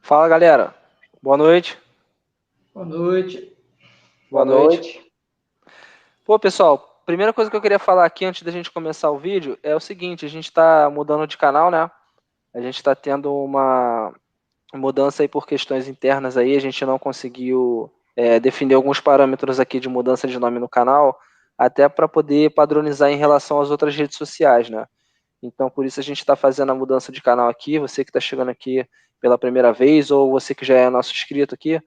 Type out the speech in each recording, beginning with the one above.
Fala, galera. Boa noite. Boa noite. Boa noite. Pô, pessoal, primeira coisa que eu queria falar aqui antes da gente começar o vídeo é o seguinte, a gente está mudando de canal, né? A gente está tendo uma mudança aí por questões internas aí, a gente não conseguiu definir alguns parâmetros aqui de mudança de nome no canal, até para poder padronizar em relação às outras redes sociais, né? Então, por isso a gente está fazendo a mudança de canal aqui. Você que está chegando aqui pela primeira vez, ou você que já é nosso inscrito aqui,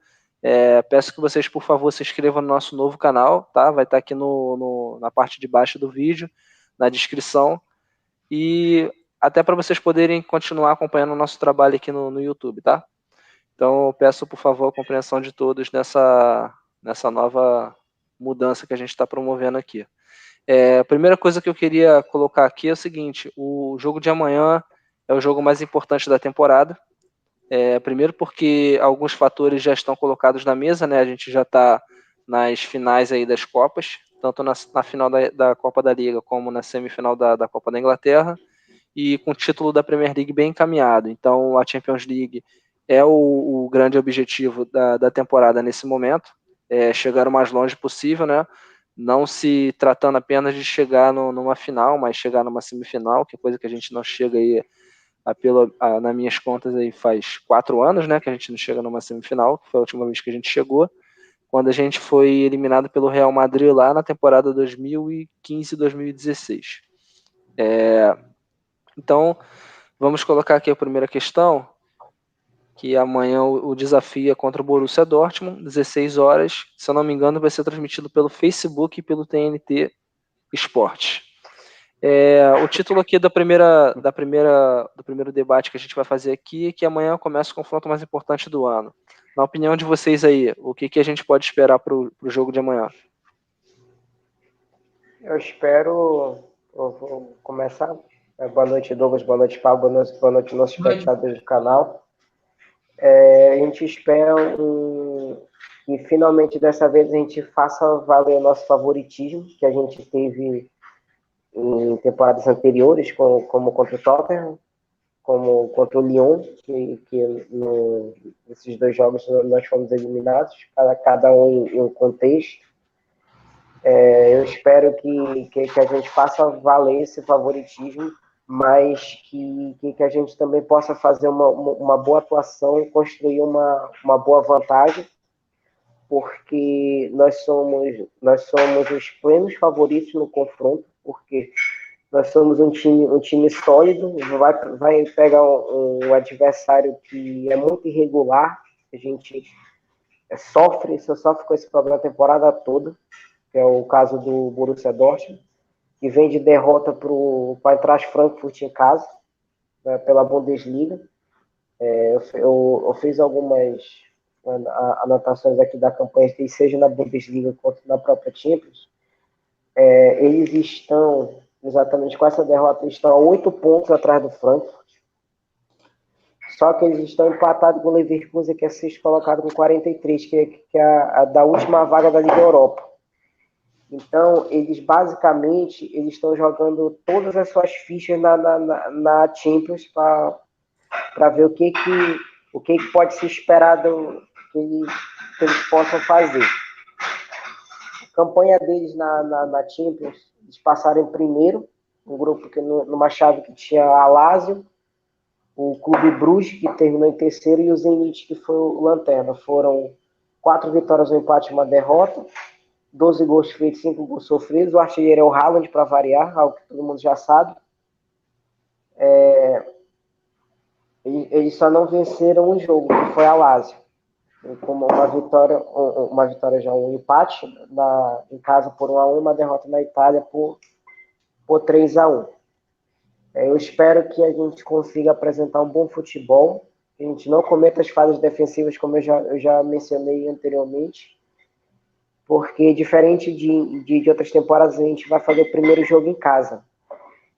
peço que vocês, por favor, se inscrevam no nosso novo canal, tá? Vai estar aqui na parte de baixo do vídeo, na descrição, e até para vocês poderem continuar acompanhando o nosso trabalho aqui no YouTube, tá? Então, eu peço, por favor, a compreensão de todos nessa nova mudança que a gente está promovendo aqui. A primeira coisa que eu queria colocar aqui é o seguinte: o jogo de amanhã é o jogo mais importante da temporada. Primeiro porque alguns fatores já estão colocados na mesa, né? A gente já está nas finais aí das Copas, tanto na final da Copa da Liga como na semifinal da Copa da Inglaterra, e com o título da Premier League bem encaminhado. Então a Champions League é o grande objetivo da temporada nesse momento, chegar o mais longe possível, né? Não se tratando apenas de chegar numa final, mas chegar numa semifinal, que é coisa que a gente não chega aí, nas minhas contas, aí faz 4 anos, né, que a gente não chega numa semifinal, que foi a última vez que a gente chegou, quando a gente foi eliminado pelo Real Madrid lá na temporada 2015-2016. Então, vamos colocar aqui a primeira questão, que amanhã o desafio é contra o Borussia Dortmund, 16 horas, se eu não me engano, vai ser transmitido pelo Facebook e pelo TNT Esportes. O título aqui do primeiro debate que a gente vai fazer aqui é que amanhã começa o confronto mais importante do ano. Na opinião de vocês aí, o que a gente pode esperar para o jogo de amanhã? Eu espero. Eu vou começar. Boa noite, Douglas. Boa noite, Paulo. Boa noite, nossos espectadores do canal. A gente espera que finalmente dessa vez a gente faça valer o nosso favoritismo que a gente teve em temporadas anteriores, como contra o Tottenham, como contra o Lyon, que nesses 2 jogos nós fomos eliminados, cada um em um contexto. Eu espero que a gente faça valer esse favoritismo, mas que a gente também possa fazer uma boa atuação e construir uma boa vantagem, porque nós somos os plenos favoritos no confronto, porque nós somos um time sólido, vai pegar um adversário que é muito irregular, a gente sofre com esse problema a temporada toda, que é o caso do Borussia Dortmund, que vem de derrota para o Eintracht Frankfurt em casa, né, pela Bundesliga. Eu fiz algumas anotações aqui da campanha, seja na Bundesliga quanto na própria Champions. Eles estão, exatamente com essa derrota, estão a 8 pontos atrás do Frankfurt. Só que eles estão empatados com o Leverkusen, que é 6 colocado com 43, que é a da última vaga da Liga Europa. Então, eles basicamente estão jogando todas as suas fichas na Champions para ver o que pode se esperar que eles possam fazer. A campanha deles na Champions, eles passaram em primeiro, um grupo numa chave que tinha a Lazio, o Clube Bruges, que terminou em terceiro, e o Zenit, que foi o lanterna. Foram 4 vitórias, um empate e uma derrota. 12 gols feitos, 5 gols sofridos. O artilheiro é o Haaland, para variar, algo que todo mundo já sabe. Eles só não venceram um jogo, que foi a Lazio. Como uma vitória já, um empate em casa por 1-1, uma derrota na Itália por 3-1. Eu espero que a gente consiga apresentar um bom futebol, que a gente não cometa as falhas defensivas, como eu já mencionei anteriormente, porque diferente de outras temporadas, a gente vai fazer o primeiro jogo em casa.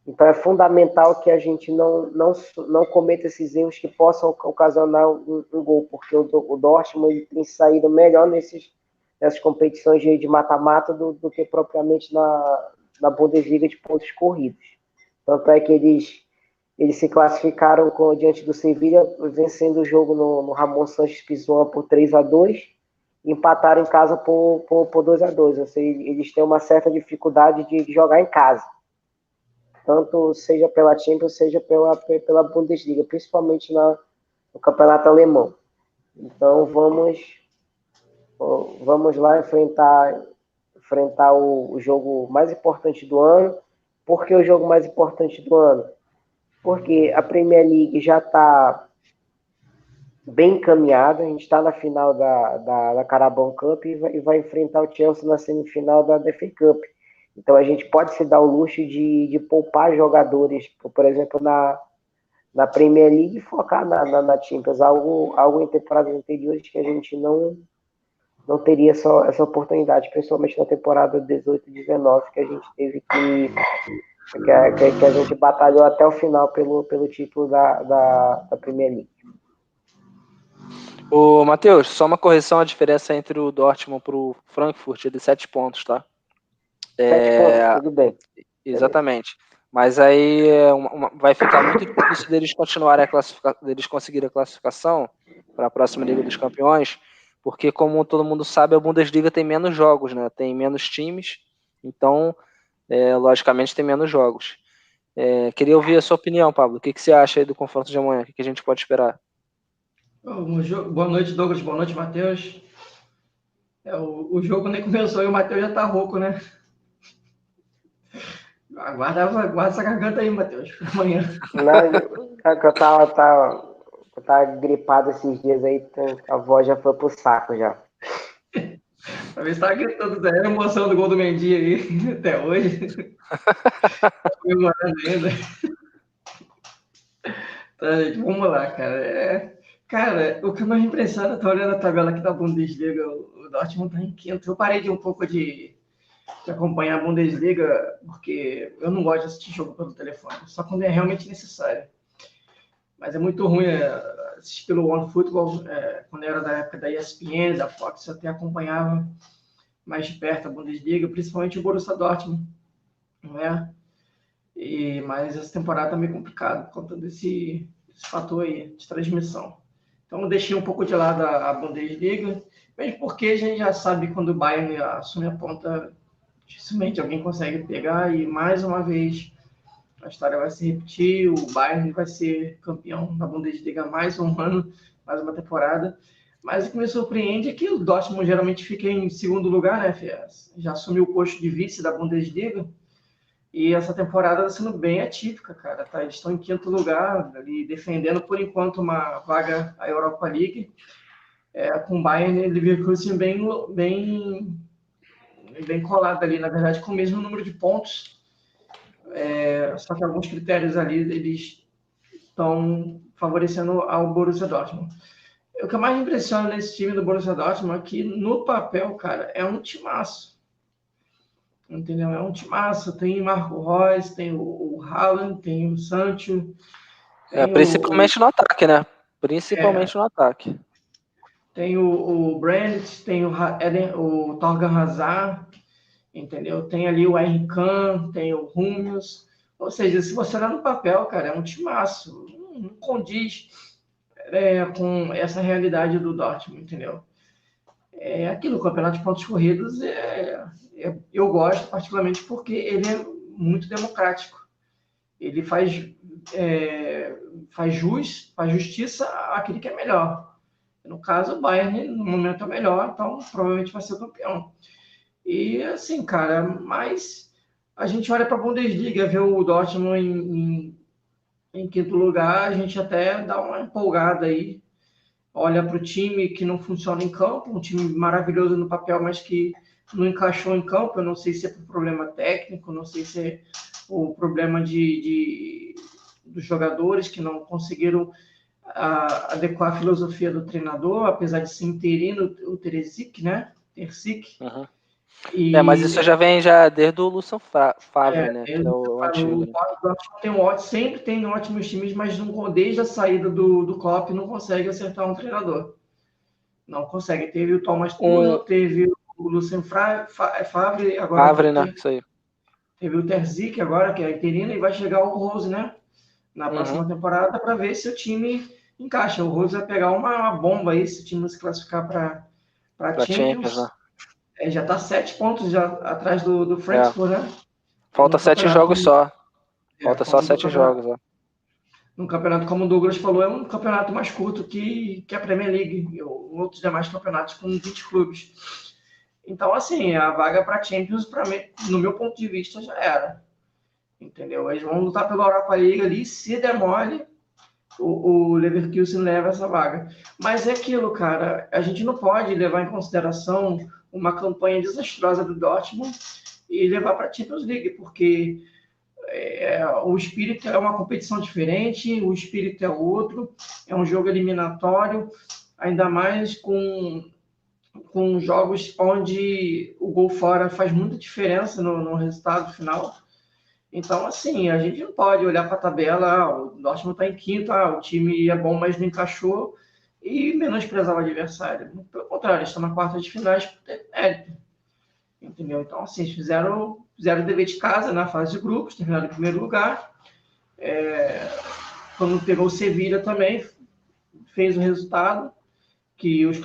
Então é fundamental que a gente não cometa esses erros que possam ocasionar um gol, porque o Dortmund ele tem saído melhor nessas competições de mata-mata do que propriamente na Bundesliga de pontos corridos. Tanto é que eles Eles se classificaram diante do Sevilla, vencendo o jogo no Ramon Sánchez Pizjuan por 3-2, e empataram em casa por 2-2. Ou seja, eles têm uma certa dificuldade de jogar em casa, tanto seja pela Champions, seja pela Bundesliga, principalmente no campeonato alemão. Então vamos lá enfrentar o jogo mais importante do ano. Por que o jogo mais importante do ano? Porque a Premier League já está bem encaminhada, a gente está na final da Carabao Cup e vai enfrentar o Chelsea na semifinal da FA Cup. Então a gente pode se dar o luxo de poupar jogadores, por exemplo, na Premier League, e focar na Champions, algo em temporadas anteriores que a gente não teria só essa oportunidade, principalmente na temporada 18 e 19, que a gente teve que a gente batalhou até o final pelo título da Premier League. Ô, Matheus, só uma correção, a diferença entre o Dortmund para o Frankfurt é de 7 pontos, tá? 7 pontos, tudo bem. Exatamente. Mas aí vai ficar muito difícil deles continuarem deles conseguirem a classificação para a próxima Liga dos Campeões, porque, como todo mundo sabe, a Bundesliga tem menos jogos, né? Tem menos times, então, logicamente, tem menos jogos. Queria ouvir a sua opinião, Pablo. O que você acha aí do confronto de amanhã? O que a gente pode esperar? Boa noite, Douglas. Boa noite, Matheus. O jogo nem começou e o Matheus já tá rouco, né? Guarda essa garganta aí, Matheus, amanhã. Não, eu tava gripado esses dias aí, então a voz já foi pro saco já. Pra ver se tava gritando a emoção do gol do Mendy aí, até hoje. Comemorando ainda. Tá, gente, vamos lá, cara. Cara, o que mais me impressiona, tô olhando a tabela aqui da Bundesliga, o Dortmund tá em quinto. Eu parei de um pouco de acompanhar a Bundesliga, porque eu não gosto de assistir jogo pelo telefone, só quando é realmente necessário. Mas é muito ruim assistir pelo OneFootball, quando era da época da ESPN, da Fox, eu até acompanhava mais de perto a Bundesliga, principalmente o Borussia Dortmund, não é? Mas essa temporada tá meio complicado por conta desse fator aí de transmissão. Então eu deixei um pouco de lado a Bundesliga, mesmo porque a gente já sabe quando o Bayern assume a ponta, dificilmente alguém consegue pegar, e mais uma vez a história vai se repetir, o Bayern vai ser campeão da Bundesliga mais um ano, mais uma temporada. Mas o que me surpreende é que o Dortmund geralmente fica em segundo lugar, né, Fias? Já assumiu o posto de vice da Bundesliga, e essa temporada está sendo bem atípica, cara. Tá? Eles estão em quinto lugar, ali, defendendo por enquanto uma vaga à Europa League, com o Bayern e Leverkusen bem colado ali, na verdade, com o mesmo número de pontos. Só que alguns critérios ali eles estão favorecendo ao Borussia Dortmund. O que mais impressiona nesse time do Borussia Dortmund é que, no papel, cara, é um timaço. Entendeu? É um timaço. Tem Marco Reus, tem o Haaland, tem o Sancho. Principalmente no ataque, né? Principalmente no ataque. Tem o Brandt, tem o Torgan Hazard, entendeu? Tem ali o Henry Kahn, tem o Hummels. Ou seja, se você olhar no papel, cara, é um timaço. Não condiz com essa realidade do Dortmund, entendeu? Aquilo, o campeonato de pontos corridos, eu gosto particularmente porque ele é muito democrático. Ele faz justiça àquele que é melhor. No caso, o Bayern, no momento, é melhor, então provavelmente vai ser o campeão. E, assim, cara, mas a gente olha para a Bundesliga, vê o Dortmund em quinto lugar, a gente até dá uma empolgada aí, olha para o time que não funciona em campo, um time maravilhoso no papel, mas que não encaixou em campo. Eu não sei se é por problema técnico, não sei se é o problema dos jogadores que não conseguiram adequar a filosofia do treinador, apesar de ser interino, o Terzic, né? Terzic. Uhum. Mas isso já vem desde o Lucien Favre, né? Que é o antigo. Sempre tem ótimos times, mas desde a saída do Klopp não consegue acertar um treinador. Não consegue. Teve o Thomas Tuchel, teve o Lucien Favre, agora Favre, né? Isso aí. Teve o Terzic agora, que é interino, e vai chegar o Rose, né? na próxima temporada para ver se o time encaixa. O Rose vai pegar uma bomba aí se o time não se classificar para Champions. Né? Já está 7 pontos já atrás do Frankfurt, né? Falta 7 jogos só. Falta só 7 jogos. Um campeonato, como o Douglas falou, é um campeonato mais curto que a Premier League e outros demais campeonatos com 20 clubes. Então, assim, a vaga para Champions, no meu ponto de vista, já era. Entendeu? Eles vão lutar pela Europa League ali, se der mole, o Leverkusen leva essa vaga. Mas é aquilo, cara, a gente não pode levar em consideração uma campanha desastrosa do Dortmund e levar para a Champions League, porque o espírito é uma competição diferente, o espírito é outro, é um jogo eliminatório, ainda mais com jogos onde o gol fora faz muita diferença no resultado final. Então, assim, a gente não pode olhar para a tabela, o Dortmund está em quinto, o time é bom, mas não encaixou, e menosprezar o adversário. Pelo contrário, estão na quarta de finais por ter mérito. Entendeu? Então, assim, fizeram o dever de casa na fase de grupos, terminaram em primeiro lugar. Quando pegou o Sevilla também, fez o resultado que os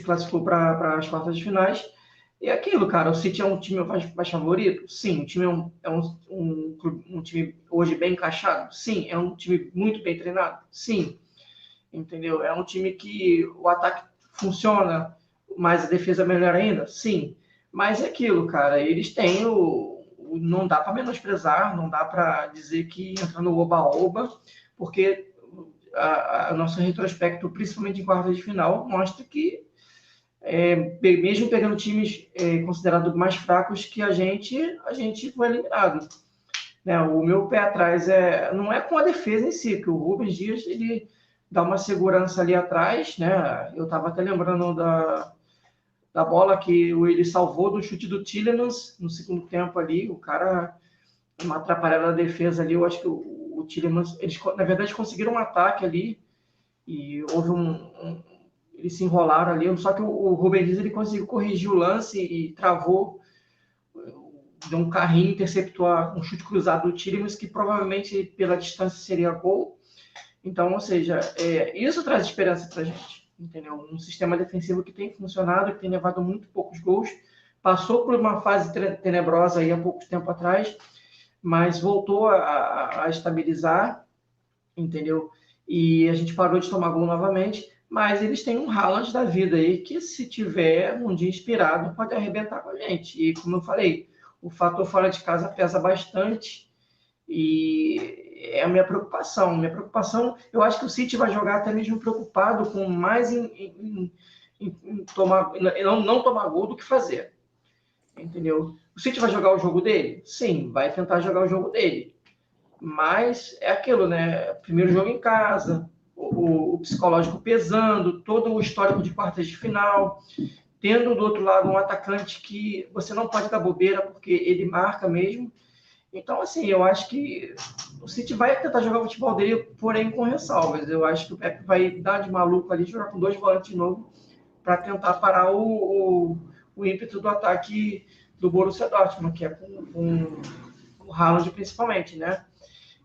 classificou para as quartas de finais. E aquilo, cara, o City é um time mais favorito? Sim. O time é um time hoje bem encaixado? Sim. É um time muito bem treinado? Sim. Entendeu? É um time que o ataque funciona, mas a defesa melhor ainda? Sim. Mas é aquilo, cara, eles têm não dá para menosprezar, não dá para dizer que entra no oba-oba, porque a nosso retrospecto, principalmente em quartas de final, mostra que mesmo pegando times considerados mais fracos que a gente foi eliminado. Né? O meu pé atrás não é com a defesa em si, que o Rubens Dias ele dá uma segurança ali atrás. Né? Eu estava até lembrando da bola que ele salvou do chute do Tielemans no segundo tempo ali. O cara, uma atrapalhada da defesa ali. Eu acho que o Tielemans, eles na verdade conseguiram um ataque ali e houve eles se enrolaram ali, só que o Rubem Dias ele conseguiu corrigir o lance e travou, deu um carrinho, interceptou um chute cruzado do Tielemans, que provavelmente pela distância seria gol. Então, ou seja, isso traz esperança para a gente, entendeu? Um sistema defensivo que tem funcionado, que tem levado muito poucos gols, passou por uma fase tenebrosa aí há pouco tempo atrás, mas voltou a estabilizar, entendeu? E a gente parou de tomar gol novamente, mas eles têm um Haaland da vida aí que, se tiver um dia inspirado, pode arrebentar com a gente. E, como eu falei, o fator fora de casa pesa bastante e é a minha preocupação. Minha preocupação, eu acho que o City vai jogar até mesmo preocupado com mais em tomar, não tomar gol do que fazer. Entendeu? O City vai jogar o jogo dele? Sim, vai tentar jogar o jogo dele. Mas é aquilo, né? Primeiro jogo em casa, o psicológico pesando, todo o histórico de quartas de final, tendo do outro lado um atacante que você não pode dar bobeira, porque ele marca mesmo. Então, assim, eu acho que o City vai tentar jogar o futebol dele, porém com ressalvas. Eu acho que o Pep vai dar de maluco ali, jogar com 2 volantes de novo, para tentar parar o ímpeto do ataque do Borussia Dortmund, que é com o Haaland principalmente, né?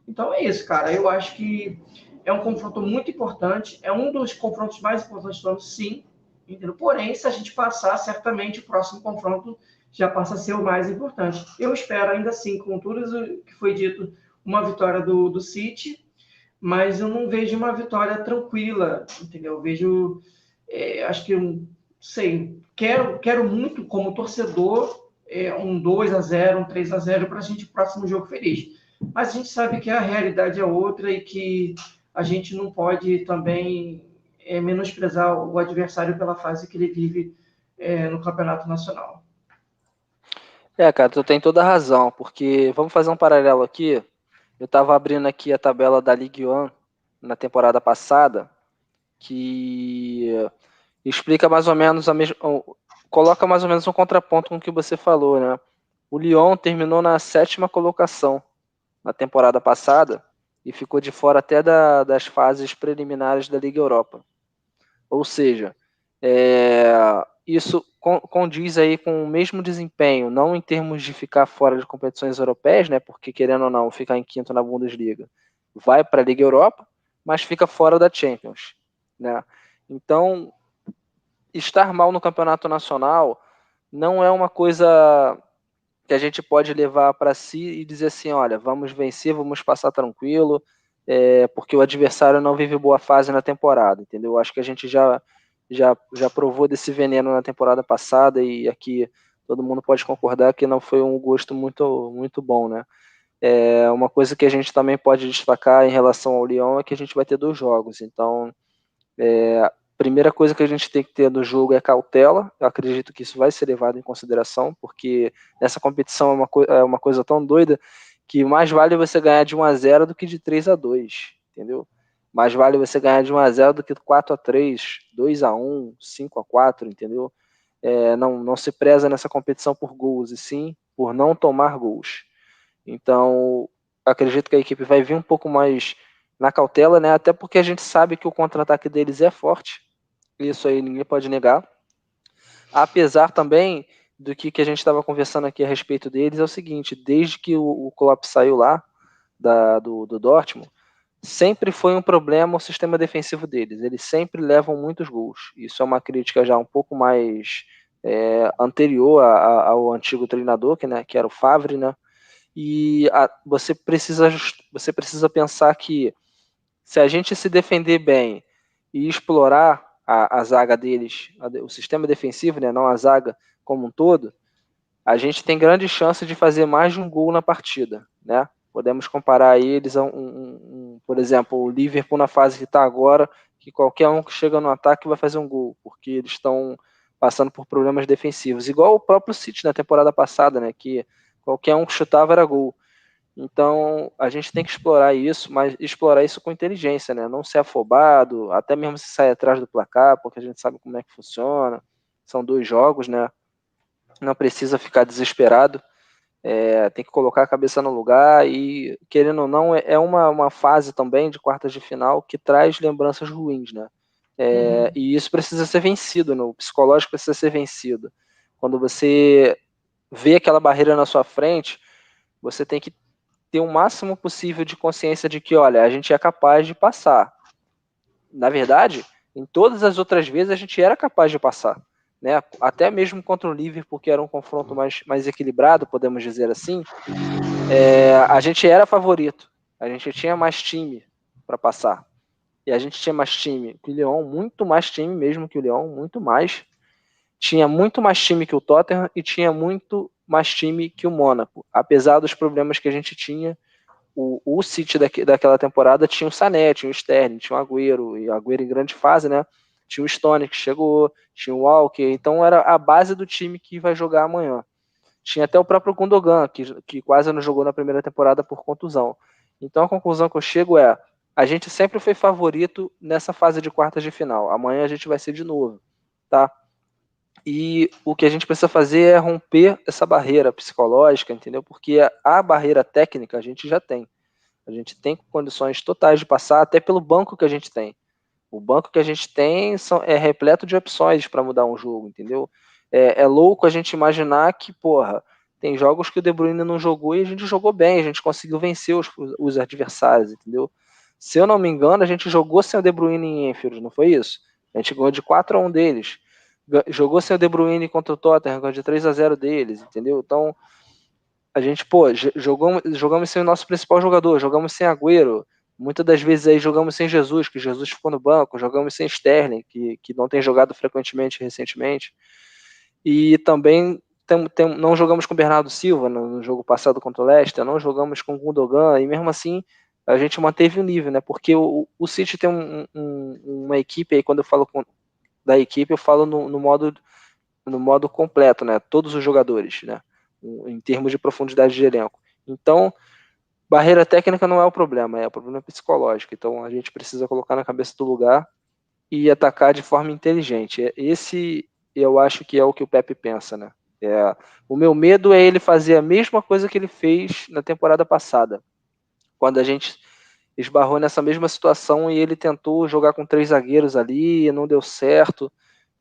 Então é isso, cara. Eu acho que é um confronto muito importante. É um dos confrontos mais importantes do ano, sim. Entendeu? Porém, se a gente passar, certamente o próximo confronto já passa a ser o mais importante. Eu espero, ainda assim, com tudo o que foi dito, uma vitória do City, mas eu não vejo uma vitória tranquila, entendeu? Eu vejo, acho que, sei, quero muito, como torcedor, um 2-0, um 3-0 para a gente, próximo jogo feliz. Mas a gente sabe que a realidade é outra e que a gente não pode também menosprezar o adversário pela fase que ele vive no Campeonato Nacional. Cara, tu tem toda a razão, porque vamos fazer um paralelo aqui. Eu estava abrindo aqui a tabela da Ligue 1 na temporada passada, que explica mais ou menos coloca mais ou menos um contraponto com o que você falou, né? O Lyon terminou na 7ª colocação na temporada passada e ficou de fora até das fases preliminares da Liga Europa. Ou seja, isso condiz aí com o mesmo desempenho, não em termos de ficar fora de competições europeias, né? Porque, querendo ou não, ficar em quinto na Bundesliga vai para a Liga Europa, mas fica fora da Champions, né? Então, estar mal no campeonato nacional não é uma coisa que a gente pode levar para si e dizer assim, olha, vamos vencer, vamos passar tranquilo, porque o adversário não vive boa fase na temporada, entendeu? Acho que a gente já provou desse veneno na temporada passada e aqui todo mundo pode concordar que não foi um gosto muito, muito bom, né? Uma coisa que a gente também pode destacar em relação ao Lyon é que a gente vai ter 2 jogos, então primeira coisa que a gente tem que ter no jogo é cautela. Eu acredito que isso vai ser levado em consideração, porque nessa competição é uma coisa tão doida que mais vale você ganhar de 1-0 do que de 3-2, entendeu? Mais vale você ganhar de 1-0 do que 4-3, 2-1, 5-4, entendeu? Não se preza nessa competição por gols, e sim por não tomar gols. Então, acredito que a equipe vai vir um pouco mais na cautela, né? Até porque a gente sabe que o contra-ataque deles é forte. Isso aí ninguém pode negar. Apesar também do que a gente estava conversando aqui a respeito deles, é o seguinte, desde que o Klopp saiu lá do Dortmund, sempre foi um problema o sistema defensivo deles. Eles sempre levam muitos gols. Isso é uma crítica já um pouco mais anterior ao antigo treinador, que era o Favre, né? E você precisa pensar que se a gente se defender bem e explorar a zaga deles, o sistema defensivo, né, não a zaga como um todo, a gente tem grande chance de fazer mais de um gol na partida, né? Podemos comparar eles a por exemplo, o Liverpool na fase que está agora, que qualquer um que chega no ataque vai fazer um gol, porque eles estão passando por problemas defensivos, igual o próprio City na temporada passada, né, que qualquer um que chutava era gol. Então, a gente tem que explorar isso, mas explorar isso com inteligência, né? Não ser afobado, até mesmo se sair atrás do placar, porque a gente sabe como é que funciona. São 2 jogos, né? Não precisa ficar desesperado. Tem que colocar a cabeça no lugar e, querendo ou não, é uma fase também de quartas de final que traz lembranças ruins, né? E isso precisa ser vencido, né? O psicológico precisa ser vencido. Quando você vê aquela barreira na sua frente, você tem que ter o máximo possível de consciência de que, olha, a gente é capaz de passar. Na verdade, em todas as outras vezes a gente era capaz de passar, né? Até mesmo contra o Liverpool, que era um confronto mais equilibrado, podemos dizer assim, a gente era favorito, a gente tinha mais time para passar. E a gente tinha mais time que o Lyon, muito mais time mesmo que o Lyon, muito mais. Tinha muito mais time que o Tottenham e tinha muito mais time que o Mônaco, apesar dos problemas que a gente tinha. O City daquela temporada tinha o Sané, tinha o Sterling, tinha o Agüero, e o Agüero em grande fase, né? Tinha o Stone que chegou, tinha o Walker, então era a base do time que vai jogar amanhã. Tinha até o próprio Gundogan, que quase não jogou na primeira temporada por contusão. Então a conclusão que eu chego é, a gente sempre foi favorito nessa fase de quartas de final. Amanhã a gente vai ser de novo, tá? E o que a gente precisa fazer é romper essa barreira psicológica, entendeu? Porque a barreira técnica a gente já tem. A gente tem condições totais de passar, até pelo banco que a gente tem. O banco que a gente tem é repleto de opções para mudar um jogo, entendeu? É louco a gente imaginar que, porra, tem jogos que o De Bruyne não jogou e a gente jogou bem, a gente conseguiu vencer os adversários, entendeu? Se eu não me engano, a gente jogou sem o De Bruyne em Enfield, não foi isso? A gente ganhou de 4-1 deles. Jogou sem o De Bruyne contra o Tottenham, ganhou de 3-0 deles, entendeu? Então, a gente, jogamos sem o nosso principal jogador, jogamos sem Agüero, muitas das vezes aí jogamos sem Jesus, que Jesus ficou no banco, jogamos sem Sterling, que não tem jogado frequentemente recentemente, e também não jogamos com Bernardo Silva no jogo passado contra o Leicester, não jogamos com Gundogan, e mesmo assim a gente manteve o nível, né? Porque o City tem uma equipe aí, quando eu falo da equipe, eu falo no modo completo, né? Todos os jogadores, né? Em termos de profundidade de elenco. Então, barreira técnica não é o problema psicológico. Então, a gente precisa colocar na cabeça do lugar e atacar de forma inteligente. Esse, eu acho que é o que o Pepe pensa, né? O meu medo é ele fazer a mesma coisa que ele fez na temporada passada, quando a gente esbarrou nessa mesma situação e ele tentou jogar com 3 zagueiros ali e não deu certo,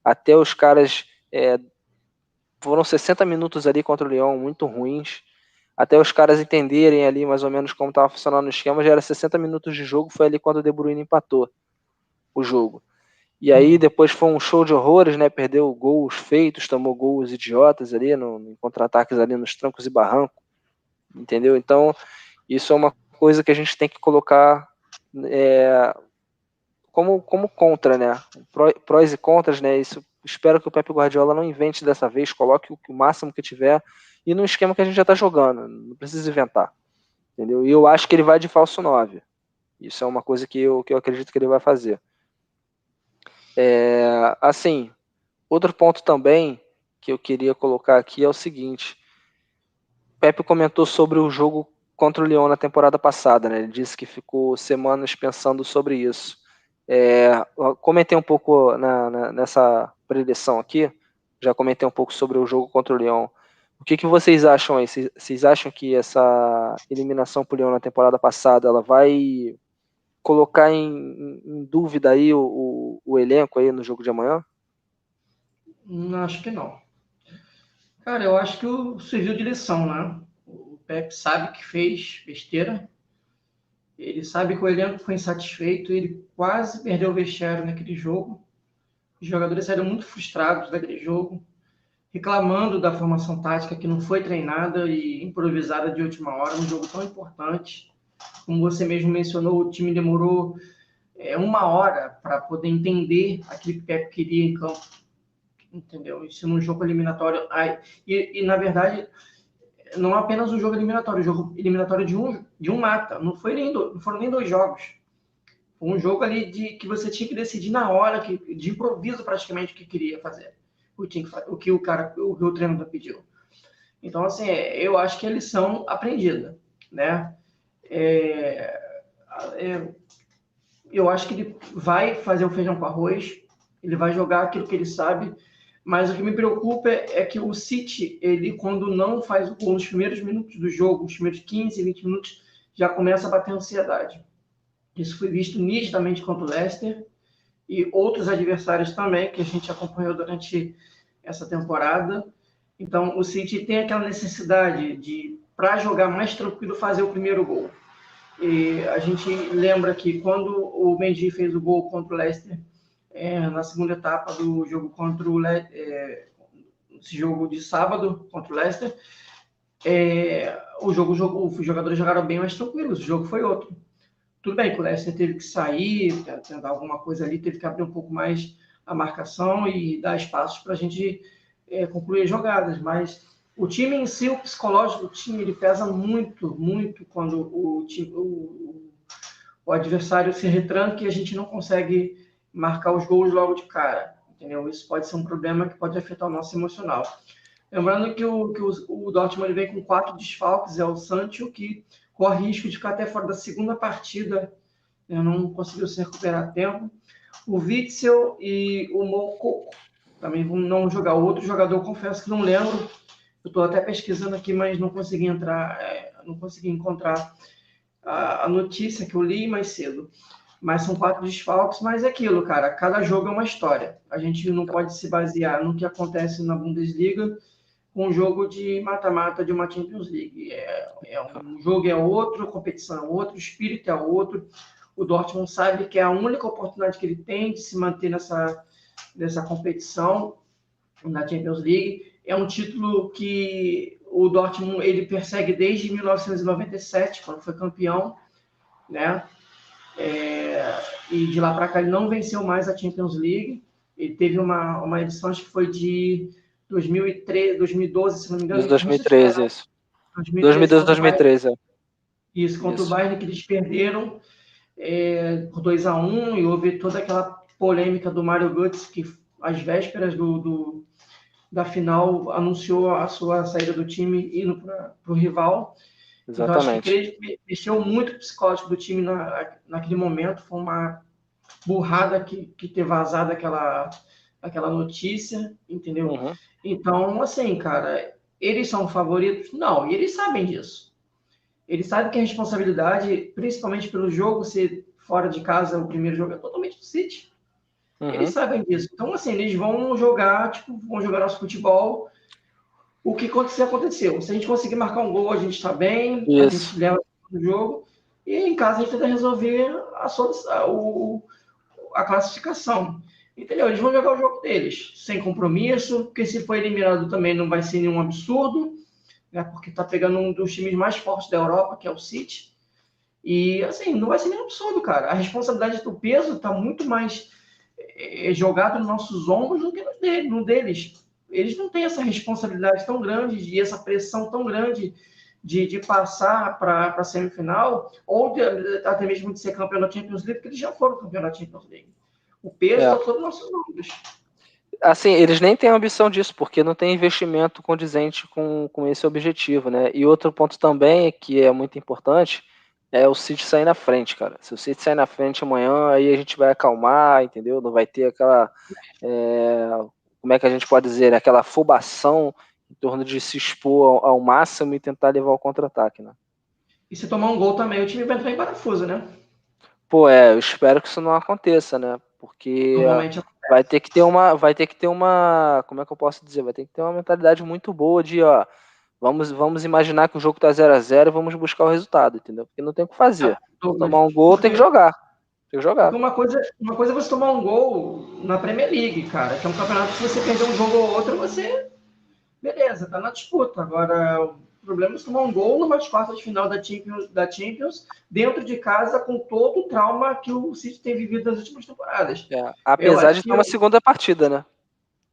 até os caras foram 60 minutos ali contra o Lyon muito ruins, até os caras entenderem ali mais ou menos como estava funcionando o esquema, já era 60 minutos de jogo, foi ali quando o De Bruyne empatou o jogo. E aí depois foi um show de horrores, né? Perdeu gols feitos, tomou gols idiotas ali, no contra-ataques ali nos trancos e barrancos, entendeu? Então, isso é uma coisa que a gente tem que colocar como contra, né? Prós e contras, né? Isso, espero que o Pep Guardiola não invente dessa vez, coloque o máximo que tiver e no esquema que a gente já tá jogando, não precisa inventar, entendeu? E eu acho que ele vai de falso 9. Isso é uma coisa que eu acredito que ele vai fazer. Assim, outro ponto também que eu queria colocar aqui é o seguinte: o Pepe comentou sobre o jogo contra o Lyon na temporada passada, né? Ele disse que ficou semanas pensando sobre isso. Eu comentei um pouco nessa predição aqui, já comentei um pouco sobre o jogo contra o Lyon. O que vocês acham aí? Vocês acham que essa eliminação para o Lyon na temporada passada ela vai colocar em dúvida aí o elenco aí no jogo de amanhã? Acho que não. Cara, eu acho que serviu de lição, né? O Pepe sabe que fez besteira. Ele sabe que o elenco foi insatisfeito. Ele quase perdeu o vestiário naquele jogo. Os jogadores saíram muito frustrados daquele jogo, reclamando da formação tática que não foi treinada e improvisada de última hora, um jogo tão importante. Como você mesmo mencionou, o time demorou 1 hora para poder entender aquilo que o Pepe queria em campo, entendeu? Isso num jogo eliminatório. E na verdade, não apenas um jogo eliminatório, de um mata. Não foram nem 2 jogos. Foi um jogo ali que você tinha que decidir na hora, de improviso praticamente, o que queria fazer. O que o treinador pediu. Então, assim, eu acho que é lição aprendida, né? Eu acho que ele vai fazer o feijão com arroz, ele vai jogar aquilo que ele sabe, mas o que me preocupa é que o City, ele quando não faz o gol nos primeiros minutos do jogo, nos primeiros 15, 20 minutos, já começa a bater ansiedade. Isso foi visto nitidamente contra o Leicester e outros adversários também, que a gente acompanhou durante essa temporada. Então, o City tem aquela necessidade de, para jogar mais tranquilo, fazer o primeiro gol. E a gente lembra que quando o Mendy fez o gol contra o Leicester, na segunda etapa do jogo contra esse jogo de sábado contra o Leicester, os jogadores jogaram bem mais tranquilos, o jogo foi outro. Tudo bem que o Leicester teve que sair, tentar alguma coisa ali, teve que abrir um pouco mais a marcação e dar espaços para a gente concluir as jogadas, mas o time em si, o psicológico do time, ele pesa muito, muito quando o adversário se retranca e a gente não consegue marcar os gols logo de cara, entendeu? Isso pode ser um problema que pode afetar o nosso emocional. Lembrando que o Dortmund vem com 4 desfalques, é o Sancho, que corre risco de ficar até fora da segunda partida, não conseguiu se recuperar a tempo. O Witzel e o Moukoko também vão não jogar. O outro jogador, confesso que não lembro, eu estou até pesquisando aqui, mas não consegui encontrar a notícia que eu li mais cedo. Mas são 4 desfalques, mas é aquilo, cara, cada jogo é uma história. A gente não pode se basear no que acontece na Bundesliga com um jogo de mata-mata de uma Champions League. Um jogo é outro, a competição é outro, o espírito é outro. O Dortmund sabe que é a única oportunidade que ele tem de se manter nessa competição na Champions League. É um título que o Dortmund ele persegue desde 1997, quando foi campeão, né? E de lá para cá ele não venceu mais a Champions League. Ele teve uma edição, acho que foi de 2013, 2012, se não me engano. 2013, isso. 2012, 2013. Isso, contra o Bayern, que eles perderam por 2-1, e houve toda aquela polêmica do Mario Götze, que às vésperas da final anunciou a sua saída do time indo para o rival. Exatamente. Então, acho que ele mexeu muito o psicológico do time naquele momento. Foi uma burrada que ter vazado aquela notícia, entendeu? Uhum. Então, assim, cara, eles são favoritos? Não, e eles sabem disso. Eles sabem que a responsabilidade, principalmente pelo jogo ser fora de casa, o primeiro jogo é totalmente do City. Eles sabem disso. Então, assim, eles vão jogar nosso futebol o que aconteceu. Se a gente conseguir marcar um gol, a gente está bem, Isso. a gente leva o jogo, e em casa a gente tenta resolver a classificação. Entendeu? Eles vão jogar o jogo deles, sem compromisso, porque se for eliminado também não vai ser nenhum absurdo, né? Porque está pegando um dos times mais fortes da Europa, que é o City. E, assim, não vai ser nenhum absurdo, cara. A responsabilidade do peso está muito mais jogado nos nossos ombros do que no deles. Eles não têm essa responsabilidade tão grande e essa pressão tão grande de passar para a semifinal, ou até mesmo de ser campeão da Champions League, porque eles já foram campeão da Champions League. O peso está todo nos nossos ombros. Assim, eles nem têm ambição disso, porque não tem investimento condizente com esse objetivo, né? E outro ponto também, que é muito importante, é o City sair na frente, cara. Se o City sair na frente amanhã, aí a gente vai acalmar, entendeu? Não vai ter aquela, como é que a gente pode dizer, aquela afobação em torno de se expor ao máximo e tentar levar o contra-ataque, né? E se tomar um gol também, o time vai entrar em parafuso, né? Pô, eu espero que isso não aconteça, né? Porque Normalmente vai ter que ter uma, como é que eu posso dizer? Vai ter que ter uma mentalidade muito boa de, ó, vamos imaginar que o jogo tá 0-0 e vamos buscar o resultado, entendeu? Porque não tem o que fazer. Tomar um gol, tem que jogar. Tem que jogar. Porque uma coisa é você tomar um gol na Premier League, cara, que é um campeonato que se você perder um jogo ou outro, você. Beleza, tá na disputa. Agora, o problema é você tomar um gol numa quarta de final da Champions, dentro de casa, com todo o trauma que o City tem vivido nas últimas temporadas. Apesar de ter uma segunda partida, né?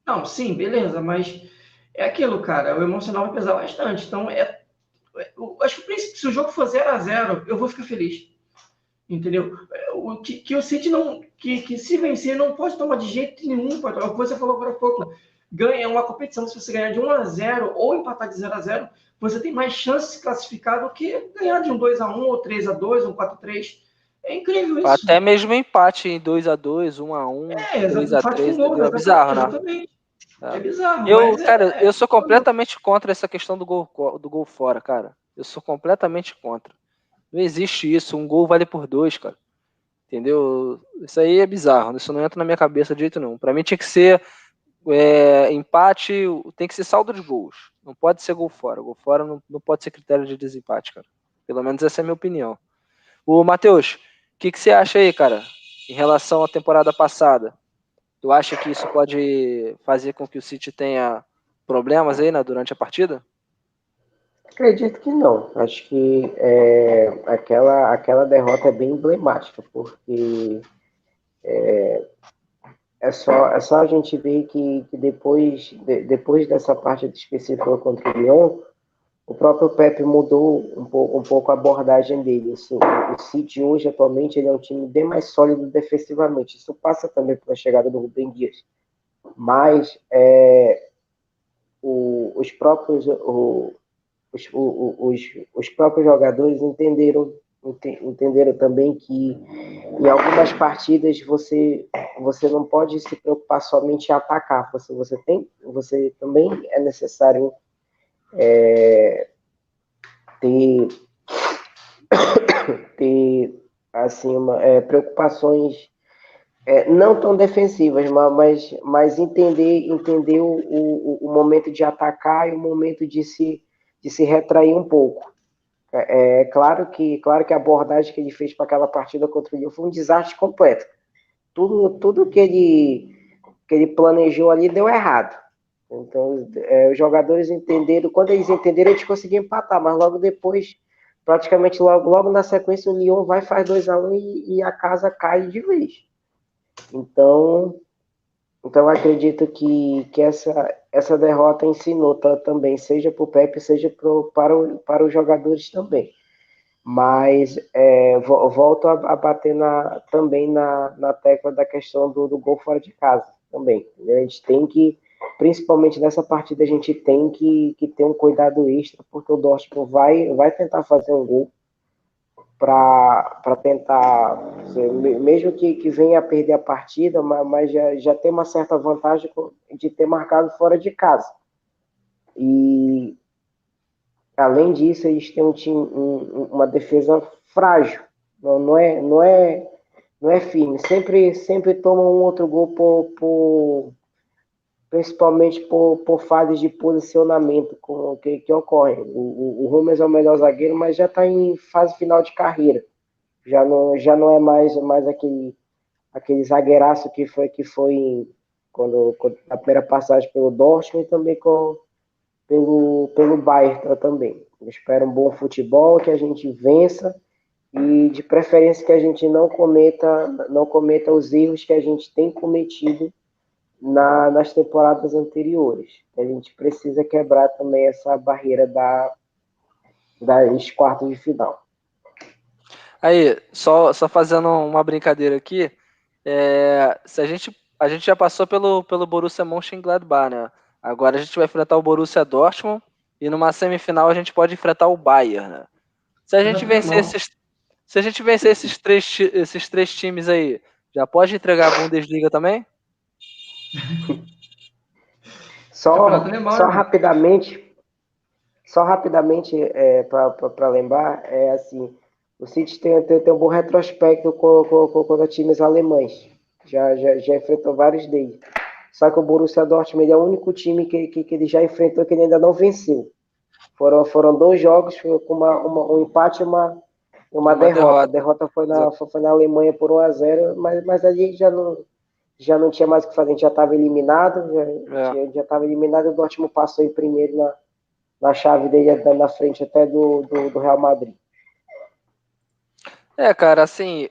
Não, sim, beleza, mas é aquilo, cara. O emocional vai pesar bastante. Então, acho que se o jogo for 0-0, eu vou ficar feliz. Entendeu? Que o City não. Que se vencer, não pode tomar de jeito nenhum. É o que você falou agora há pouco. Ganha uma competição, se você ganhar de 1-0 ou empatar de 0-0, você tem mais chance de se classificar do que ganhar de um 2-1 ou 3-2, um 4-3. É incrível isso. Até mesmo empate em 2-2, 1-1, 3-3, entendeu? É bizarro, né? Exatamente. É bizarro, eu sou completamente contra essa questão do gol fora, cara. Eu sou completamente contra. Não existe isso, um gol vale por 2, cara. Entendeu? Isso aí é bizarro, isso não entra na minha cabeça de jeito nenhum. Pra mim tinha que ser empate, tem que ser saldo de gols. Não pode ser gol fora. Gol fora não pode ser critério de desempate, cara. Pelo menos essa é a minha opinião. Ô, Matheus, o que você acha aí, cara, em relação à temporada passada? Tu acha que isso pode fazer com que o City tenha problemas aí, né, durante a partida? Acredito que não. Acho que aquela derrota é bem emblemática, porque é só a gente ver que depois dessa partida específica contra o Lyon, o próprio Pepe mudou um pouco a abordagem dele. O City hoje, atualmente, ele é um time bem mais sólido defensivamente. Isso passa também pela chegada do Rubem Dias. Mas os próprios os próprios jogadores entenderam também que em algumas partidas você não pode se preocupar somente em atacar, você também é necessário ter assim preocupações não tão defensivas, mas entender o momento de atacar e o momento de se retrair um pouco. Claro que a abordagem que ele fez para aquela partida contra o Lyon foi um desastre completo. Tudo que ele planejou ali deu errado. Então, os jogadores entenderam, quando eles entenderam, eles conseguiram empatar, mas logo depois, praticamente logo na sequência, o Lyon vai, faz 2-1 e a casa cai de vez. Então acredito que essa derrota ensinou também, seja para o Pepe, seja para os jogadores também. Mas volto a bater também na tecla da questão do gol fora de casa também. Né? A gente tem que, principalmente nessa partida, a gente tem que ter um cuidado extra, porque o Dortmund vai tentar fazer um gol para tentar, mesmo que venha a perder a partida, mas já tem uma certa vantagem de ter marcado fora de casa. E, além disso, eles têm uma defesa frágil, não é firme, sempre tomam um outro gol principalmente por falhas de posicionamento que ocorrem. O Hummels é o melhor zagueiro, mas já está em fase final de carreira. Já não é mais aquele zagueiraço que foi quando a primeira passagem pelo Dortmund e também pelo Bayern também. Eu espero um bom futebol, que a gente vença e de preferência que a gente não cometa os erros que a gente tem cometido nas temporadas anteriores. A gente precisa quebrar também essa barreira das quartas de final. Aí, só fazendo uma brincadeira aqui, se a gente já passou pelo Borussia Mönchengladbach, né? Agora a gente vai enfrentar o Borussia Dortmund e numa semifinal a gente pode enfrentar o Bayern, né? Se a gente vencer esses três times aí, já pode entregar a Bundesliga também? Só rapidamente para lembrar, assim, o City tem um bom retrospecto com times alemães. Já enfrentou vários deles. Só que o Borussia Dortmund é o único time que ele já enfrentou que ele ainda não venceu. Foram 2 jogos com um empate e uma derrota. A derrota foi na Alemanha por 1-0, mas ali já não tinha mais o que fazer. A gente já estava eliminado. Já estava eliminado. O Dortmund passou em primeiro na chave dele, na frente até do Real Madrid. Cara, assim,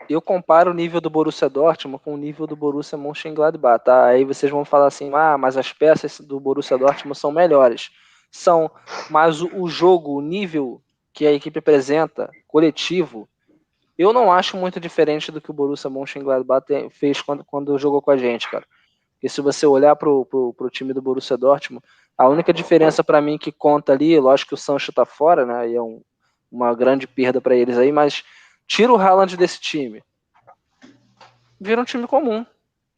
eu comparo o nível do Borussia Dortmund com o nível do Borussia Mönchengladbach, tá? Aí vocês vão falar assim, mas as peças do Borussia Dortmund são melhores. São, mas o jogo, o nível que a equipe apresenta, coletivo, eu não acho muito diferente do que o Borussia Mönchengladbach fez quando jogou com a gente, cara. Porque se você olhar pro time do Borussia Dortmund, a única diferença para mim que conta ali, lógico que o Sancho tá fora, né? E é uma grande perda para eles aí, mas tira o Haaland desse time. Vira um time comum,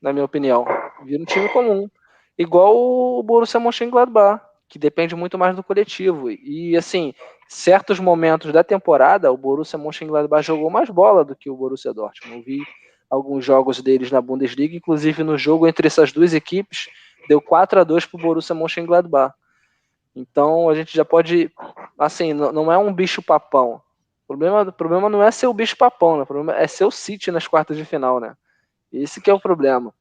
na minha opinião. Vira um time comum. Igual o Borussia Mönchengladbach, que depende muito mais do coletivo. E, assim, certos momentos da temporada, o Borussia Mönchengladbach jogou mais bola do que o Borussia Dortmund. Eu vi alguns jogos deles na Bundesliga, inclusive no jogo entre essas duas equipes, deu 4-2 para o Borussia Mönchengladbach. Então a gente já pode, assim, não é um bicho papão. O problema não é ser o bicho papão, né? O problema é ser o City nas quartas de final, né? Esse que é o problema.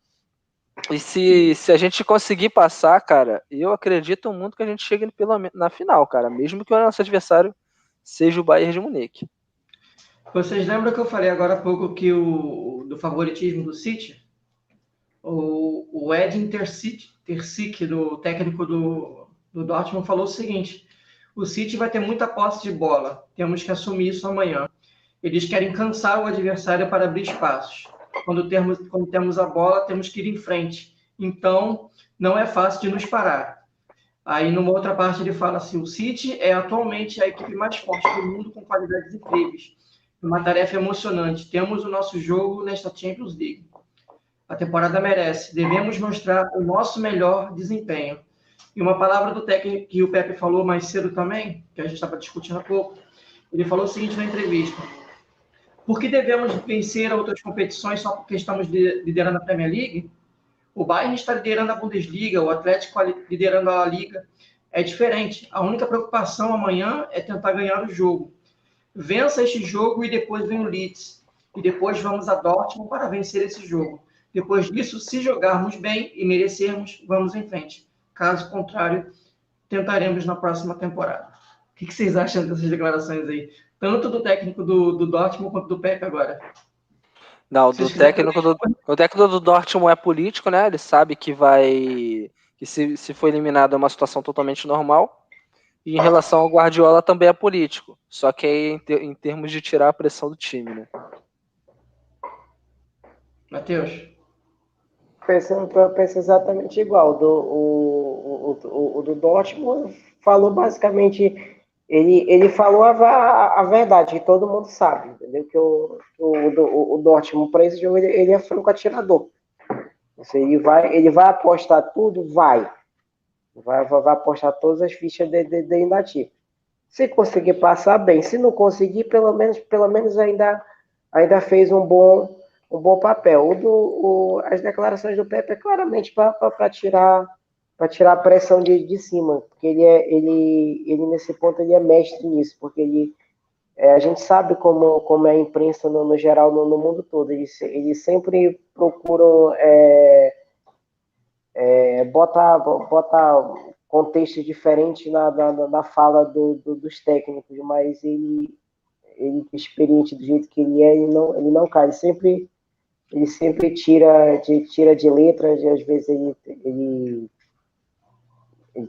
E se a gente conseguir passar, cara, eu acredito muito que a gente chegue na final, cara, mesmo que o nosso adversário seja o Bayern de Munique. Vocês lembram que eu falei agora há pouco do favoritismo do City? O Edin Terzic, do técnico do Dortmund, falou o seguinte: o City vai ter muita posse de bola, temos que assumir isso amanhã. Eles querem cansar o adversário para abrir espaços. Quando temos a bola, temos que ir em frente. Então, não é fácil de nos parar. Aí, numa outra parte, ele fala assim: o City é atualmente a equipe mais forte do mundo, com qualidades incríveis. Uma tarefa emocionante. Temos o nosso jogo nesta Champions League. A temporada merece. Devemos mostrar o nosso melhor desempenho. E uma palavra do técnico que o Pepe falou mais cedo também, que a gente estava discutindo há pouco, ele falou o seguinte na entrevista: por que devemos vencer outras competições só porque estamos liderando a Premier League? O Bayern está liderando a Bundesliga, o Atlético liderando a Liga. É diferente. A única preocupação amanhã é tentar ganhar o jogo. Vença este jogo e depois vem o Leeds. E depois vamos a Dortmund para vencer esse jogo. Depois disso, se jogarmos bem e merecermos, vamos em frente. Caso contrário, tentaremos na próxima temporada. O que vocês acham dessas declarações aí? Tanto do técnico do Dortmund quanto do Pepe agora. Não, o técnico do Dortmund é político, né? Ele sabe que se for eliminado é uma situação totalmente normal. E em relação ao Guardiola também é político. Só que aí em termos de tirar a pressão do time, né? Matheus? Penso exatamente igual. O do Dortmund falou basicamente. Ele falou a verdade, que todo mundo sabe, entendeu? Que o Dortmund, para esse jogo, ele é franco atirador. Ele vai apostar tudo? Vai apostar todas as fichas de inativo. Se conseguir passar, bem. Se não conseguir, pelo menos ainda fez um bom um bom papel. As declarações do Pepe é claramente para tirar a pressão de cima, porque ele nesse ponto ele é mestre nisso, porque a gente sabe como é a imprensa no geral no mundo todo, eles sempre procuram botar contexto diferente na fala dos técnicos, mas ele experiente do jeito que ele é, ele não cai, ele sempre tira de letra, e às vezes ele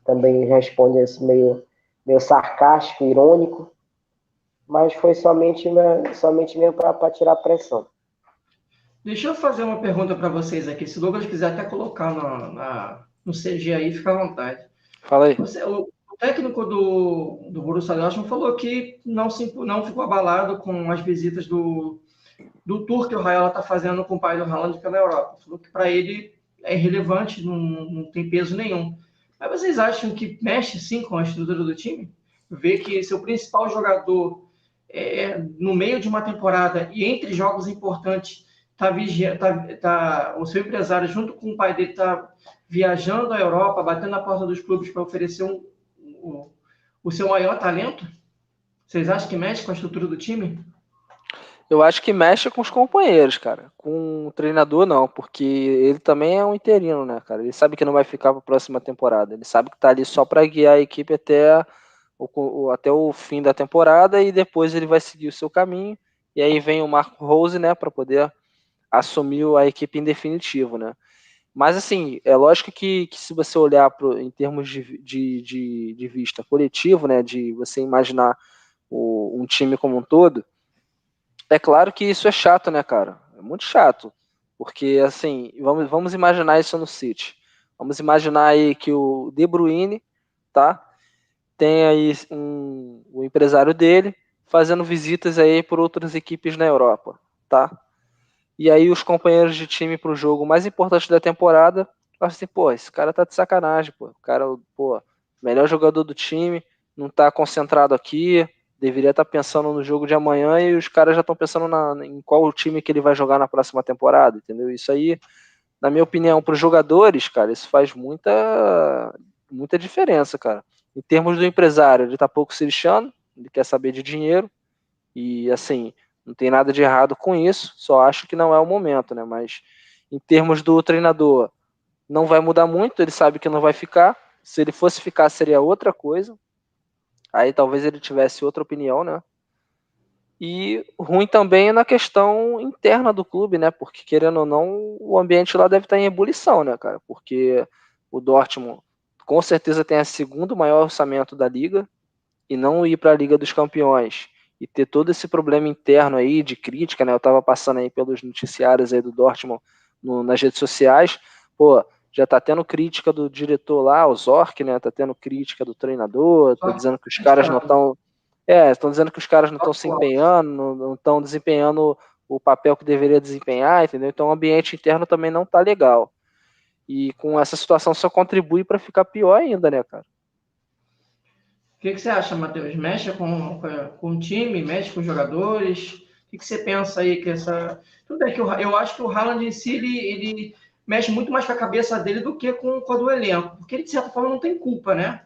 também responde assim, meio sarcástico, irônico, mas foi somente mesmo para tirar a pressão. Deixa eu fazer uma pergunta para vocês aqui. Se o Douglas quiser até colocar no CG aí, fica à vontade. Fala aí. O técnico do Borussia Dortmund falou que não ficou abalado com as visitas do tour que o Raiola está fazendo com o pai do Haaland pela Europa. Falou que para ele é irrelevante, não tem peso nenhum. Mas vocês acham que mexe sim com a estrutura do time? Ver que seu principal jogador no meio de uma temporada e entre jogos importantes o seu empresário junto com o pai dele está viajando à Europa, batendo na porta dos clubes para oferecer o seu maior talento? Vocês acham que mexe com a estrutura do time? Eu acho que mexe com os companheiros, cara. Com o treinador, não, porque ele também é um interino, né, cara? Ele sabe que não vai ficar para a próxima temporada. Ele sabe que tá ali só para guiar a equipe até o fim da temporada e depois ele vai seguir o seu caminho. E aí vem o Marco Rose, né, para poder assumir a equipe em definitivo, né? Mas, assim, é lógico que se você olhar em termos de vista coletivo, né, de você imaginar um time como um todo, é claro que isso é chato, né, cara? É muito chato. Porque, assim, vamos imaginar isso no City. Vamos imaginar aí que o De Bruyne, tá? Tem aí o empresário dele fazendo visitas aí por outras equipes na Europa, tá? E aí os companheiros de time pro jogo mais importante da temporada falam assim, pô, esse cara tá de sacanagem, pô. O cara, pô, melhor jogador do time, não tá concentrado aqui, deveria estar pensando no jogo de amanhã e os caras já estão pensando em qual time que ele vai jogar na próxima temporada, entendeu? Isso aí, na minha opinião, para os jogadores, cara, isso faz muita diferença, cara. Em termos do empresário, ele tá pouco se lixando, ele quer saber de dinheiro e, assim, não tem nada de errado com isso, só acho que não é o momento, né? Mas em termos do treinador, não vai mudar muito, ele sabe que não vai ficar. Se ele fosse ficar, seria outra coisa. Aí talvez ele tivesse outra opinião, né? E ruim também na questão interna do clube, né? Porque, querendo ou não, o ambiente lá deve estar em ebulição, né, cara? Porque o Dortmund com certeza tem o segundo maior orçamento da liga e não ir para a Liga dos Campeões e ter todo esse problema interno aí de crítica, né? Eu tava passando aí pelos noticiários aí do Dortmund nas redes sociais, pô, já tá tendo crítica do diretor lá, o Zorc, né? Tá tendo crítica do treinador, tá dizendo que os caras não estão estão dizendo que os caras não estão se empenhando, não estão desempenhando o papel que deveria desempenhar, entendeu? Então o ambiente interno também não tá legal. E com essa situação só contribui para ficar pior ainda, né, cara? O que você acha, Matheus? Mexe com o time, mexe com os jogadores? O que você pensa aí que essa... Tudo bem que eu acho que o Haaland em si, ele mexe muito mais com a cabeça dele do que com a do elenco, porque ele, de certa forma, não tem culpa, né?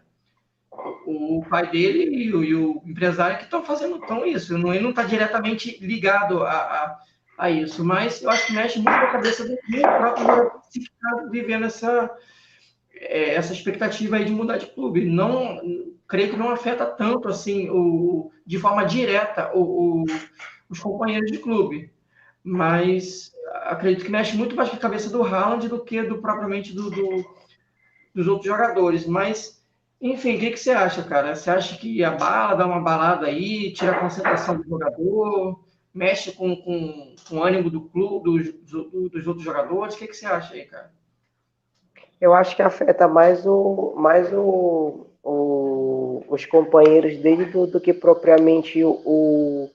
O pai dele e o empresário que estão fazendo isso. Ele não está diretamente ligado a isso, mas eu acho que mexe muito com a cabeça do próprio jogador se ficar vivendo essa expectativa aí de mudar de clube. Não, creio que não afeta tanto assim de forma direta os companheiros de clube, mas acredito que mexe muito mais com a cabeça do Haaland do que propriamente dos outros jogadores. Mas, enfim, o que você acha, cara? Você acha que dá uma balada aí, tira a concentração do jogador, mexe com o ânimo do clube, dos outros jogadores? O que você acha aí, cara? Eu acho que afeta mais os companheiros dele do que propriamente o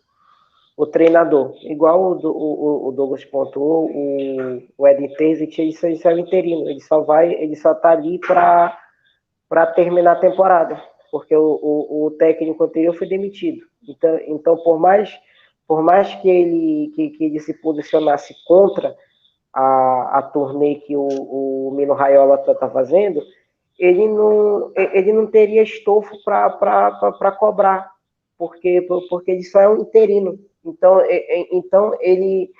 treinador. Igual o Douglas pontuou, o Edin Terzic, isso é o interino. Ele só tá ali para terminar a temporada, porque o técnico anterior foi demitido. Então por mais por mais que ele se posicionasse contra a turnê que o Mino Raiola está fazendo, ele não teria estofo para cobrar, porque ele só é um interino. Então ele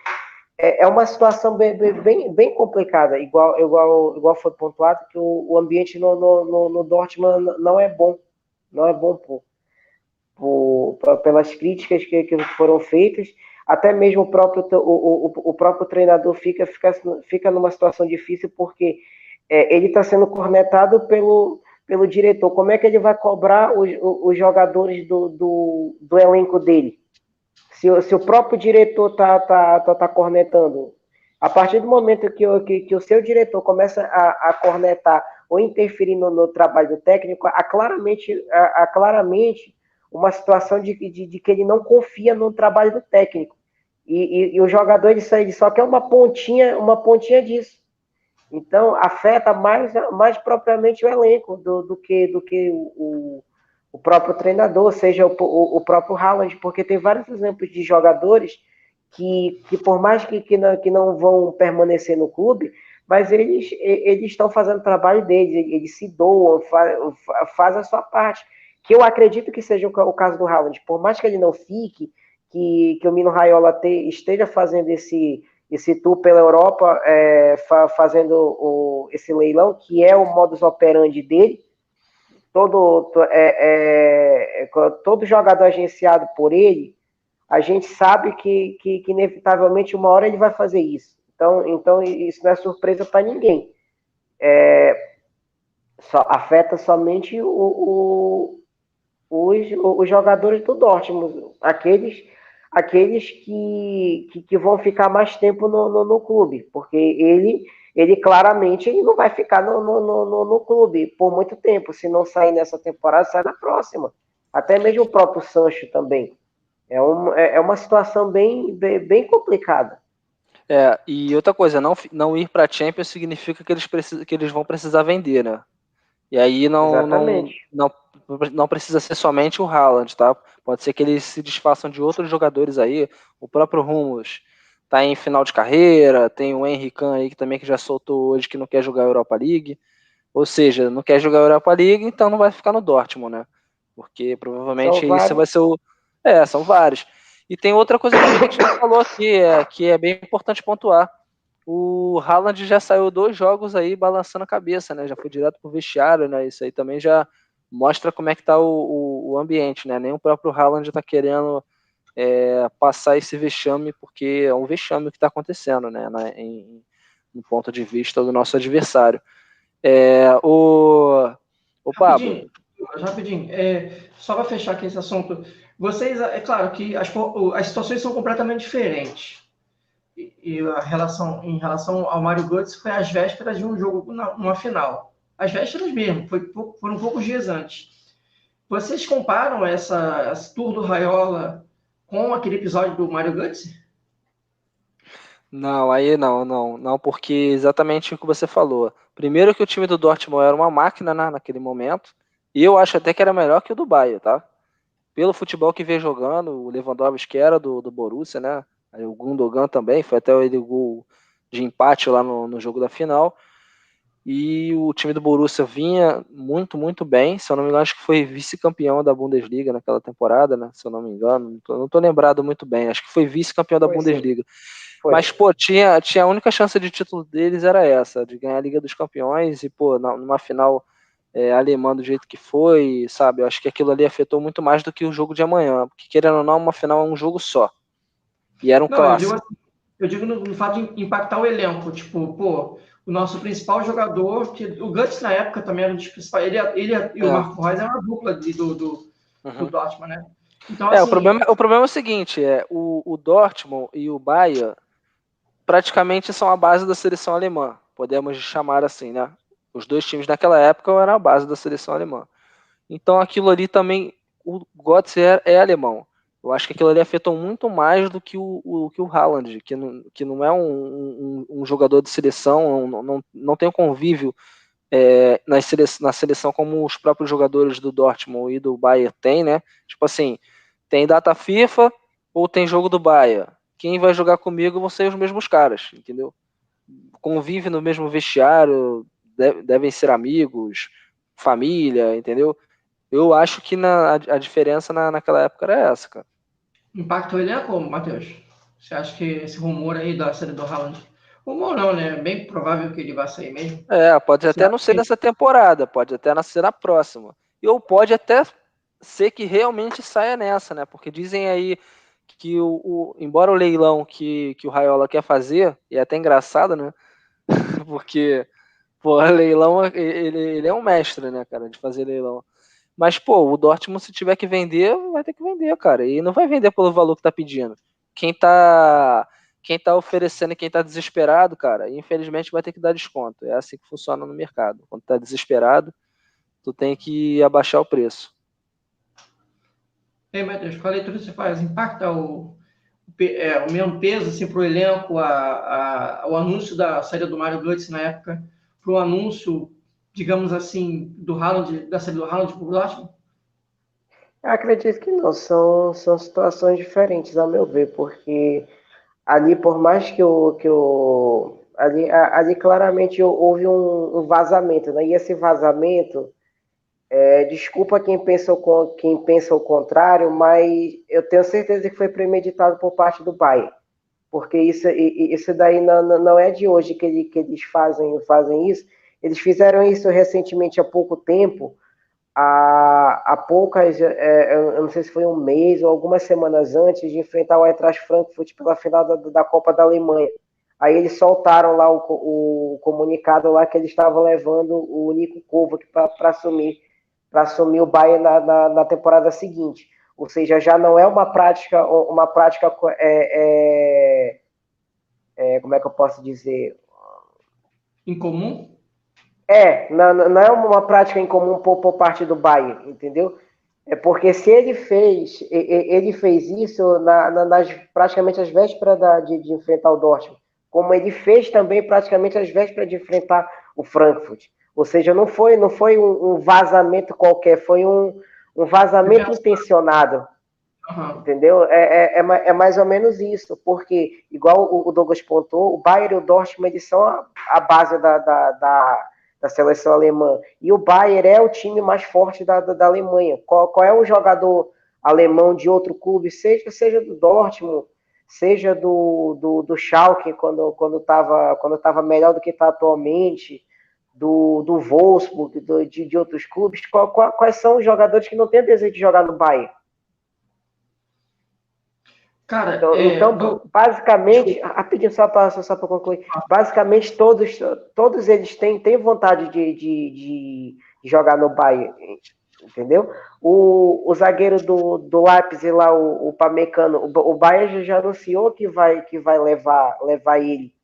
é uma situação bem complicada, igual foi pontuado, que o ambiente no Dortmund não é bom. Não é bom pelas críticas que foram feitas. Até mesmo o próprio treinador fica numa situação difícil, porque ele está sendo cornetado pelo diretor. Como é que ele vai cobrar os jogadores do elenco dele? Se o próprio diretor tá cornetando, a partir do momento que o seu diretor começa a cornetar ou interferir no trabalho do técnico, há claramente uma situação de que ele não confia no trabalho do técnico. E o jogador ele só quer uma pontinha disso. Então, afeta mais propriamente o elenco do que o próprio treinador, seja o próprio Haaland, porque tem vários exemplos de jogadores que por mais que não vão permanecer no clube, mas eles estão fazendo o trabalho deles, eles se doam, fazem a sua parte, que eu acredito que seja o caso do Haaland. Por mais que ele não fique, que o Mino Raiola esteja fazendo esse tour pela Europa, fazendo esse leilão, que é o modus operandi dele. Todo jogador agenciado por ele, a gente sabe que inevitavelmente uma hora ele vai fazer isso. Então isso não é surpresa para ninguém. Afeta somente os jogadores do Dortmund, aqueles que vão ficar mais tempo no clube, porque ele claramente não vai ficar no clube por muito tempo. Se não sair nessa temporada, sai na próxima. Até mesmo o próprio Sancho também. É uma situação bem complicada. E outra coisa, não ir para a Champions significa que eles vão precisar vender, né? E aí não precisa ser somente o Haaland, tá? Pode ser que eles se desfaçam de outros jogadores aí. O próprio Hummels tá em final de carreira, tem o Henry Can aí que já soltou hoje que não quer jogar a Europa League. Ou seja, não quer jogar a Europa League, então não vai ficar no Dortmund, né? Porque provavelmente isso vai ser o... são vários. E tem outra coisa que a gente não falou aqui, que é bem importante pontuar. O Haaland já saiu 2 jogos aí balançando a cabeça, né? Já foi direto pro vestiário, né? Isso aí também já mostra como é que tá o ambiente, né? Nem o próprio Haaland tá querendo passar esse vexame, porque é um vexame que está acontecendo, né? No ponto de vista do nosso adversário. O Pablo. Rapidinho. Só para fechar aqui esse assunto, vocês, é claro que as situações são completamente diferentes. E em relação ao Mario Götze, foi às vésperas de um jogo numa final. Às vésperas mesmo, foram poucos dias antes. Vocês comparam esse tour do Raiola com aquele episódio do Mario Götze? Não, aí não, porque exatamente o que você falou. Primeiro que o time do Dortmund era uma máquina, né, naquele momento, e eu acho até que era melhor que o do Bayern, tá? Pelo futebol que veio jogando, o Lewandowski era do Borussia, né? Aí o Gundogan também, foi até o gol de empate lá no jogo da final. E o time do Borussia vinha muito, muito bem. Se eu não me engano, acho que foi vice-campeão da Bundesliga naquela temporada, né? Se eu não me engano, não tô lembrado muito bem. Acho que foi vice-campeão da Bundesliga. Mas, pô, tinha a única chance de título deles era essa, de ganhar a Liga dos Campeões. E, pô, numa final alemã do jeito que foi, sabe? Eu acho que aquilo ali afetou muito mais do que o jogo de amanhã. Porque, querendo ou não, uma final é um jogo só. E era um clássico. Eu digo no fato de impactar o elenco. Tipo, pô, o nosso principal jogador, que o Guts na época também era um dos principais. Ele e o Marco Reus eram uma dupla do Dortmund, né? Então, assim, o problema é o seguinte: o Dortmund e o Bayern praticamente são a base da seleção alemã, podemos chamar assim, né? Os 2 times naquela época eram a base da seleção alemã. Então aquilo ali também, o Götze é alemão. Eu acho que aquilo ali afetou muito mais do que o Haaland, que não é um jogador de seleção, não tem um convívio na seleção como os próprios jogadores do Dortmund e do Bayern têm, né? Tipo assim, tem data FIFA, ou tem jogo do Bayern. Quem vai jogar comigo vão ser os mesmos caras, entendeu? Convive no mesmo vestiário, devem ser amigos, família, entendeu? Eu acho que a diferença naquela época era essa, cara. Impactou ele como, Matheus? Você acha que esse rumor aí da saída do Haaland... Rumor não, né? Bem provável que ele vai sair mesmo. Pode até não ser nessa temporada, pode até não ser na próxima. Ou pode até ser que realmente saia nessa, né? Porque dizem aí que embora o leilão que o Raiola quer fazer, e é até engraçado, né? Porque, pô, leilão, ele é um mestre, né, cara, de fazer leilão. Mas, pô, o Dortmund, se tiver que vender, vai ter que vender, cara. E não vai vender pelo valor que tá pedindo. Quem tá oferecendo e quem tá desesperado, cara, infelizmente vai ter que dar desconto. É assim que funciona no mercado. Quando tá desesperado, tu tem que abaixar o preço. Ei, Matheus, qual a leitura você faz? Impacta o mesmo peso assim, para o elenco, o anúncio da saída do Mario Götze na época, para o anúncio, digamos assim, do Haaland, da saída do Haaland para o Dortmund? Eu acredito que não, são situações diferentes, a meu ver, porque ali, por mais ali claramente houve um vazamento, né? E esse vazamento, desculpa quem pensa o contrário, mas eu tenho certeza que foi premeditado por parte do Bayern, porque isso daí não é de hoje que eles fazem isso. Eles fizeram isso recentemente há pouco tempo, há poucas, eu não sei se foi um mês ou algumas semanas antes de enfrentar o Eintracht Frankfurt pela final da Copa da Alemanha. Aí eles soltaram lá o comunicado lá que eles estavam levando o Niko Kovac para assumir o Bayern na temporada seguinte. Ou seja, já não é uma prática como é que eu posso dizer? Incomum? Não é uma prática incomum por parte do Bayern, entendeu? É porque se ele fez isso nas praticamente às vésperas de enfrentar o Dortmund, como ele fez também praticamente às vésperas de enfrentar o Frankfurt. Ou seja, não foi um vazamento qualquer, foi um vazamento intencionado. Uhum. Entendeu? É mais ou menos isso, porque, igual o Douglas pontuou, o Bayern e o Dortmund eles são a base da seleção alemã. E o Bayern é o time mais forte da Alemanha. Qual é o jogador alemão de outro clube, seja do Dortmund, seja do Schalke, quando estava melhor do que está atualmente, do Wolfsburg, de outros clubes? Quais são os jogadores que não têm desejo de jogar no Bayern? Cara, então basicamente, rapidinho, só para concluir, basicamente todos eles têm vontade de jogar no Bayern, entendeu? O zagueiro do Leipzig lá, o Pamecano, o Bayern já anunciou que vai levar ele.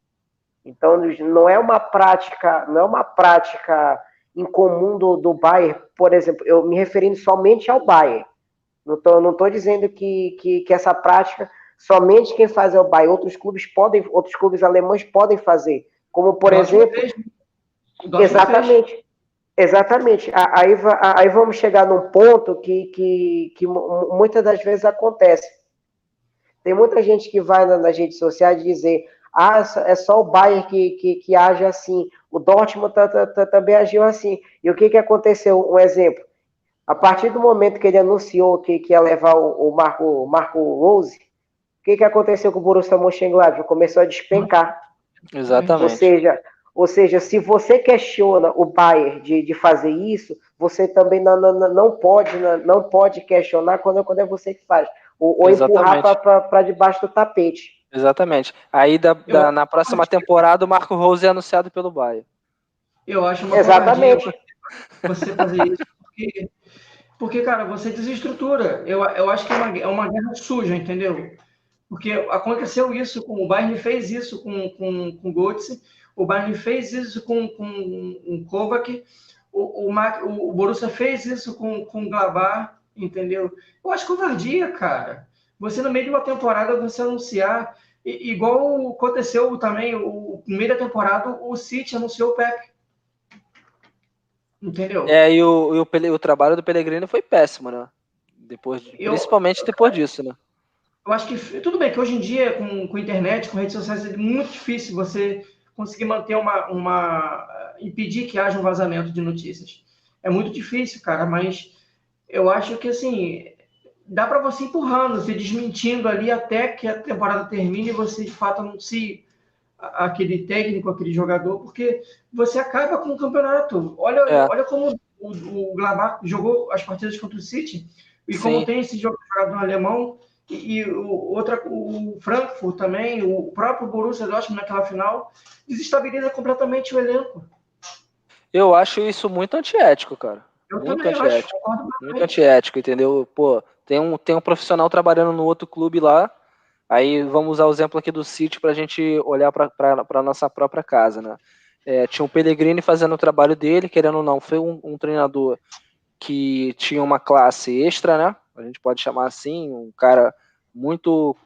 Então não é uma prática incomum do Bayern, por exemplo, eu me referindo somente ao Bayern. Não tô dizendo que essa prática somente quem faz é o Bayern. Outros clubes alemães podem fazer. Como, por exemplo... Exatamente. Aí vamos chegar num ponto que muitas das vezes acontece. Tem muita gente que vai nas redes sociais dizer é só o Bayern que age assim. O Dortmund também agiu assim. E o que aconteceu? Um exemplo. A partir do momento que ele anunciou que ia levar o Marco Rose, o que aconteceu com o Borussia Mönchengladbach? Começou a despencar. Exatamente. Ou seja, se você questiona o Bayern de fazer isso, você também não pode questionar quando é você que faz. Ou empurrar para debaixo do tapete. Exatamente. Aí na próxima temporada o Marco Rose é anunciado pelo Bayern. Eu acho uma covardia você fazer isso, porque, cara, você desestrutura. Eu acho que é uma guerra suja, entendeu? Porque aconteceu isso com o Bayern, fez isso com o Götze, o Bayern fez isso com o Kovac, o Borussia fez isso com o Gladbach, entendeu? Eu acho covardia, cara. Você, no meio de uma temporada, você anunciar, igual aconteceu também, no meio da temporada, o City anunciou o Pepe. Entendeu? E o trabalho do Pellegrini foi péssimo, né? Principalmente depois disso, né? Eu acho que tudo bem que hoje em dia, com internet, com redes sociais, é muito difícil você conseguir manter impedir que haja um vazamento de notícias. É muito difícil, cara, mas eu acho que assim, dá para você empurrando, se desmentindo ali até que a temporada termine e você de fato anuncie aquele técnico, aquele jogador, porque você acaba com o campeonato. Olha como o Gladbach jogou as partidas contra o City e como Sim. tem esse jogador alemão e o Frankfurt também, o próprio Borussia Dortmund naquela final, desestabiliza completamente o elenco. Eu acho isso muito antiético, cara. Eu Muito também acho, antiético. concordo Muito bastante. antiético, entendeu? Pô, tem um profissional trabalhando no outro clube lá. Aí vamos usar o exemplo aqui do City para a gente olhar para a nossa própria casa, né? Tinha o Pellegrini fazendo o trabalho dele, querendo ou não, foi um treinador que tinha uma classe extra, né? A gente pode chamar assim, um cara muito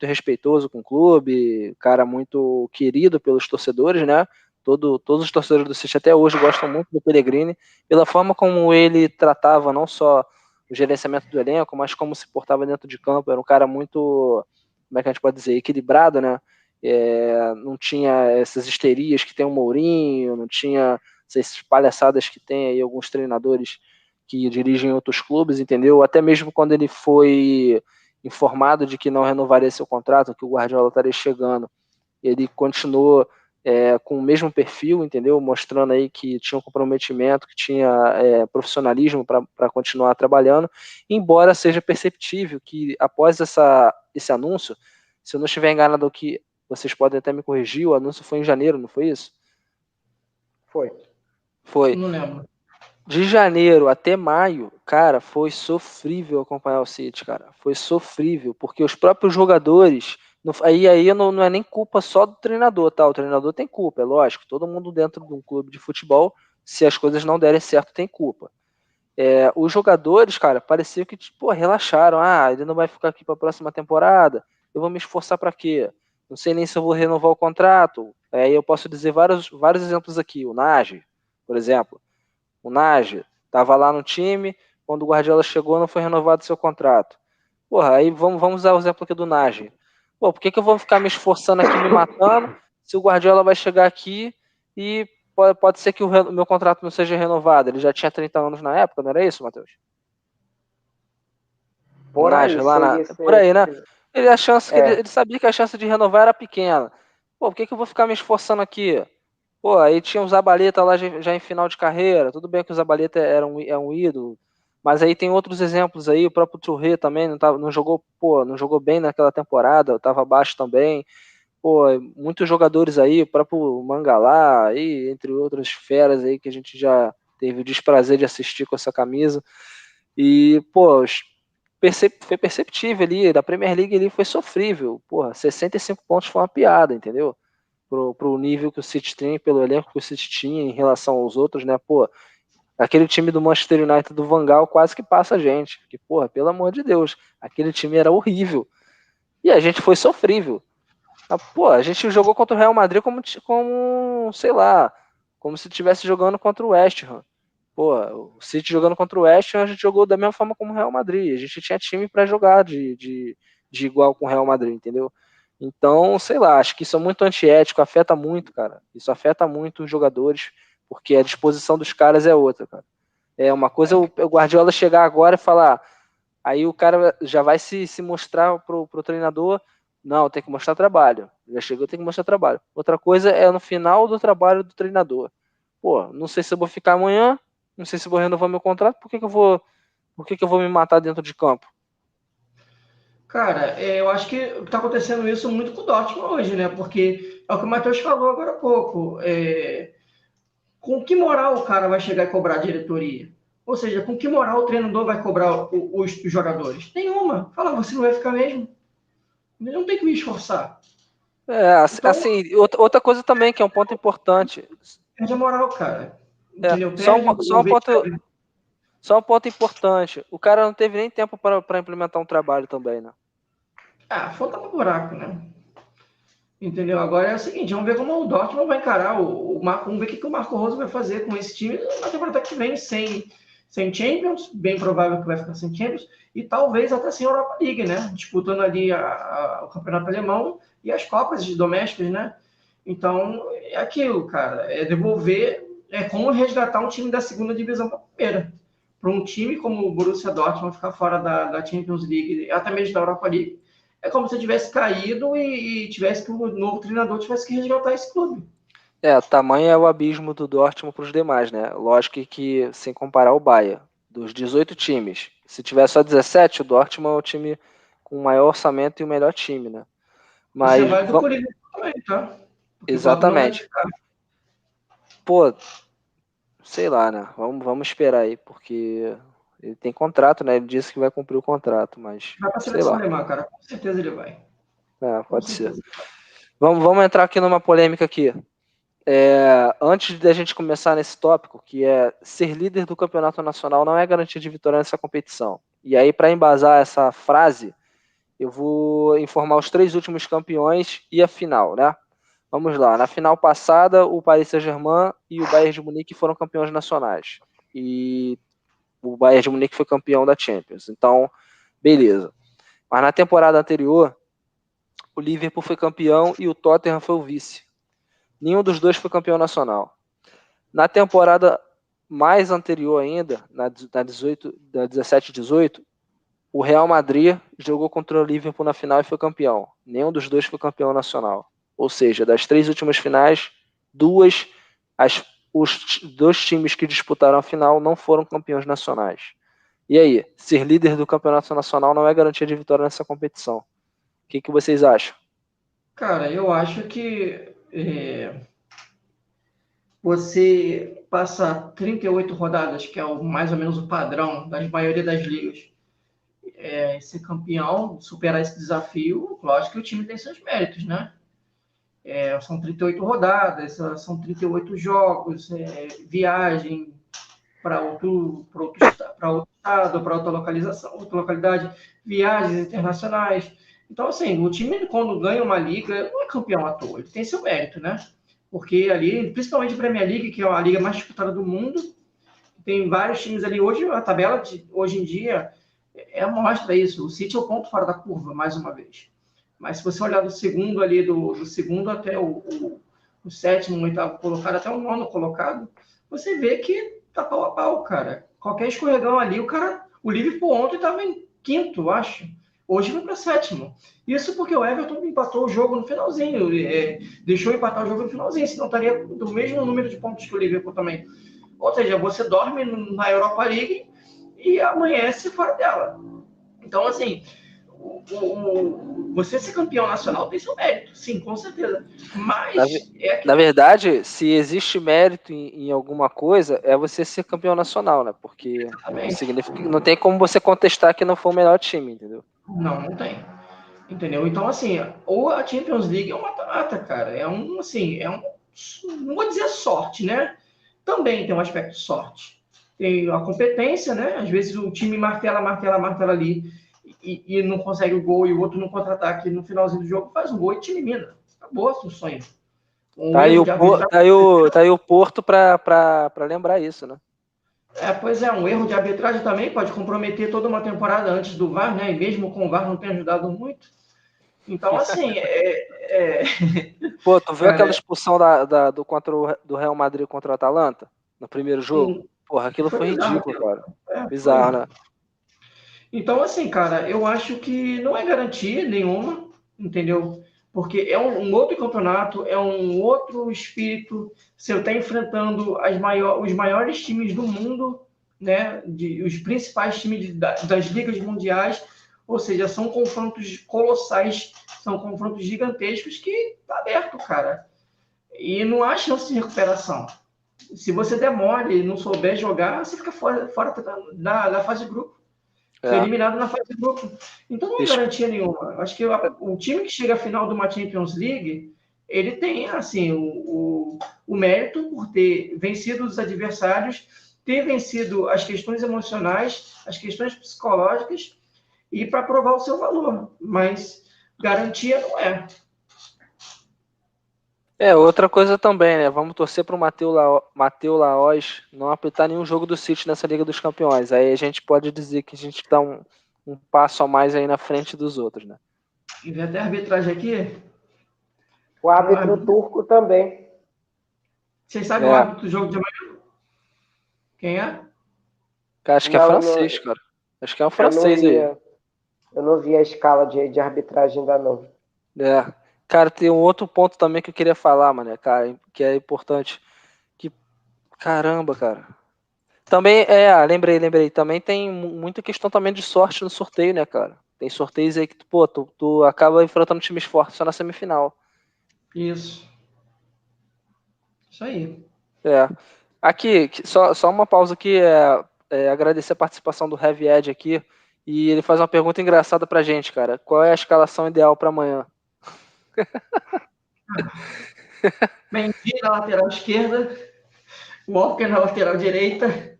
respeitoso com o clube, cara muito querido pelos torcedores, né? Todos os torcedores do City até hoje gostam muito do Pellegrini, pela forma como ele tratava não só o gerenciamento do elenco, mas como se portava dentro de campo. Era um cara muito, como é que a gente pode dizer, equilibrado, né? Não tinha essas histerias que tem o Mourinho, não tinha essas palhaçadas que tem aí alguns treinadores que dirigem outros clubes, entendeu? Até mesmo quando ele foi informado de que não renovaria seu contrato, que o Guardiola estaria chegando, ele continuou com o mesmo perfil, entendeu? Mostrando aí que tinha um comprometimento, que tinha profissionalismo para continuar trabalhando, embora seja perceptível que após esse anúncio, se eu não estiver enganado aqui, vocês podem até me corrigir, o anúncio foi em janeiro, não foi isso? Foi. Foi. Não lembro. De janeiro até maio, cara, foi sofrível acompanhar o City, cara. Foi sofrível, porque os próprios jogadores. Aí não é nem culpa só do treinador, tá? O treinador tem culpa, é lógico. Todo mundo dentro de um clube de futebol, se as coisas não derem certo, tem culpa. Os jogadores, cara, parecia que, tipo, relaxaram. Ah, ele não vai ficar aqui para a próxima temporada. Eu vou me esforçar para quê? Não sei nem se eu vou renovar o contrato. Aí eu posso dizer vários exemplos aqui. O Nagy, por exemplo. O Nagy estava lá no time, quando o Guardiola chegou não foi renovado seu contrato. Porra, aí vamos usar o exemplo aqui do Nagy. Pô, por que eu vou ficar me esforçando aqui, me matando, se o Guardiola vai chegar aqui e pode ser que o meu contrato não seja renovado? Ele já tinha 30 anos na época, não era isso, Matheus? O Por Nagy aí, lá seria, por aí, né? é, Ele sabia que a chance de renovar era pequena. Pô, por que eu vou ficar me esforçando aqui? Pô, aí tinha o Zabaleta lá já em final de carreira. Tudo bem que o Zabaleta é um ídolo, mas aí tem outros exemplos aí. O próprio Touré também não jogou, pô, não jogou bem naquela temporada, estava abaixo também. Pô, muitos jogadores aí, o próprio Mangalá, aí, entre outras feras aí que a gente já teve o desprazer de assistir com essa camisa. E, pô, foi perceptível ali, da Premier League ali foi sofrível. Porra, 65 pontos foi uma piada, entendeu? Pro nível que o City tem, pelo elenco que o City tinha em relação aos outros, né? Pô, aquele time do Manchester United do Van Gaal quase que passa a gente. Que, porra, pelo amor de Deus, aquele time era horrível. E a gente foi sofrível. Pô, a gente jogou contra o Real Madrid como sei lá, como se estivesse jogando contra o West Ham. Pô, o City jogando contra o West Ham, a gente jogou da mesma forma como o Real Madrid. A gente tinha time para jogar de igual com o Real Madrid, entendeu? Então, sei lá, acho que isso é muito antiético, afeta muito, cara. Isso afeta muito os jogadores, porque a disposição dos caras é outra, cara. É uma coisa o Guardiola chegar agora e falar, aí o cara já vai se mostrar pro treinador, não, tem que mostrar trabalho. Já chegou, tem que mostrar trabalho. Outra coisa é no final do trabalho do treinador. Pô, não sei se eu vou ficar amanhã, não sei se eu vou renovar meu contrato, por que eu vou me matar dentro de campo? Cara, eu acho que está acontecendo isso muito com o Dortmund hoje, né? Porque é o que o Matheus falou agora há pouco. Com que moral o cara vai chegar e cobrar a diretoria? Ou seja, com que moral o treinador vai cobrar os jogadores? Nenhuma. Fala, você não vai ficar mesmo. Eu não tem que me esforçar. Então, Assim, outra coisa também, que é um ponto importante. perde a moral, cara. Entendeu? Só Perde o vestido. só um ponto importante. O cara não teve nem tempo para implementar um trabalho também, né? Ah, falta pro buraco, né? Entendeu? Agora é o seguinte, vamos ver como o Dortmund vai encarar vamos ver o que o Marco Rose vai fazer com esse time na temporada que vem, sem Champions, bem provável que vai ficar sem Champions, e talvez até sem Europa League, né? Disputando ali o campeonato alemão e as Copas domésticas, né? Então, é aquilo, cara, é devolver, é como resgatar um time da segunda divisão para a primeira. Para um time como o Borussia Dortmund ficar fora da Champions League, até mesmo da Europa League, é como se tivesse caído e tivesse que o novo treinador tivesse que resgatar esse clube. Tamanho é o abismo do Dortmund para os demais, né? Lógico que sem comparar o Bayern, dos 18 times, se tiver só 17, o Dortmund é o time com o maior orçamento e o melhor time, né? Mas isso é válido por ele também, tá? Porque exatamente. Pô, sei lá, né? Vamos esperar aí, porque ele tem contrato, né? Ele disse que vai cumprir o contrato, mas vai para a seleção alemã, cara. Com certeza ele vai. Pode ser. Vamos entrar aqui numa polêmica aqui. Antes da gente começar nesse tópico, que é ser líder do campeonato nacional não é garantia de vitória nessa competição. E aí, para embasar essa frase, eu vou informar os 3 últimos campeões e a final, né? Vamos lá. Na final passada, o Paris Saint-Germain e o Bayern de Munique foram campeões nacionais. E o Bayern de Munique foi campeão da Champions. Então, beleza. Mas na temporada anterior, o Liverpool foi campeão e o Tottenham foi o vice. Nenhum dos dois foi campeão nacional. Na temporada mais anterior ainda, na 17-18, o Real Madrid jogou contra o Liverpool na final e foi campeão. Nenhum dos dois foi campeão nacional. Ou seja, das 3 últimas finais, os 2 times que disputaram a final não foram campeões nacionais. E aí, ser líder do campeonato nacional não é garantia de vitória nessa competição. O que vocês acham? Cara, eu acho que você passar 38 rodadas, que é mais ou menos o padrão da maioria das ligas, ser campeão, superar esse desafio, lógico que o time tem seus méritos, né? São 38 rodadas, são 38 jogos, viagem para outro estado, para outra localização, outra localidade, viagens internacionais. Então, assim, o time, quando ganha uma liga, não é campeão à toa, ele tem seu mérito, né? Porque ali, principalmente a Premier League, que é a liga mais disputada do mundo, tem vários times ali. Hoje, a tabela de hoje em dia mostra isso. O City é o ponto fora da curva, mais uma vez. Mas se você olhar do segundo ali, do segundo até o 7º, o 8º colocado, até o 9º colocado, você vê que tá pau a pau, cara. Qualquer escorregão ali, o Liverpool ontem estava em 5º, acho. Hoje vai para 7º. Isso porque o Everton empatou o jogo no finalzinho. Deixou empatar o jogo no finalzinho, senão estaria do mesmo número de pontos que o Liverpool também. Ou seja, você dorme na Europa League e amanhece fora dela. Então, assim, você ser campeão nacional tem seu mérito, sim, com certeza. Mas na verdade, se existe mérito em alguma coisa, é você ser campeão nacional, né? Porque significa, não tem como você contestar que não foi o melhor time, entendeu? Não tem. Entendeu? Então, assim, ou a Champions League é um mata-mata, cara. Não vou dizer sorte, né? Também tem um aspecto de sorte. Tem a competência, né? Às vezes o time martela ali e não consegue o gol e o outro no contra-ataque no finalzinho do jogo faz um gol e te elimina. Acabou o sonho. Tá aí o Porto para lembrar isso, né? Pois é, um erro de arbitragem também pode comprometer toda uma temporada antes do VAR, né? E mesmo com o VAR não tem ajudado muito. Então, assim, Pô, tu viu aquela expulsão do Real Madrid contra o Atalanta no primeiro jogo? Sim. Porra, aquilo foi ridículo, cara. Bizarro, né? Então, assim, cara, eu acho que não é garantia nenhuma, entendeu? Porque é um outro campeonato, é um outro espírito. Você está enfrentando os maiores times do mundo, né? Os principais times das ligas mundiais. Ou seja, são confrontos colossais, são confrontos gigantescos que tá aberto, cara. E não há chance de recuperação. Se você demora e não souber jogar, você fica fora da fase de grupo. Foi eliminado na fase de grupo. Então não é garantia nenhuma. Acho que o time que chega à final de uma Champions League, ele tem assim o mérito por ter vencido os adversários, ter vencido as questões emocionais, as questões psicológicas e para provar o seu valor. Mas garantia não é. Outra coisa também, né? Vamos torcer pro Matheus Lahoz não apitar nenhum jogo do City nessa Liga dos Campeões. Aí a gente pode dizer que a gente dá um passo a mais aí na frente dos outros, né? E vem até a arbitragem aqui. O árbitro turco também. Vocês sabem o árbitro do jogo de amanhã? Quem é? Cara, acho que é francês, cara. Acho que é um francês aí. Eu não vi a escala de arbitragem ainda não. Cara, tem um outro ponto também que eu queria falar, mano, cara, que é importante. Que, caramba, cara. Também, lembrei. Também tem muita questão também de sorte no sorteio, né, cara? Tem sorteios aí que, pô, tu acaba enfrentando times fortes só na semifinal. Isso aí. Aqui, só uma pausa aqui, agradecer a participação do Heavy Ed aqui, e ele faz uma pergunta engraçada pra gente, cara. Qual é a escalação ideal pra amanhã? Mendy na lateral esquerda, Walker na lateral direita.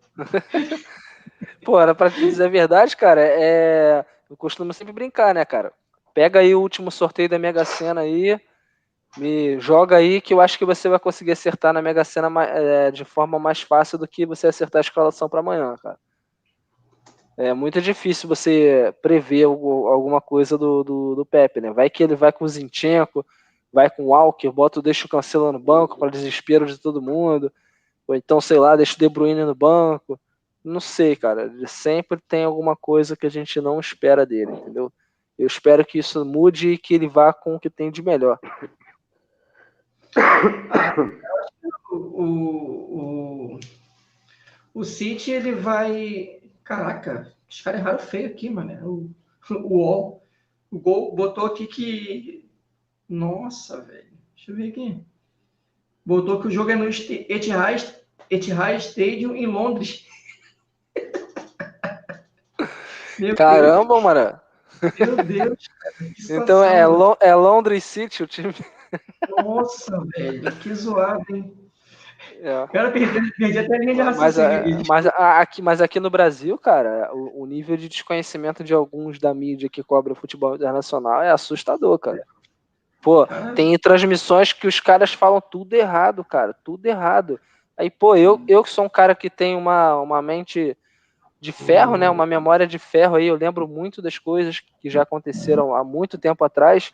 Pô, era pra te dizer a verdade, cara, eu costumo sempre brincar, né, cara? Pega aí o último sorteio da Mega Sena aí, me joga aí que eu acho que você vai conseguir acertar na Mega Sena de forma mais fácil do que você acertar a escalação pra amanhã, cara. É muito difícil você prever alguma coisa do Pepe, né? Vai que ele vai com o Zinchenko, vai com o Walker, deixa o Cancelo no banco para desespero de todo mundo, ou então, sei lá, deixa o De Bruyne no banco. Não sei, cara. Ele sempre tem alguma coisa que a gente não espera dele, entendeu? Eu espero que isso mude e que ele vá com o que tem de melhor. O City, ele vai... Caraca, os caras erraram feio aqui, mano. O Gol botou aqui que... Nossa, velho. Deixa eu ver aqui. Botou que o jogo é no Etihad Stadium em Londres. Caramba, mano. Meu Deus, cara. Que Então é Londres City o time. Nossa, velho. Que zoado, hein? Cara, perdi até a linha de mas aqui no Brasil, cara, o nível de desconhecimento de alguns da mídia que cobra futebol internacional é assustador, cara. Pô, tem transmissões que os caras falam tudo errado, cara, tudo errado. Aí, pô, eu que sou um cara que tem uma mente de ferro, né, uma memória de ferro aí, eu lembro muito das coisas que já aconteceram há muito tempo atrás.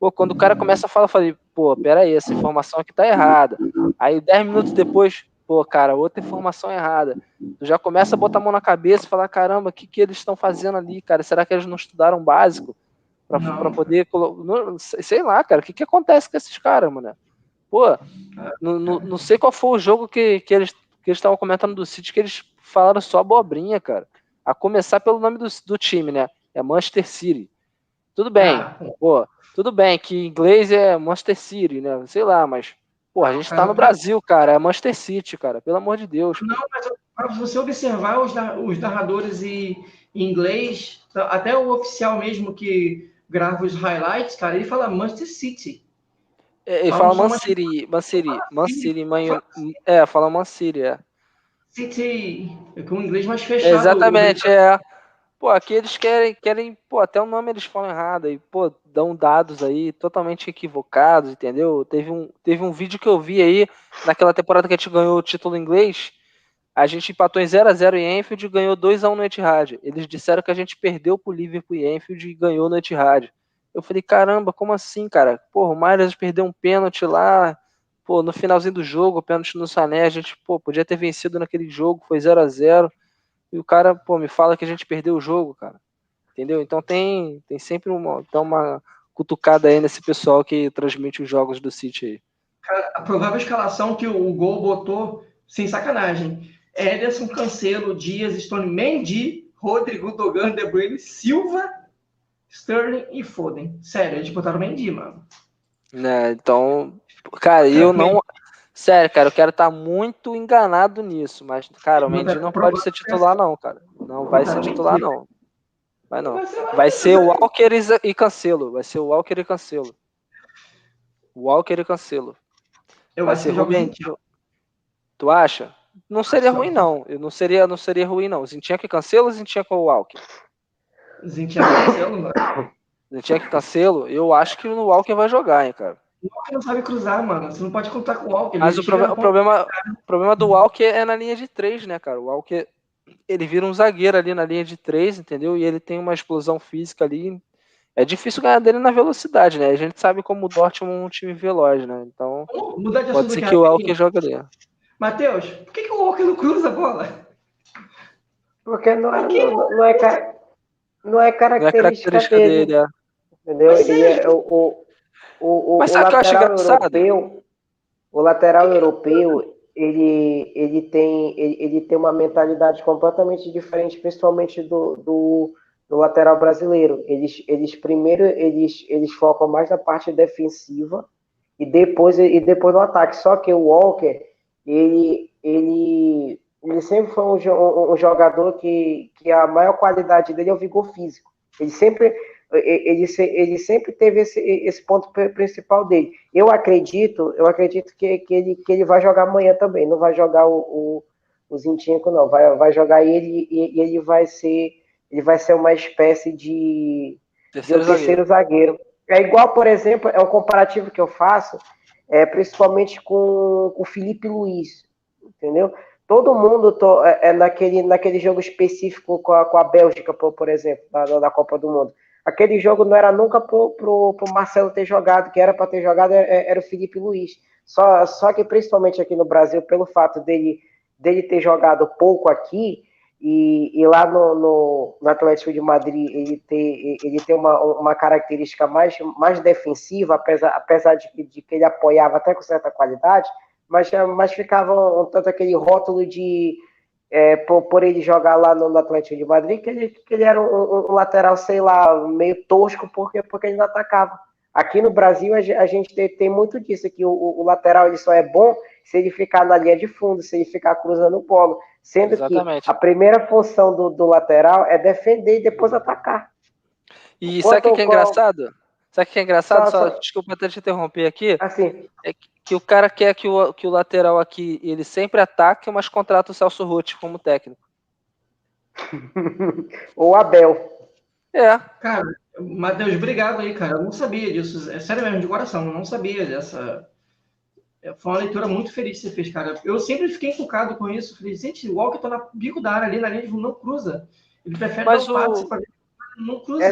Pô, quando o cara começa a falar, eu falei, pô, peraí, essa informação aqui tá errada. Aí 10 minutos depois, pô, cara, outra informação errada. Tu já começa a botar a mão na cabeça e falar, caramba, o que eles estão fazendo ali, cara? Será que eles não estudaram básico? Pra poder... Sei lá, cara, o que acontece com esses caras, mano? Pô, não sei qual foi o jogo que eles estavam comentando do City, que eles falaram só abobrinha, cara. A começar pelo nome do time, né? É Manchester City. Tudo bem, pô, tudo bem que em inglês é Manchester City, né? Sei lá, mas, pô, a gente tá no Brasil, cara, é Manchester City, cara, pelo amor de Deus. Não, mas para você observar os narradores em inglês, até o oficial mesmo que grava os highlights, cara, ele fala Manchester City. Ele fala Man City, fala Man City, City, com o inglês mais fechado. Exatamente, Pô, aqui eles querem, pô, até o nome eles falam errado e, pô, dão dados aí totalmente equivocados, entendeu? Teve um vídeo que eu vi aí, naquela temporada que a gente ganhou o título inglês, a gente empatou em 0-0 em Anfield e ganhou 2-1 no Etihad. Eles disseram que a gente perdeu pro Liverpool em Anfield e ganhou no Etihad. Eu falei, caramba, como assim, cara? Pô, o Mahrez perdeu um pênalti lá, pô, no finalzinho do jogo, o pênalti no Sané, a gente, pô, podia ter vencido naquele jogo, foi 0-0. E o cara, pô, me fala que a gente perdeu o jogo, cara. Entendeu? Então tem sempre uma cutucada aí nesse pessoal que transmite os jogos do City aí. Cara, a provável escalação que o Gol botou, sem sacanagem, Ederson, Cancelo, Dias, Stone, Mendy, Rodrigo, Dogan, De Bruyne, Silva, Sterling e Foden. Sério, eles botaram Mendy, mano. Né, então, cara, eu não... Sério, cara, eu quero estar muito enganado nisso, mas, cara, o Mendy não pode ser titular, não, cara. Não vai ser titular, não. Vai não. Vai ser o Walker e Cancelo. Vai ser o Walker e Cancelo. Walker e Cancelo. Vai ser Rubem. Tu acha? Não seria ruim, não. Não seria ruim, não. Zinchenko e Cancelo ou Zinchenko ou Walker? Zinchenko e Cancelo, mano. Zinchenko e Cancelo, eu acho que o Walker vai jogar, hein, cara. O Walker não sabe cruzar, mano. Você não pode contar com o Walker. Mas o problema do Walker é na linha de 3, né, cara? O Walker, ele vira um zagueiro ali na linha de 3, entendeu? E ele tem uma explosão física ali. É difícil ganhar dele na velocidade, né? A gente sabe como o Dortmund é um time veloz, né? Então, Mudar de pode assunto ser aqui que o Walker rapidinho. jogue ali. Matheus, por que o Walker não cruza a bola? Porque não é Não é característica característica dele, dele, é. entendeu? Mas Ele é sério, Mas o sabe o que eu acho engraçado? lateral europeu, ele tem uma mentalidade completamente diferente, principalmente do lateral brasileiro. Eles primeiro eles focam mais na parte defensiva e depois no ataque. Só que o Walker, ele sempre foi um jogador que a maior qualidade dele é o vigor físico. Ele sempre teve esse ponto principal dele. Eu acredito que ele vai jogar amanhã também. Não vai jogar o Zinchenko, não. Vai jogar ele e ele vai ser uma espécie de um terceiro zagueiro. É igual, por exemplo, é um comparativo que eu faço, principalmente com o Felipe Luiz, entendeu? Todo mundo naquele jogo específico com a Bélgica, por exemplo, na Copa do Mundo. Aquele jogo não era nunca pro Marcelo ter jogado, que era para ter jogado era o Felipe Luiz. Só que principalmente aqui no Brasil, pelo fato dele ter jogado pouco aqui, e lá no Atlético de Madrid ele tem uma característica mais defensiva, apesar de que ele apoiava até com certa qualidade, mas ficava um tanto aquele rótulo de por ele jogar lá no Atlético de Madrid, que ele era um lateral, sei lá, meio tosco, porque ele não atacava. Aqui no Brasil a gente tem muito disso, que o lateral ele só é bom se ele ficar na linha de fundo, se ele ficar cruzando o polo. Sendo Exatamente. que a primeira função do lateral é defender e depois atacar. E sabe o que é engraçado? Sabe o que é engraçado? Desculpa até te interromper aqui. Assim. É que o cara quer que o lateral aqui ele sempre ataque, mas contrata o Celso Roth como técnico. Ou Abel. Cara, Matheus, obrigado aí, cara. Eu não sabia disso. É sério mesmo, de coração. Eu não sabia dessa. Foi uma leitura muito feliz que você fez, cara. Eu sempre fiquei encucado com isso. Falei, gente, o Walker tá na bico da área ali, na linha de não cruza. Ele prefere dar um passe pra não cruza.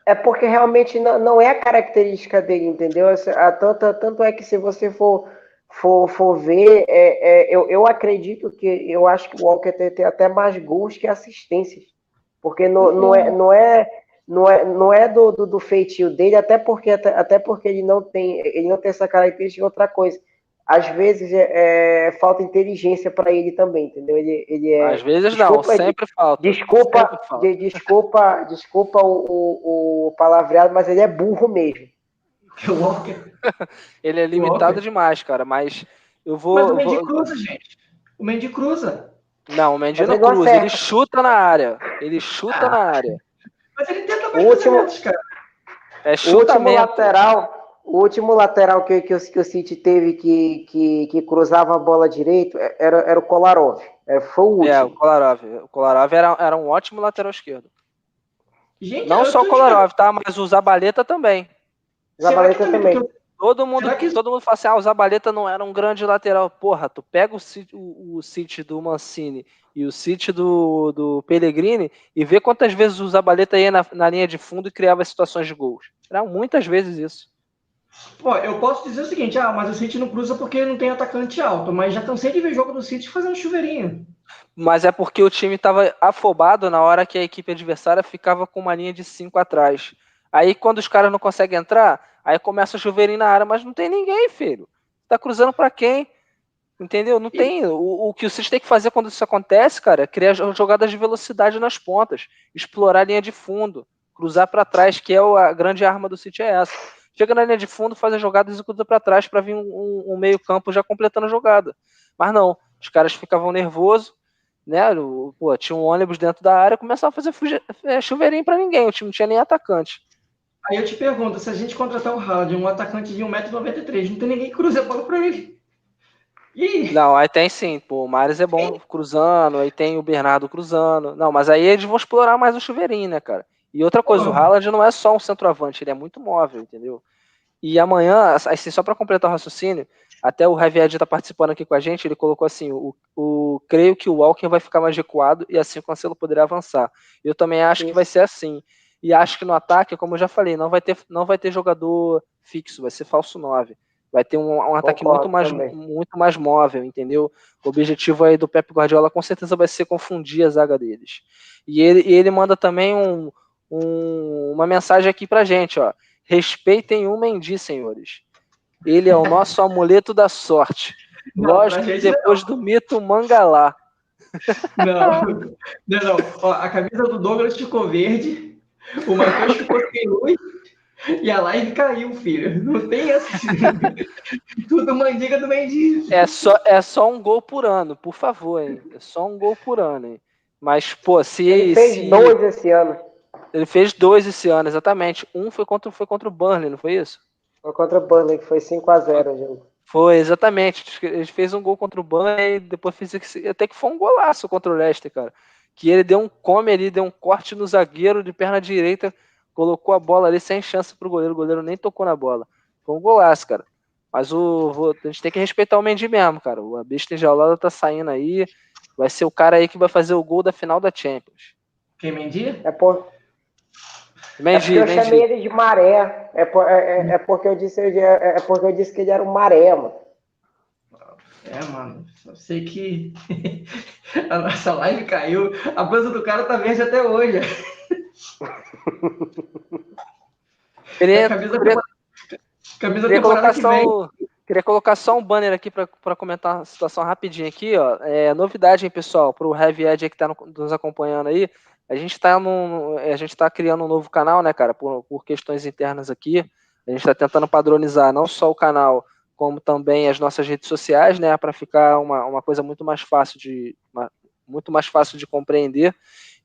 É porque realmente não é a característica dele, entendeu? Tanto é que se você for ver, eu acredito eu acho que o Walker tem até mais gols que assistências. Porque não é do feitio dele, até porque ele não tem essa característica. Outra coisa, às vezes falta inteligência para ele também, entendeu? Às vezes não, sempre falta. Desculpa o palavreado, mas ele é burro mesmo. O Walker. Ele é limitado demais, cara, mas eu vou... Mas o Mendy cruza, gente. O Mendy cruza. Não, o Mendy não cruza, ele chuta na área. Mas ele tenta mais cruzamentos, cara. O último lateral que o City teve que cruzava a bola direito era o Kolarov. Foi o último. O Kolarov era um ótimo lateral esquerdo. Gente, não só o Kolarov, tá? Mas o Zabaleta também. Todo mundo fala assim, o Zabaleta não era um grande lateral. Porra, tu pega o City do Mancini e o City do Pellegrini e vê quantas vezes o Zabaleta ia na linha de fundo e criava situações de gols. Eram muitas vezes isso. Pô, eu posso dizer o seguinte, mas o City não cruza porque não tem atacante alto, mas já cansei de ver jogo do City fazendo chuveirinho. Mas é porque o time estava afobado na hora que a equipe adversária ficava com uma linha de 5 atrás. Aí quando os caras não conseguem entrar, aí começa a chuveirinho na área, mas não tem ninguém, filho. Tá cruzando para quem? Entendeu? Não tem. O que vocês têm que fazer quando isso acontece, cara, é criar jogadas de velocidade nas pontas, explorar a linha de fundo, cruzar para trás, que é a grande arma do City é essa. Chega na linha de fundo, faz a jogada e executa para trás para vir um meio campo já completando a jogada. Mas não, os caras ficavam nervosos, né? Tinha um ônibus dentro da área, começava a fazer chuveirinho para ninguém, o time não tinha nem atacante. Aí eu te pergunto, se a gente contratar o Haaland, um atacante de 1,93m, não tem ninguém que cruze a bola para ele. Não, aí tem sim, o Mahrez é bom cruzando, aí tem o Bernardo cruzando. Não, mas aí eles vão explorar mais o chuveirinho, né, cara? E outra coisa, o Haaland não é só um centroavante, ele é muito móvel, entendeu? E amanhã, assim, só para completar o raciocínio, até o Heavy Ed está participando aqui com a gente, ele colocou assim, creio que o Walker vai ficar mais recuado e assim o Cancelo poderá avançar. Eu também acho que vai ser assim. E acho que no ataque, como eu já falei, não vai ter jogador fixo, vai ser falso 9. Vai ter um ataque muito mais móvel, entendeu? O objetivo aí do Pep Guardiola com certeza vai ser confundir a zaga deles. E ele manda também uma mensagem aqui pra gente, ó. Respeitem o Mendy, senhores. Ele é o nosso amuleto da sorte. Lógico que depois do mito Mangalá. Não. Ó, a camisa do Douglas ficou verde, o Matheus ficou sem luz e a live caiu, filho. Não tem essa. Tudo mandiga do Mendy. É só um gol por ano, por favor, hein? É só um gol por ano, hein? Mas, pô, Ele fez 2 esse ano. Ele fez 2 esse ano, exatamente. Um foi contra o Burnley, não foi isso? Foi contra o Burnley, que foi 5-0 o jogo. Foi, exatamente. Ele fez um gol contra o Burnley, depois fez até que foi um golaço contra o Leicester, cara. Que ele deu um corte no zagueiro de perna direita, colocou a bola ali sem chance pro goleiro. O goleiro nem tocou na bola. Foi um golaço, cara. Mas a gente tem que respeitar o Mendy mesmo, cara. A besta enjaulada tá saindo aí. Vai ser o cara aí que vai fazer o gol da final da Champions. Quem, Mendy? Porque eu chamei ele de Maré. É porque eu disse que ele era um Maré, mano. Mano, só sei que a nossa live caiu. A blusa do cara tá verde até hoje. Queria colocar só um banner aqui para comentar a situação rapidinho aqui, ó. Novidade, hein, pessoal, para o Heavy Ed que está nos acompanhando aí. A gente está criando um novo canal, né, cara, por questões internas aqui. A gente está tentando padronizar não só o canal, como também as nossas redes sociais, né, para ficar uma coisa muito mais fácil de compreender.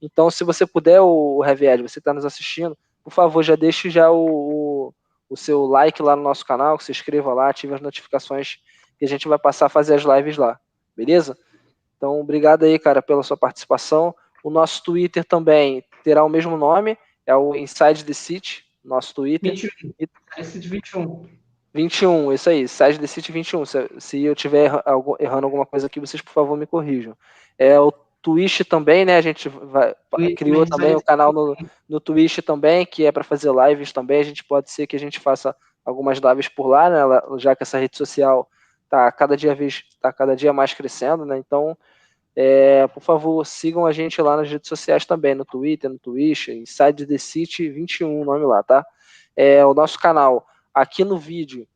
Então, se você puder, o Heavy Ed, você está nos assistindo, por favor, já deixe já o seu like lá no nosso canal, que se inscreva lá, ative as notificações que a gente vai passar a fazer as lives lá, beleza? Então, obrigado aí, cara, pela sua participação. O nosso Twitter também terá o mesmo nome, é o Inside the City, nosso Twitter. 21. 21, isso aí, Inside the City 21. Se eu estiver errando alguma coisa aqui, vocês, por favor, me corrijam. O Twitch também, né? A gente criou também o canal no Twitch também, que é para fazer lives também. A gente pode ser que a gente faça algumas lives por lá, né? Já que essa rede social está cada dia mais crescendo, né? Então, por favor, sigam a gente lá nas redes sociais também, no Twitter, no Twitch, Inside the City 21, o nome lá, tá? O nosso canal, aqui no vídeo,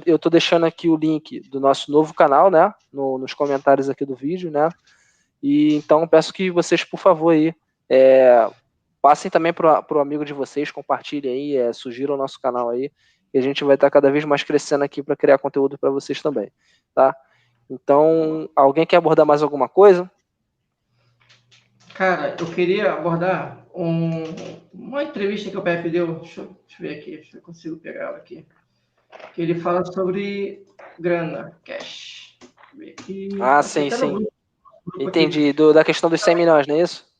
eu tô deixando aqui o link do nosso novo canal, né? Nos comentários aqui do vídeo, né? E então peço que vocês, por favor, aí, passem também pro amigo de vocês, compartilhem aí, sugiram o nosso canal aí, e a gente vai estar cada vez mais crescendo aqui para criar conteúdo para vocês também, tá? Então, alguém quer abordar mais alguma coisa? Cara, eu queria abordar uma entrevista que o Pepe deu, deixa eu ver aqui, se eu consigo pegar ela aqui, que ele fala sobre grana, cash. Sim. Entendi, da questão dos 100 milhões, não é isso?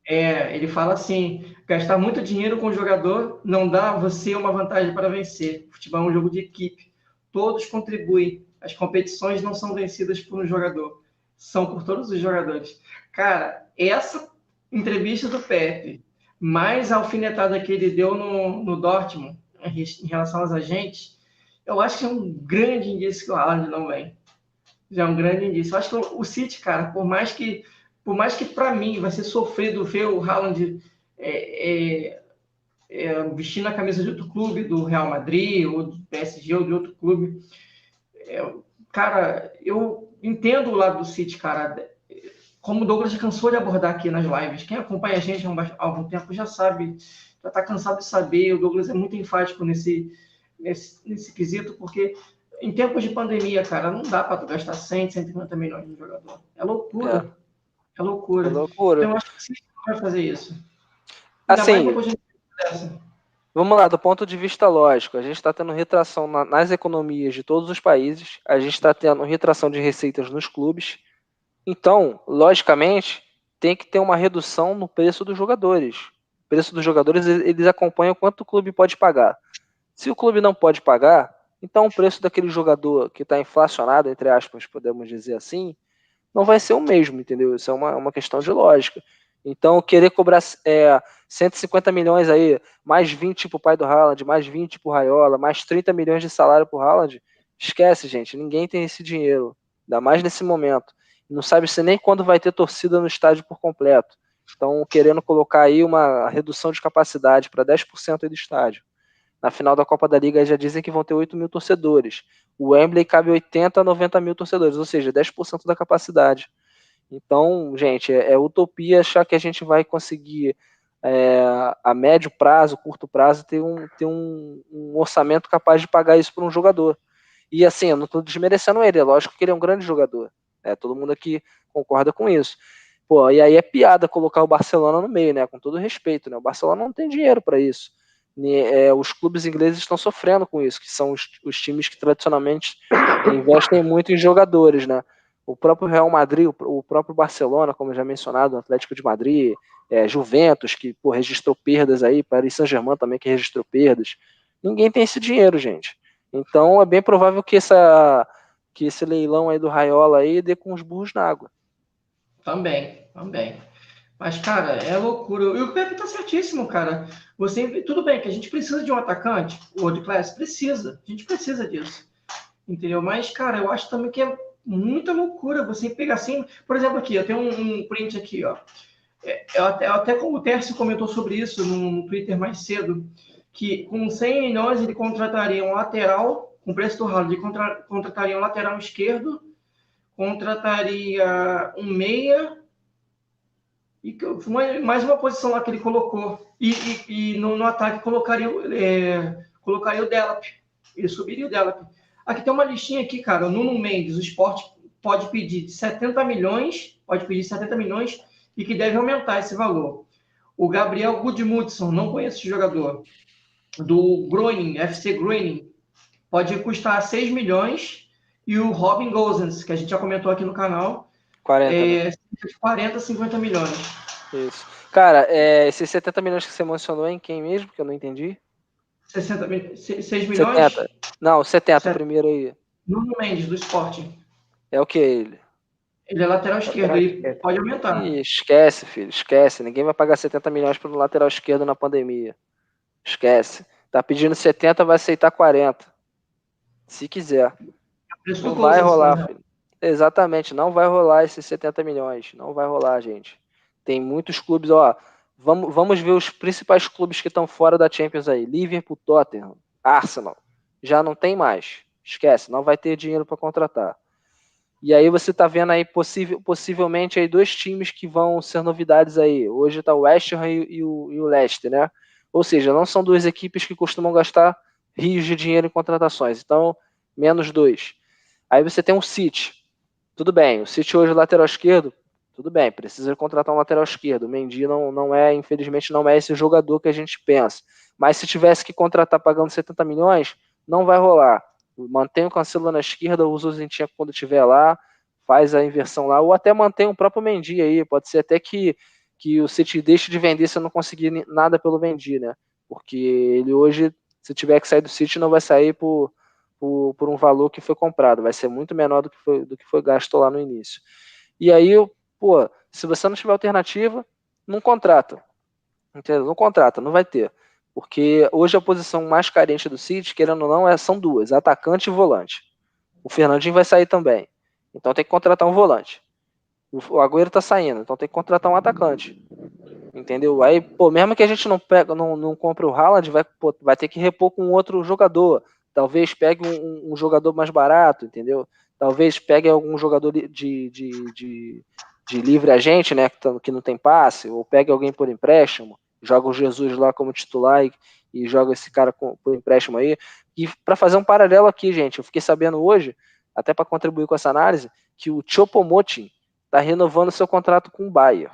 Ele fala assim, gastar muito dinheiro com o jogador não dá a você uma vantagem para vencer. Futebol é um jogo de equipe. Todos contribuem. As competições não são vencidas por um jogador. São por todos os jogadores. Cara, essa entrevista do Pepe, mais a alfinetada que ele deu no Dortmund, em relação aos agentes, eu acho que é um grande indício que o Haaland não vem. Já é um grande indício. Eu acho que o City, cara, por mais que para mim vai ser sofrido ver o Haaland vestindo a camisa de outro clube, do Real Madrid, ou do PSG, ou de outro clube. Cara, eu entendo o lado do City, cara. Como o Douglas já cansou de abordar aqui nas lives. Quem acompanha a gente há algum tempo já sabe, já está cansado de saber. O Douglas é muito enfático nesse quesito, porque em tempos de pandemia, cara, não dá para tu gastar 100, 150 milhões no jogador. É loucura. É loucura. Então, eu acho que o City não vai fazer isso. Assim, vamos lá, do ponto de vista lógico, a gente está tendo retração nas economias de todos os países, a gente está tendo retração de receitas nos clubes, então, logicamente, tem que ter uma redução no preço dos jogadores. O preço dos jogadores, eles acompanham quanto o clube pode pagar. Se o clube não pode pagar, então o preço daquele jogador que está inflacionado, entre aspas, podemos dizer assim, não vai ser o mesmo, entendeu? Isso é uma questão de lógica. Então, querer cobrar 150 milhões aí, mais 20 pro pai do Haaland, mais 20 pro Raiola, mais 30 milhões de salário pro Haaland, esquece, gente. Ninguém tem esse dinheiro, ainda mais nesse momento. Não sabe-se nem quando vai ter torcida no estádio por completo. Então, querendo colocar aí uma redução de capacidade para 10% aí do estádio. Na final da Copa da Liga já dizem que vão ter 8 mil torcedores. O Wembley cabe 80 a 90 mil torcedores, ou seja, 10% da capacidade. Então, gente, é utopia achar que a gente vai conseguir, a médio prazo, curto prazo, ter um orçamento capaz de pagar isso para um jogador. E assim, eu não estou desmerecendo ele, é lógico que ele é um grande jogador. Todo mundo aqui concorda com isso. Pô, e aí é piada colocar o Barcelona no meio, né? Com todo respeito, né? O Barcelona não tem dinheiro para isso. Os clubes ingleses estão sofrendo com isso, que são os times que tradicionalmente investem muito em jogadores, né? O próprio Real Madrid, o próprio Barcelona, como já mencionado, o Atlético de Madrid, Juventus, que registrou perdas aí, Paris Saint-Germain também, que registrou perdas. Ninguém tem esse dinheiro, gente. Então é bem provável que esse leilão aí do Raiola aí dê com os burros na água. Também. Mas, cara, é loucura. E o Pepe tá certíssimo, cara. Tudo bem que a gente precisa de um atacante, o World Class, precisa. A gente precisa disso. Entendeu? Mas, cara, eu acho também que é muita loucura você pegar assim. Por exemplo, aqui, eu tenho um print aqui, ó. Até como o Tércio comentou sobre isso no Twitter mais cedo, que com 100 milhões ele contrataria um lateral, com o preço do Haaland, ele contrataria um lateral esquerdo, contrataria um meia, e mais uma posição lá que ele colocou. E no ataque colocaria o Delap. Ele subiria o Delap. Aqui tem uma listinha aqui, cara. O Nuno Mendes, o Sport pode pedir 70 milhões, e que deve aumentar esse valor. O Gabriel Gudmundsson, não conheço esse jogador, do Groningen, FC Groningen, pode custar 6 milhões. E o Robin Gosens, que a gente já comentou aqui no canal, 40, 50 milhões. Isso. Cara, esses 70 milhões que você mencionou em quem mesmo? Que eu não entendi. 6 milhões? 70. Não, 70 primeiro aí. Nuno Mendes, do Sporting. É o que ele? Ele é lateral esquerdo, ele pode aumentar. Esquece, filho, esquece. Ninguém vai pagar 70 milhões para o lateral esquerdo na pandemia. Esquece. Tá pedindo 70, vai aceitar 40. Se quiser. Não vai rolar, filho. Exatamente, não vai rolar esses 70 milhões. Não vai rolar, gente. Tem muitos clubes, ó. Vamos ver os principais clubes que estão fora da Champions aí. Liverpool, Tottenham, Arsenal. Já não tem mais. Esquece, não vai ter dinheiro para contratar. E aí você tá vendo aí possivelmente aí 2 times que vão ser novidades aí. Hoje tá o West Ham e o Leicester, né? Ou seja, não são 2 equipes que costumam gastar rios de dinheiro em contratações. Então, menos 2. Aí você tem o City. Tudo bem, o City hoje lateral esquerdo, tudo bem, precisa contratar um lateral esquerdo. O Mendy infelizmente não é esse jogador que a gente pensa. Mas se tivesse que contratar pagando 70 milhões, não vai rolar. Mantém o Cancelo na esquerda, usa o Zinchenko quando estiver lá, faz a inversão lá, ou até mantém o próprio Mendy aí. Pode ser até que o City deixe de vender se não conseguir nada pelo Mendy, né? Porque ele hoje, se tiver que sair do City, não vai sair por um valor que foi comprado, vai ser muito menor do que foi gasto lá no início. E aí, se você não tiver alternativa, não contrata. Entendeu? Não contrata, não vai ter. Porque hoje a posição mais carente do City, querendo ou não, são 2, atacante e volante. O Fernandinho vai sair também. Então tem que contratar um volante. O Agüero tá saindo, então tem que contratar um atacante. Entendeu? Aí, mesmo que a gente não compre o Haaland, vai ter que repor com outro jogador. Talvez pegue um jogador mais barato, entendeu? Talvez pegue algum jogador de livre agente, né, que não tem passe, ou pegue alguém por empréstimo, joga o Jesus lá como titular e joga esse cara por empréstimo aí. E para fazer um paralelo aqui, gente, eu fiquei sabendo hoje, até para contribuir com essa análise, que o Choupo-Moting está renovando seu contrato com o Bayern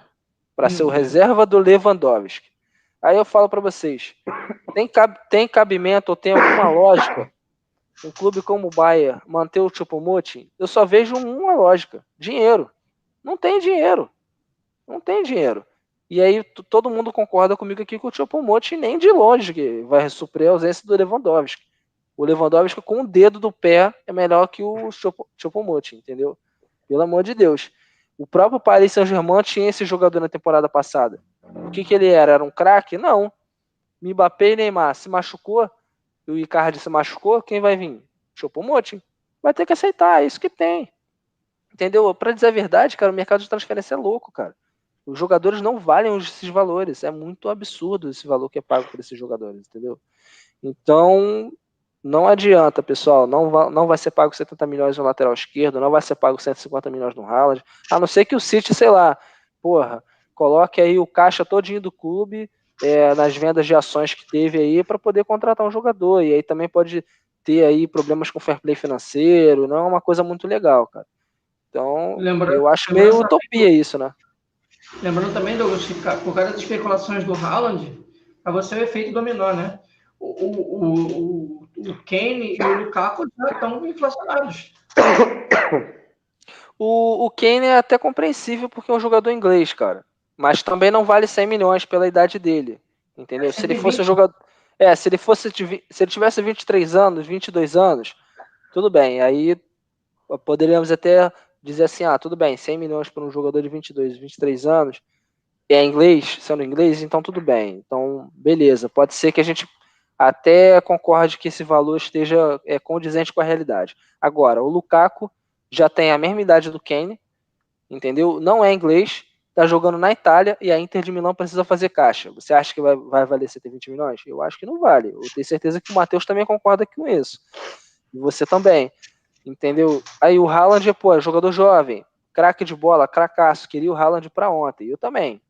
para ser o reserva do Lewandowski. Aí eu falo para vocês, tem cabimento ou tem alguma lógica um clube como o Bayern manter o Choupo-Moting? Eu só vejo uma lógica: dinheiro. Não tem dinheiro. E aí todo mundo concorda comigo aqui que o Choupo-Moting nem de longe que vai suprir a ausência do Lewandowski. O Lewandowski com o dedo do pé é melhor que o Choupo-Moting, entendeu? Pelo amor de Deus. O próprio Paris Saint-Germain tinha esse jogador na temporada passada. O que ele era? Era um craque? Não. Mbappé e Neymar se machucou, e o Icardi se machucou, quem vai vir? Choupo-Moting. Vai ter que aceitar, é isso que tem. Entendeu? Pra dizer a verdade, cara, o mercado de transferência é louco, cara. Os jogadores não valem esses valores. É muito absurdo esse valor que é pago por esses jogadores, entendeu? Então, não adianta, pessoal. Não vai ser pago 70 milhões no lateral esquerdo, não vai ser pago 150 milhões no Haaland. A não ser que o City, sei lá, coloque aí o caixa todinho do clube nas vendas de ações que teve aí para poder contratar um jogador. E aí também pode ter aí problemas com fair play financeiro. Não é uma coisa muito legal, cara. Então, eu acho meio utopia isso, né? Lembrando também, Douglas, que por causa das especulações do Haaland, para você o efeito dominó, né? O Kane e o Lukaku já estão inflacionados. O Kane é até compreensível porque é um jogador inglês, cara. Mas também não vale 100 milhões pela idade dele. Entendeu? Se ele fosse um jogador. Se ele tivesse 23 anos, 22 anos, tudo bem. Aí poderíamos até dizer assim: tudo bem, 100 milhões para um jogador de 22, 23 anos, é inglês, sendo inglês, então tudo bem. Então, beleza. Pode ser que a gente até concorde que esse valor esteja condizente com a realidade. Agora, o Lukaku já tem a mesma idade do Kane, entendeu? Não é inglês, tá jogando na Itália e a Inter de Milão precisa fazer caixa. Você acha que vai valer 120 milhões? Eu acho que não vale. Eu tenho certeza que o Matheus também concorda com isso. E você também. Entendeu? Aí o Haaland é jogador jovem, craque de bola, cracaço, queria o Haaland pra ontem. Eu também.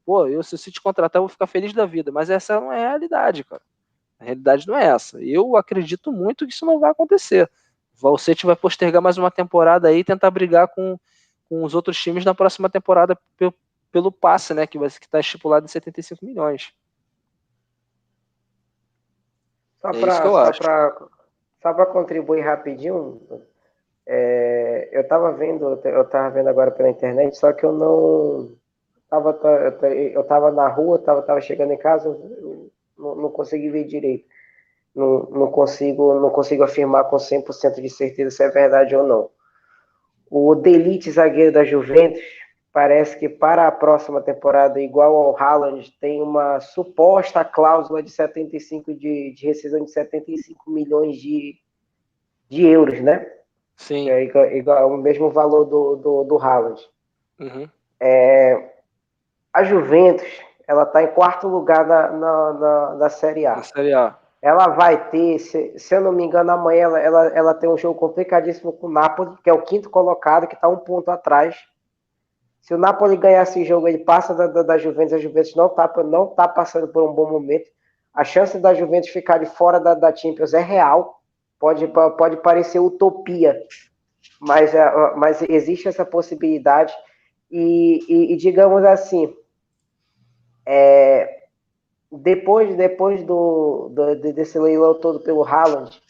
Se o City contratar, eu vou ficar feliz da vida. Mas essa não é a realidade, cara. A realidade não é essa. Eu acredito muito que isso não vai acontecer. O City vai postergar mais uma temporada aí e tentar brigar com os outros times na próxima temporada pelo passe, né? Que está estipulado em 75 milhões. Só para contribuir rapidinho, eu estava vendo agora pela internet, só que eu não eu estava na rua, estava chegando em casa, eu não consegui ver direito. Não consigo afirmar com 100% de certeza se é verdade ou não. O De Ligt, zagueiro da Juventus, parece que para a próxima temporada, igual ao Haaland, tem uma suposta cláusula de rescisão de 75 milhões de euros, né? Sim. É igual o mesmo valor do Haaland. Uhum. A Juventus, ela está em quarto lugar na Série A. Na Série A. Ela vai ter, se eu não me engano, amanhã ela tem um jogo complicadíssimo com o Napoli, que é o quinto colocado, que está 1 ponto atrás. Se o Napoli ganhar esse jogo, ele passa da Juventus. A Juventus não tá passando por um bom momento. A chance da Juventus ficar de fora da Champions é real. Pode parecer utopia, mas existe essa possibilidade. E digamos assim, depois desse leilão todo pelo Haaland,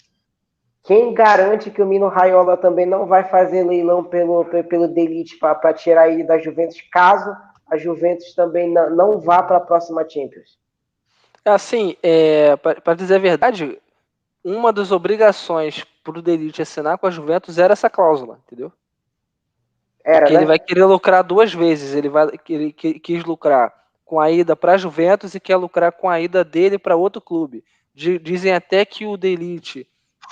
quem garante que o Mino Raiola também não vai fazer leilão pelo De Ligt para tirar ele da Juventus, caso a Juventus também não vá para a próxima Champions? Assim, para dizer a verdade, uma das obrigações para o De Ligt assinar com a Juventus era essa cláusula, entendeu? Porque ele vai querer lucrar 2 vezes. Ele quis lucrar com a ida para a Juventus e quer lucrar com a ida dele para outro clube. Dizem até que o De Ligt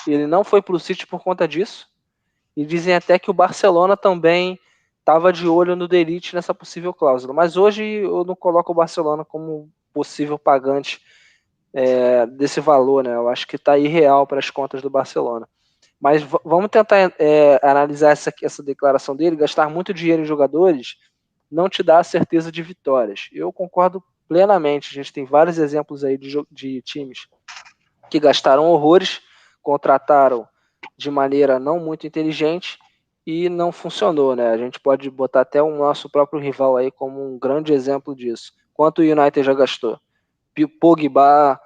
ele não foi para o City por conta disso. E dizem até que o Barcelona também estava de olho no De Ligt nessa possível cláusula. Mas hoje eu não coloco o Barcelona como possível pagante desse valor, né? Eu acho que está irreal para as contas do Barcelona. Mas vamos tentar analisar essa declaração dele. Gastar muito dinheiro em jogadores não te dá a certeza de vitórias. Eu concordo plenamente. A gente tem vários exemplos aí de times que gastaram horrores, contrataram de maneira não muito inteligente e não funcionou, né? A gente pode botar até o nosso próprio rival aí como um grande exemplo disso. Quanto o United já gastou? Pogba,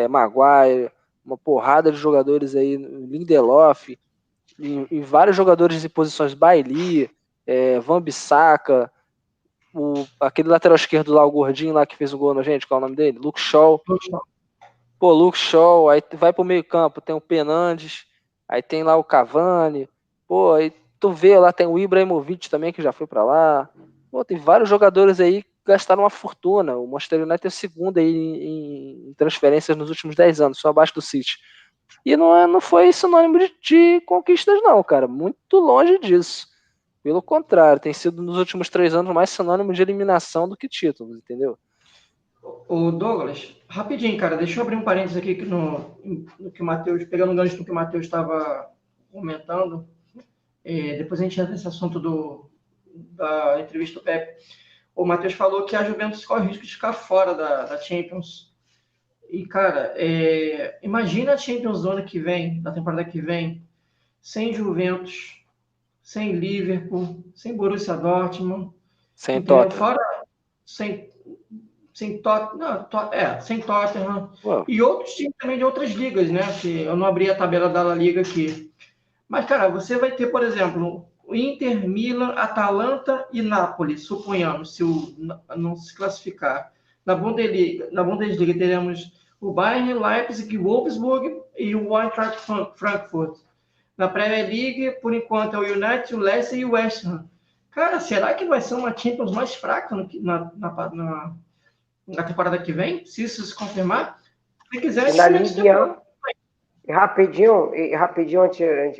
Maguire, uma porrada de jogadores aí, Lindelof, e vários jogadores em posições Bailly, Wan-Bissaka, aquele lateral esquerdo lá, o gordinho lá que fez o gol na gente, qual é o nome dele? Luke Shaw. Pô, Luke Shaw, aí vai pro meio campo, tem o Fernandes, aí tem lá o Cavani, pô, aí tu vê lá, tem o Ibrahimovic também, que já foi pra lá. Pô, tem vários jogadores aí que gastaram uma fortuna. O Manchester United é o segundo aí em transferências nos últimos 10 anos, só abaixo do City. E não foi sinônimo de conquistas não, cara, muito longe disso. Pelo contrário, tem sido nos últimos 3 anos mais sinônimo de eliminação do que títulos, entendeu? O Douglas, rapidinho, cara, deixa eu abrir um parênteses aqui no que o Matheus, pegando um gancho no que o Matheus estava comentando. Depois a gente entra nesse assunto da entrevista do Pepe. O Matheus falou que a Juventus corre o risco de ficar fora da Champions. E, cara, imagina a Champions do ano que vem, da temporada que vem, sem Juventus, sem Liverpool, sem Borussia Dortmund, sem Tottenham. Fora, sem Tottenham. Ué. E outros times também de outras ligas, né? Que eu não abri a tabela da La Liga aqui. Mas, cara, você vai ter, por exemplo, o Inter, Milan, Atalanta e Nápoles, suponhamos, se não se classificar. Na Bundesliga teremos o Bayern, Leipzig, Wolfsburg e o Eintracht Frankfurt. Na Premier League, por enquanto, é o United, o Leicester e o West Ham. Cara, será que vai ser uma Champions mais fraca na temporada que vem? Se isso se confirmar? Se quiser, na Liga, rapidinho,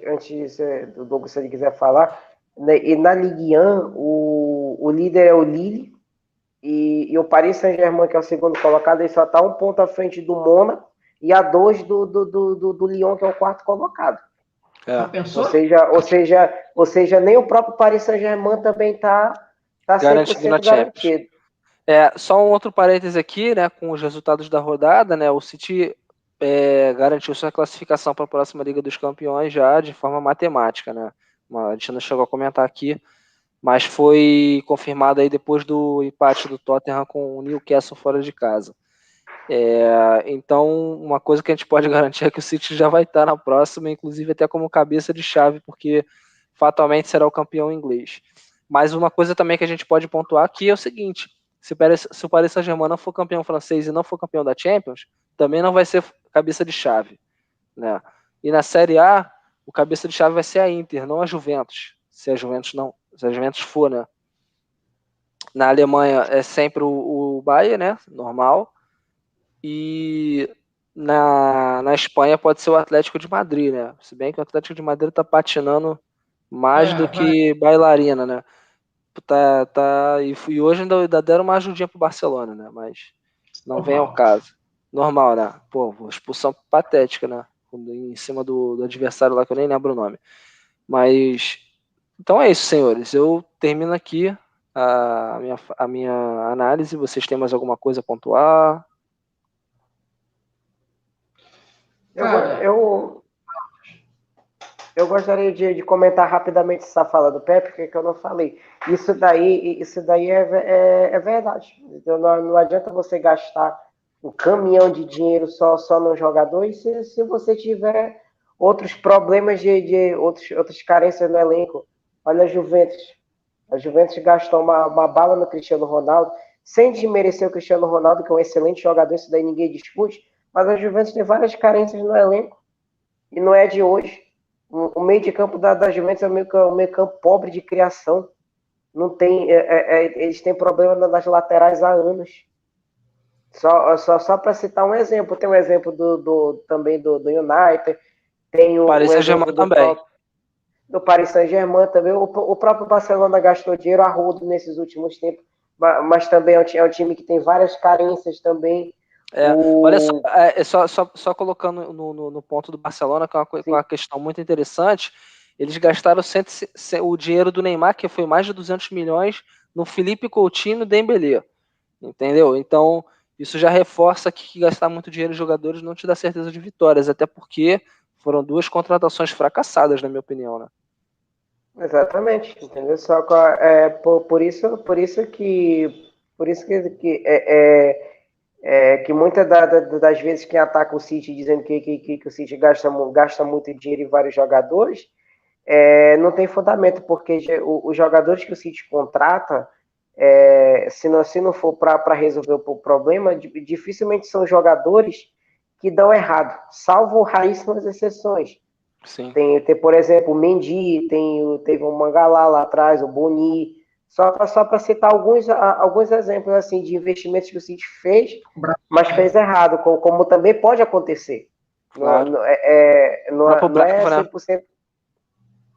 antes do Douglas, se ele quiser falar, e na Ligue 1, o líder é o Lille, e o Paris Saint-Germain, que é o segundo colocado, ele só está 1 ponto à frente do Mônaco e a 2 do Lyon, que é o quarto colocado. Pensou? Ou seja, nem o próprio Paris Saint-Germain também está 100% garantido. Só um outro parênteses aqui, né, com os resultados da rodada, né, o City garantiu sua classificação para a próxima Liga dos Campeões já de forma matemática, né? A gente não chegou a comentar aqui, mas foi confirmado aí depois do empate do Tottenham com o Newcastle fora de casa. Então, uma coisa que a gente pode garantir é que o City já vai estar na próxima, inclusive até como cabeça de chave, porque fatalmente será o campeão inglês. Mas uma coisa também que a gente pode pontuar aqui é o seguinte: se o Paris Saint-Germain não for campeão francês e não for campeão da Champions, também não vai ser cabeça de chave, né? E na Série A, o cabeça de chave vai ser a Inter, não a Juventus. Se a Juventus for, né? Na Alemanha é sempre o Bayern, né? Normal. E na Espanha pode ser o Atlético de Madrid, né? Se bem que o Atlético de Madrid tá patinando mais do que bailarina, né? E hoje ainda deram uma ajudinha pro Barcelona, né? Mas não vem ao caso. Normal, né? Pô, expulsão patética, né? Em cima do adversário lá, que eu nem lembro o nome. Mas, então é isso, senhores. Eu termino aqui a minha análise. Vocês têm mais alguma coisa a pontuar? Eu gostaria de comentar rapidamente essa fala do Pepe, que eu não falei. Isso daí é verdade. Então, não adianta você gastar um caminhão de dinheiro só no jogador, e se você tiver outros problemas outras carências no elenco. Olha a Juventus. A Juventus gastou uma bala no Cristiano Ronaldo, sem desmerecer o Cristiano Ronaldo, que é um excelente jogador, isso daí ninguém discute, mas a Juventus tem várias carências no elenco, e não é de hoje. O meio de campo da Juventus é um meio campo pobre de criação. Não tem, eles têm problema nas laterais há anos. Só para citar um exemplo, tem um exemplo também do United, tem o Paris Saint-Germain também. Do Paris Saint-Germain também. O próprio Barcelona gastou dinheiro a rodo nesses últimos tempos, mas também é um time que tem várias carências também. Olha só colocando no ponto do Barcelona, que é uma questão muito interessante. Eles gastaram o dinheiro do Neymar, que foi mais de 200 milhões, no Felipe Coutinho e no Dembélé. Entendeu? Então, isso já reforça que gastar muito dinheiro em jogadores não te dá certeza de vitórias, até porque foram 2 contratações fracassadas, na minha opinião, né? Exatamente, entendeu? Só por isso que muitas das vezes quem ataca o City dizendo que o City gasta muito dinheiro em vários jogadores, não tem fundamento, porque os jogadores que o City contrata se não for para resolver o problema, dificilmente são jogadores que dão errado, salvo raríssimas exceções. Sim. Tem, por exemplo, o Mendy, teve o Mangalá lá atrás, o Boni, só para citar alguns exemplos assim de investimentos que o City fez, mas fez errado, como também pode acontecer. Claro. Não é 100%.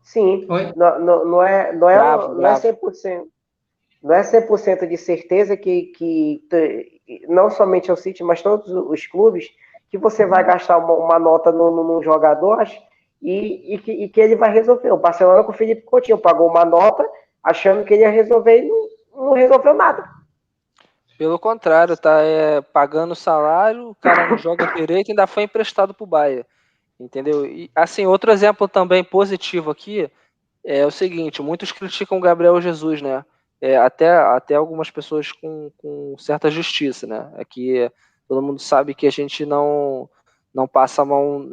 Sim, não é 100%. Não é 100% de certeza que não somente o City, mas todos os clubes, que você vai gastar uma nota num jogador e que ele vai resolver. O Barcelona com o Felipe Coutinho pagou uma nota achando que ele ia resolver e não resolveu nada. Pelo contrário, tá pagando salário, o cara não joga direito e ainda foi emprestado pro Bayern. Entendeu? E assim, outro exemplo também positivo aqui é o seguinte: muitos criticam o Gabriel Jesus, né? Até algumas pessoas com certa justiça, né? Aqui todo mundo sabe que a gente não passa a mão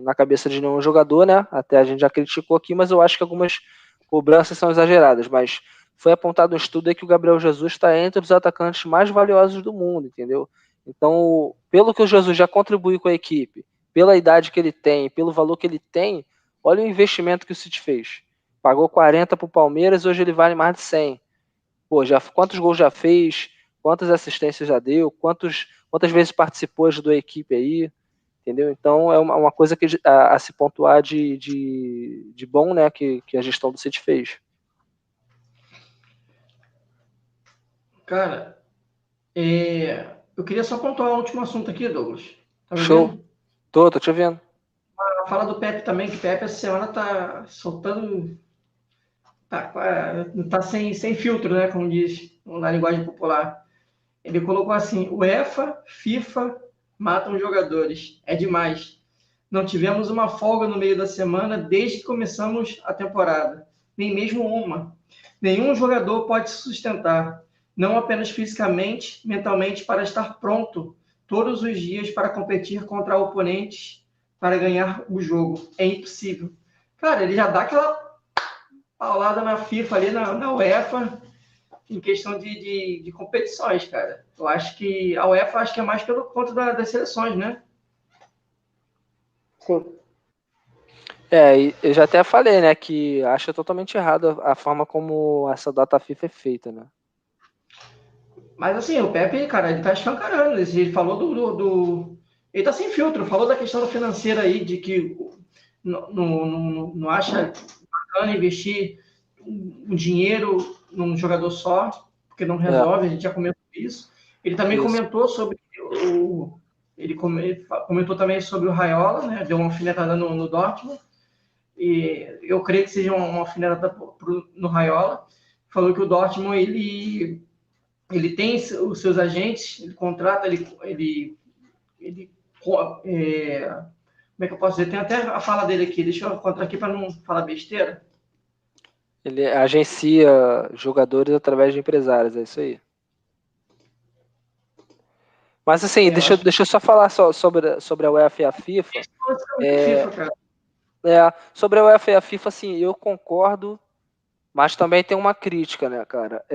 na cabeça de nenhum jogador, né? Até a gente já criticou aqui, mas eu acho que algumas cobranças são exageradas. Mas foi apontado um estudo aí que o Gabriel Jesus está entre os atacantes mais valiosos do mundo, entendeu? Então, pelo que o Jesus já contribuiu com a equipe, pela idade que ele tem, pelo valor que ele tem, olha o investimento que o City fez. Pagou 40 pro Palmeiras, hoje ele vale mais de 100. Pô, quantos gols já fez? Quantas assistências já deu? Quantas vezes participou, ajudou a equipe aí? Entendeu? Então é uma coisa que a se pontuar de bom, né, que a gestão do City fez. Cara, eu queria só pontuar o último assunto aqui, Douglas. Tá me Show. ouvindo? Tô te ouvindo. Fala do Pepe também, que o Pepe essa semana tá soltando. Tá sem filtro, né? Como diz na linguagem popular. Ele colocou assim: UEFA, FIFA matam jogadores. É demais. Não tivemos uma folga no meio da semana desde que começamos a temporada. Nem mesmo uma. Nenhum jogador pode se sustentar, não apenas fisicamente, mentalmente, para estar pronto todos os dias para competir contra oponentes para ganhar o jogo. É impossível. Cara, ele já dá aquela paulada na FIFA ali, na UEFA, em questão de competições, cara. Eu acho que a UEFA é mais pelo conta das seleções, né? Sim. E eu já até falei, né, que acho totalmente errado a forma como essa data FIFA é feita, né? Mas assim, o Pepe, cara, ele tá escancarando. Ele falou ele tá sem filtro, falou da questão financeira aí, de que não acha bacana investir um dinheiro num jogador só, porque não resolve, a gente já comentou isso. Ele também comentou sobre ele comentou também sobre o Raiola, né? Deu uma alfinetada no Dortmund. E eu creio que seja uma alfinetada no Raiola. Falou que o Dortmund, ele tem os seus agentes, ele contrata, como é que eu posso dizer? Tem até a fala dele aqui, deixa eu encontrar aqui para não falar besteira. Ele agencia jogadores através de empresários, é isso aí. Mas assim, deixa eu só falar sobre a UEFA e a FIFA. Sobre a UEFA e a FIFA, assim, eu concordo, mas também tem uma crítica, né, cara?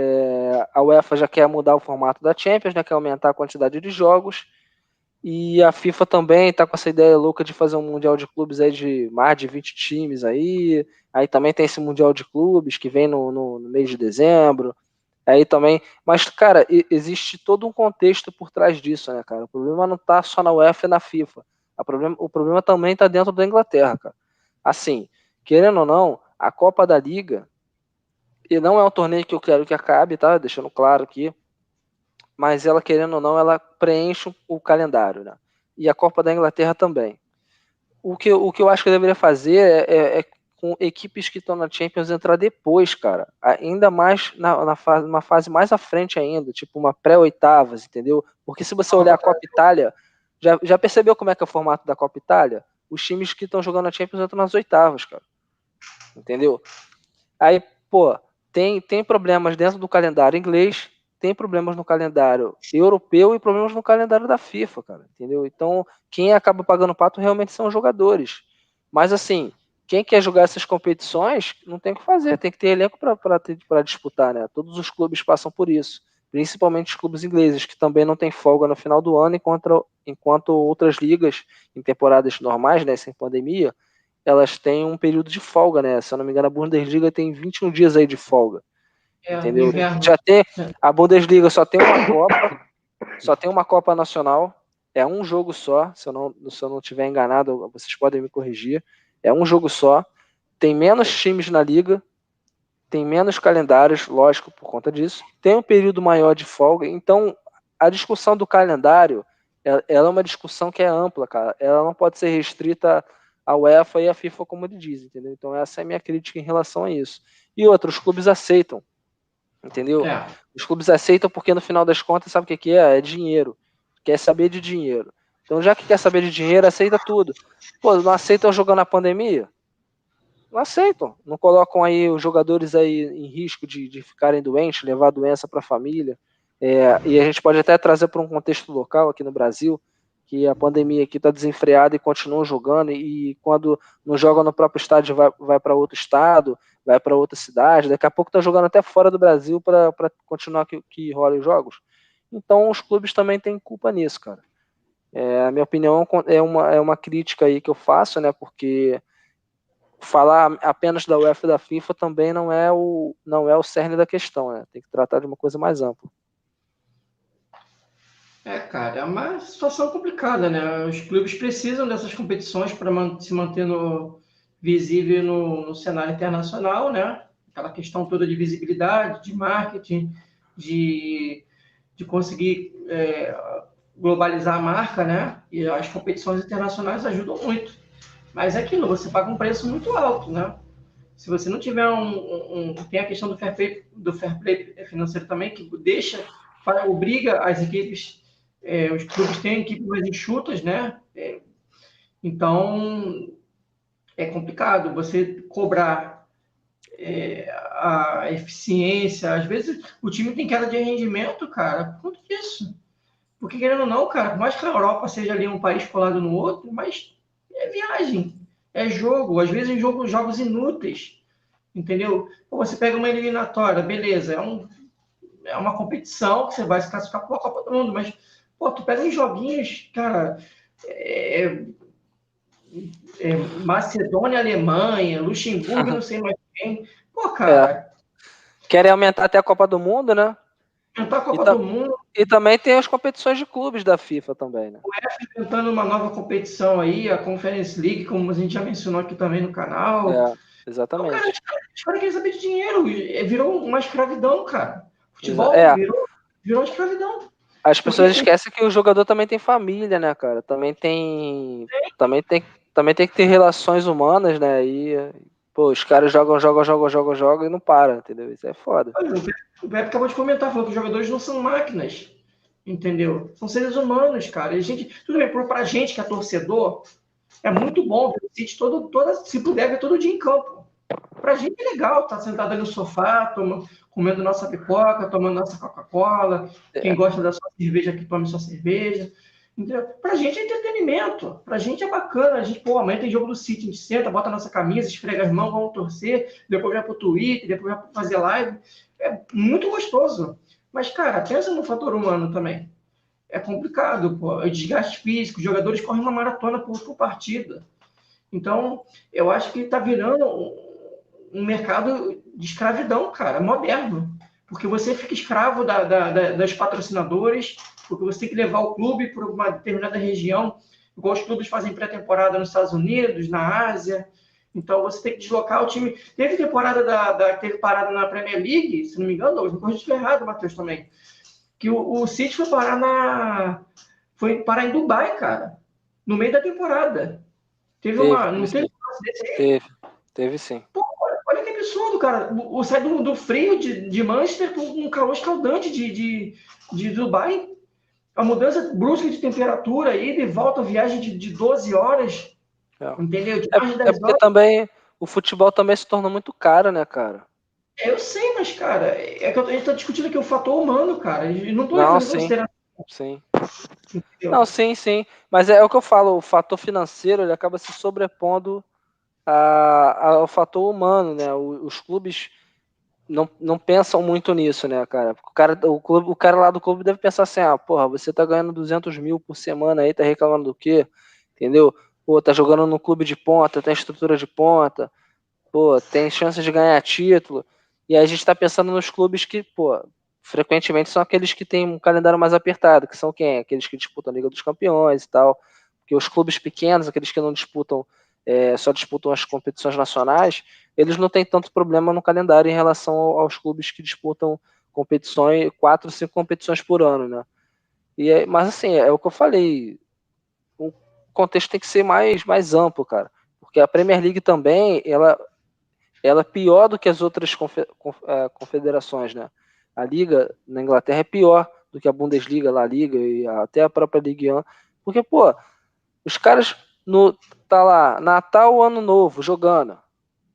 A UEFA já quer mudar o formato da Champions, né? Quer aumentar a quantidade de jogos. E a FIFA também tá com essa ideia louca de fazer um Mundial de Clubes aí de mais de 20 times aí. Aí também tem esse Mundial de Clubes que vem no mês de dezembro. Aí também, mas cara, existe todo um contexto por trás disso, né, cara? O problema não tá só na UEFA e na FIFA. O problema também tá dentro da Inglaterra, cara. Assim, querendo ou não, a Copa da Liga, e não é um torneio que eu quero que acabe, tá? Deixando claro aqui, mas ela, querendo ou não, ela preenche o calendário, né? E a Copa da Inglaterra também. O que eu acho que deveria fazer é com equipes que estão na Champions entrar depois, cara. Ainda mais numa fase mais à frente ainda, tipo uma pré-oitavas, entendeu? Porque se você olhar a Copa Itália, já percebeu como é que é o formato da Copa Itália? Os times que estão jogando na Champions entram nas oitavas, cara. Entendeu? Aí, pô, tem problemas dentro do calendário inglês, tem problemas no calendário europeu e problemas no calendário da FIFA, cara, entendeu? Então, quem acaba pagando o pato realmente são os jogadores. Mas, assim, quem quer jogar essas competições não tem o que fazer, tem que ter elenco para disputar, né? Todos os clubes passam por isso, principalmente os clubes ingleses, que também não tem folga no final do ano, enquanto outras ligas, em temporadas normais, né, sem pandemia, elas têm um período de folga, né? Se eu não me engano, a Bundesliga tem 21 dias aí de folga, entendeu? Já tem, a Bundesliga só tem uma Copa Nacional, é um jogo só, se eu não estiver enganado, vocês podem me corrigir, é um jogo só, tem menos times na liga, tem menos calendários, lógico, por conta disso, tem um período maior de folga, então a discussão do calendário, ela é uma discussão que é ampla, cara, ela não pode ser restrita à UEFA e à FIFA, como ele diz, entendeu? Então essa é a minha crítica em relação a isso. E outros clubes aceitam, entendeu? Os clubes aceitam porque no final das contas, sabe o que é? É dinheiro, quer saber de dinheiro. Então já que quer saber de dinheiro, aceita tudo. Pô, não aceitam jogar na pandemia? Não aceitam, não colocam aí os jogadores aí em risco de ficarem doentes, levar a doença para a família. E a gente pode até trazer para um contexto local aqui no Brasil, que a pandemia aqui está desenfreada e continuam jogando, e quando não joga no próprio estádio vai para outro estado, vai para outra cidade, daqui a pouco está jogando até fora do Brasil para continuar que rola os jogos. Então os clubes também têm culpa nisso, cara. A minha opinião é uma crítica aí que eu faço, né, porque falar apenas da UEFA e da FIFA também não é o cerne da questão, né? Tem que tratar de uma coisa mais ampla. Cara, é uma situação complicada, né? Os clubes precisam dessas competições para se manter visível no cenário internacional, né? Aquela questão toda de visibilidade, de marketing, de conseguir globalizar a marca, né? E as competições internacionais ajudam muito. Mas é aquilo, você paga um preço muito alto, né? Se você não tiver tem a questão do fair play financeiro também, que obriga as equipes, os clubes têm equipes mais enxutas, né? Então, é complicado você cobrar a eficiência. Às vezes, o time tem queda de rendimento, cara, por conta disso. Porque, querendo ou não, cara, por mais que a Europa seja ali um país colado no outro, mas é viagem, é jogo. Às vezes, jogos inúteis. Entendeu? Você pega uma eliminatória, beleza, é uma competição que você vai se classificar para a Copa do Mundo, mas, tu pega uns joguinhos, cara, Macedônia, Alemanha, Luxemburgo, não sei mais quem, cara. Querem aumentar até a Copa do Mundo, né? Aumentar a Copa do Mundo. E também tem as competições de clubes da FIFA também, né? O UEFA inventando uma nova competição aí, a Conference League, como a gente já mencionou aqui também no canal. Exatamente. Então, cara, os caras querem saber de dinheiro. Virou uma escravidão, cara. Futebol virou uma escravidão. As pessoas esquecem que o jogador também tem família, né, cara? Também tem que ter relações humanas, né? E, os caras jogam e não param, entendeu? Isso é foda. O Beto acabou de comentar, falou que os jogadores não são máquinas, entendeu? São seres humanos, cara. E tudo bem, pra gente que é torcedor, é muito bom ver o City se puder ver todo dia em campo. Pra gente é legal estar sentado ali no sofá, comendo nossa pipoca, tomando nossa Coca-Cola. Quem gosta da sua cerveja, que tome sua cerveja. Entendeu? Pra gente é entretenimento. Pra gente é bacana. A gente, amanhã tem jogo do City, a gente senta, bota a nossa camisa, esfrega as mãos, vamos torcer, depois vai pro Twitter, depois vai fazer live. É muito gostoso. Mas, cara, pensa no fator humano também. É complicado, o desgaste físico, os jogadores correm uma maratona por partida. Então, eu acho que está virando um mercado de escravidão, cara, moderno. Porque você fica escravo das patrocinadores, porque você tem que levar o clube para uma determinada região, igual os clubes fazem pré-temporada nos Estados Unidos, na Ásia. Então, você tem que deslocar o time. Teve temporada teve parada na Premier League, se não me engano, não corrija se errado, Matheus, também. Que o City foi parar em Dubai, cara, no meio da temporada. Teve sim. Pô, olha que absurdo, cara. Sai do frio de Manchester com um calor escaldante de Dubai. A mudança brusca de temperatura, ida e volta, viagem de 12 horas. Entendeu? Porque também o futebol também se torna muito caro, né, cara? Eu sei, mas, cara, é que a gente tá discutindo aqui o fator humano, cara. E não tô levando em consideração. Sim. Não, sim. Mas é o que eu falo, o fator financeiro ele acaba se sobrepondo ao fator humano, né? Os clubes não pensam muito nisso, né, cara? O cara lá do clube deve pensar assim, porra, você tá ganhando 200 mil por semana aí, tá reclamando do quê? Entendeu? Pô, tá jogando no clube de ponta, tem estrutura de ponta, pô, tem chance de ganhar título. E aí a gente tá pensando nos clubes que, pô, frequentemente são aqueles que têm um calendário mais apertado, que são quem? Aqueles que disputam a Liga dos Campeões e tal. Porque os clubes pequenos, aqueles que não disputam, só disputam as competições nacionais, eles não têm tanto problema no calendário em relação aos clubes que disputam competições, 4, 5 competições por ano, né? Mas assim, é o que eu falei, o contexto tem que ser mais amplo, cara. Porque a Premier League também, ela é pior do que as outras confederações, né? A Liga na Inglaterra é pior do que a Bundesliga, a Liga e até a própria Ligue 1. Porque, pô, os caras tá lá, Natal, Ano Novo, jogando.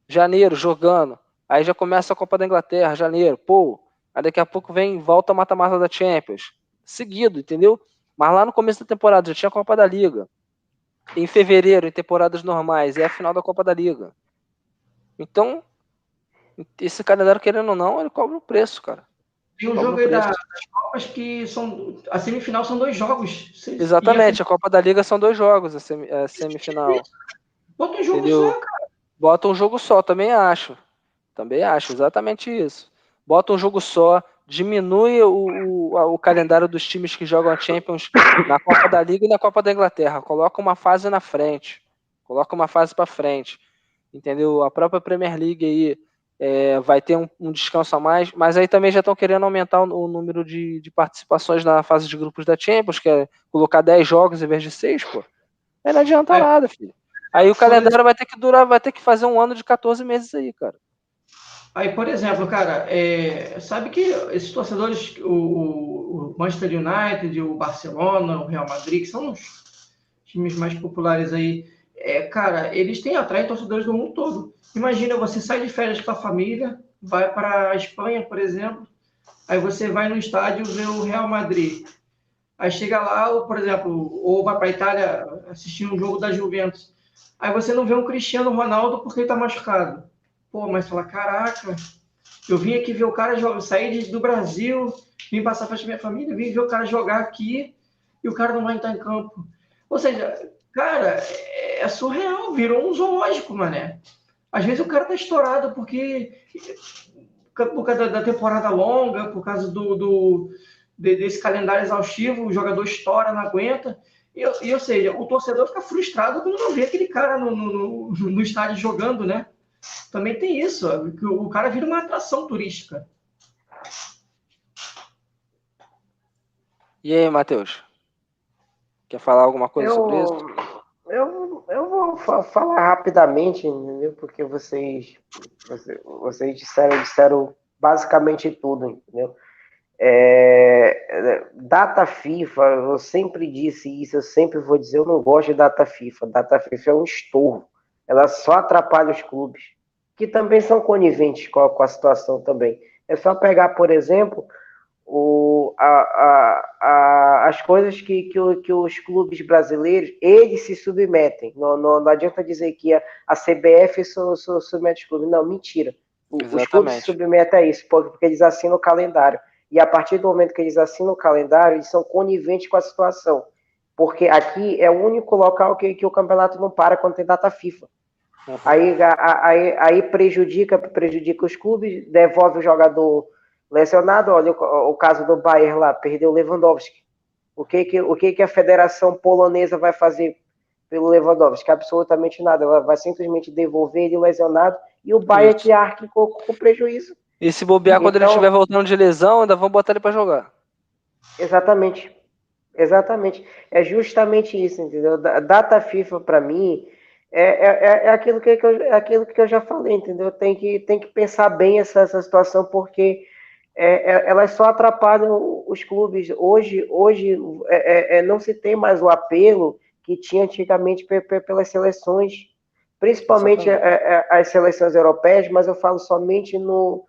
Janeiro, jogando. Aí já começa a Copa da Inglaterra, janeiro, pô. Aí daqui a pouco volta a mata-mata da Champions. Seguido, entendeu? Mas lá no começo da temporada já tinha a Copa da Liga. Em fevereiro, em temporadas normais, é a final da Copa da Liga. Então, esse calendário, querendo ou não, ele cobra o preço, cara. Tem um jogo aí das Copas que a semifinal são 2 jogos. Exatamente, a Copa da Liga são 2 jogos, a semifinal. Bota um jogo entendeu? Só, cara. Bota um jogo só, também acho. Também acho, exatamente isso. Bota um jogo só, diminui o calendário dos times que jogam a Champions na Copa da Liga e na Copa da Inglaterra. Coloca uma fase na frente. Coloca uma fase para frente. Entendeu? A própria Premier League aí vai ter um descanso a mais, mas aí também já estão querendo aumentar o número de participações na fase de grupos da Champions, que é colocar 10 jogos em vez de 6, pô. Aí não adianta nada, filho. Aí o calendário vai ter que fazer um ano de 14 meses aí, cara. Aí, por exemplo, cara, sabe que esses torcedores, o Manchester United, o Barcelona, o Real Madrid, que são os times mais populares aí, cara, eles atraem torcedores do mundo todo. Imagina, você sai de férias com a família, vai para a Espanha, por exemplo, aí você vai no estádio ver o Real Madrid. Aí chega lá, ou, por exemplo, ou vai para a Itália assistir um jogo da Juventus. Aí você não vê um Cristiano Ronaldo porque ele está machucado. Pô, mas fala, caraca, eu vim aqui ver o cara jogar, saí do Brasil, vim passar para a minha família, vim ver o cara jogar aqui e o cara não vai entrar em campo. Ou seja, cara, é surreal, virou um zoológico, mané. Às vezes o cara tá estourado por causa da temporada longa, por causa desse calendário exaustivo, o jogador estoura, não aguenta. Ou seja, o torcedor fica frustrado quando não vê aquele cara no estádio jogando, né? Também tem isso, que o cara vira uma atração turística. E aí, Matheus? Quer falar alguma coisa sobre isso? Eu vou falar rapidamente, entendeu? Porque vocês disseram basicamente tudo, entendeu? Data FIFA, eu sempre disse isso, eu sempre vou dizer, eu não gosto de data FIFA. Data FIFA é um estorvo. Ela só atrapalha os clubes, que também são coniventes com a situação também. É só pegar, por exemplo, as coisas que os clubes brasileiros, eles se submetem. Não adianta dizer que a CBF submete os clubes. Não, mentira. Os clubes se submetem a isso, porque eles assinam o calendário. E a partir do momento que eles assinam o calendário, eles são coniventes com a situação. Porque aqui é o único local que o campeonato não para quando tem data FIFA. Uhum. Aí prejudica os clubes, devolve o jogador lesionado. Olha o caso do Bayern lá, perdeu o Lewandowski. O que a Federação Polonesa vai fazer pelo Lewandowski? Absolutamente nada. Ela vai simplesmente devolver ele lesionado e o Bayern que arque com prejuízo. E se bobear, quando ele estiver voltando de lesão, ainda vão botar ele para jogar. Exatamente. É justamente isso, entendeu? Data FIFA, para mim, é aquilo que eu já falei, entendeu? Tem que pensar bem essa situação, porque elas só atrapalham os clubes. Hoje não se tem mais o apelo que tinha antigamente pelas seleções, principalmente as seleções europeias, mas eu falo somente no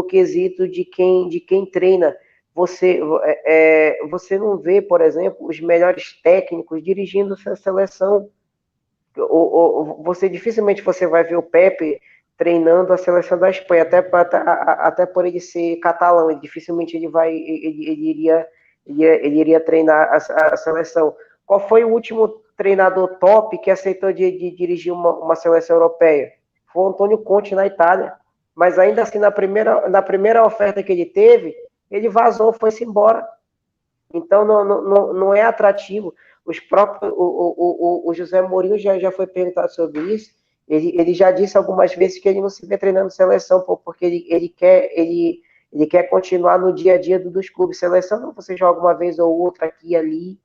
quesito de quem treina. Você não vê, por exemplo, os melhores técnicos dirigindo essa seleção. Você dificilmente você vai ver o Pepe treinando a seleção da Espanha, até por ele ser catalão, dificilmente ele iria treinar a seleção. Qual foi o último treinador top que aceitou de dirigir uma seleção europeia? Foi o Antônio Conte na Itália, mas ainda assim na primeira oferta que ele teve, ele vazou, foi-se embora. Então não é atrativo. O José Mourinho já foi perguntado sobre isso. Ele já disse algumas vezes que ele não se vê treinando seleção, porque ele quer continuar no dia a dia dos clubes. Seleção não, você joga uma vez ou outra aqui e ali.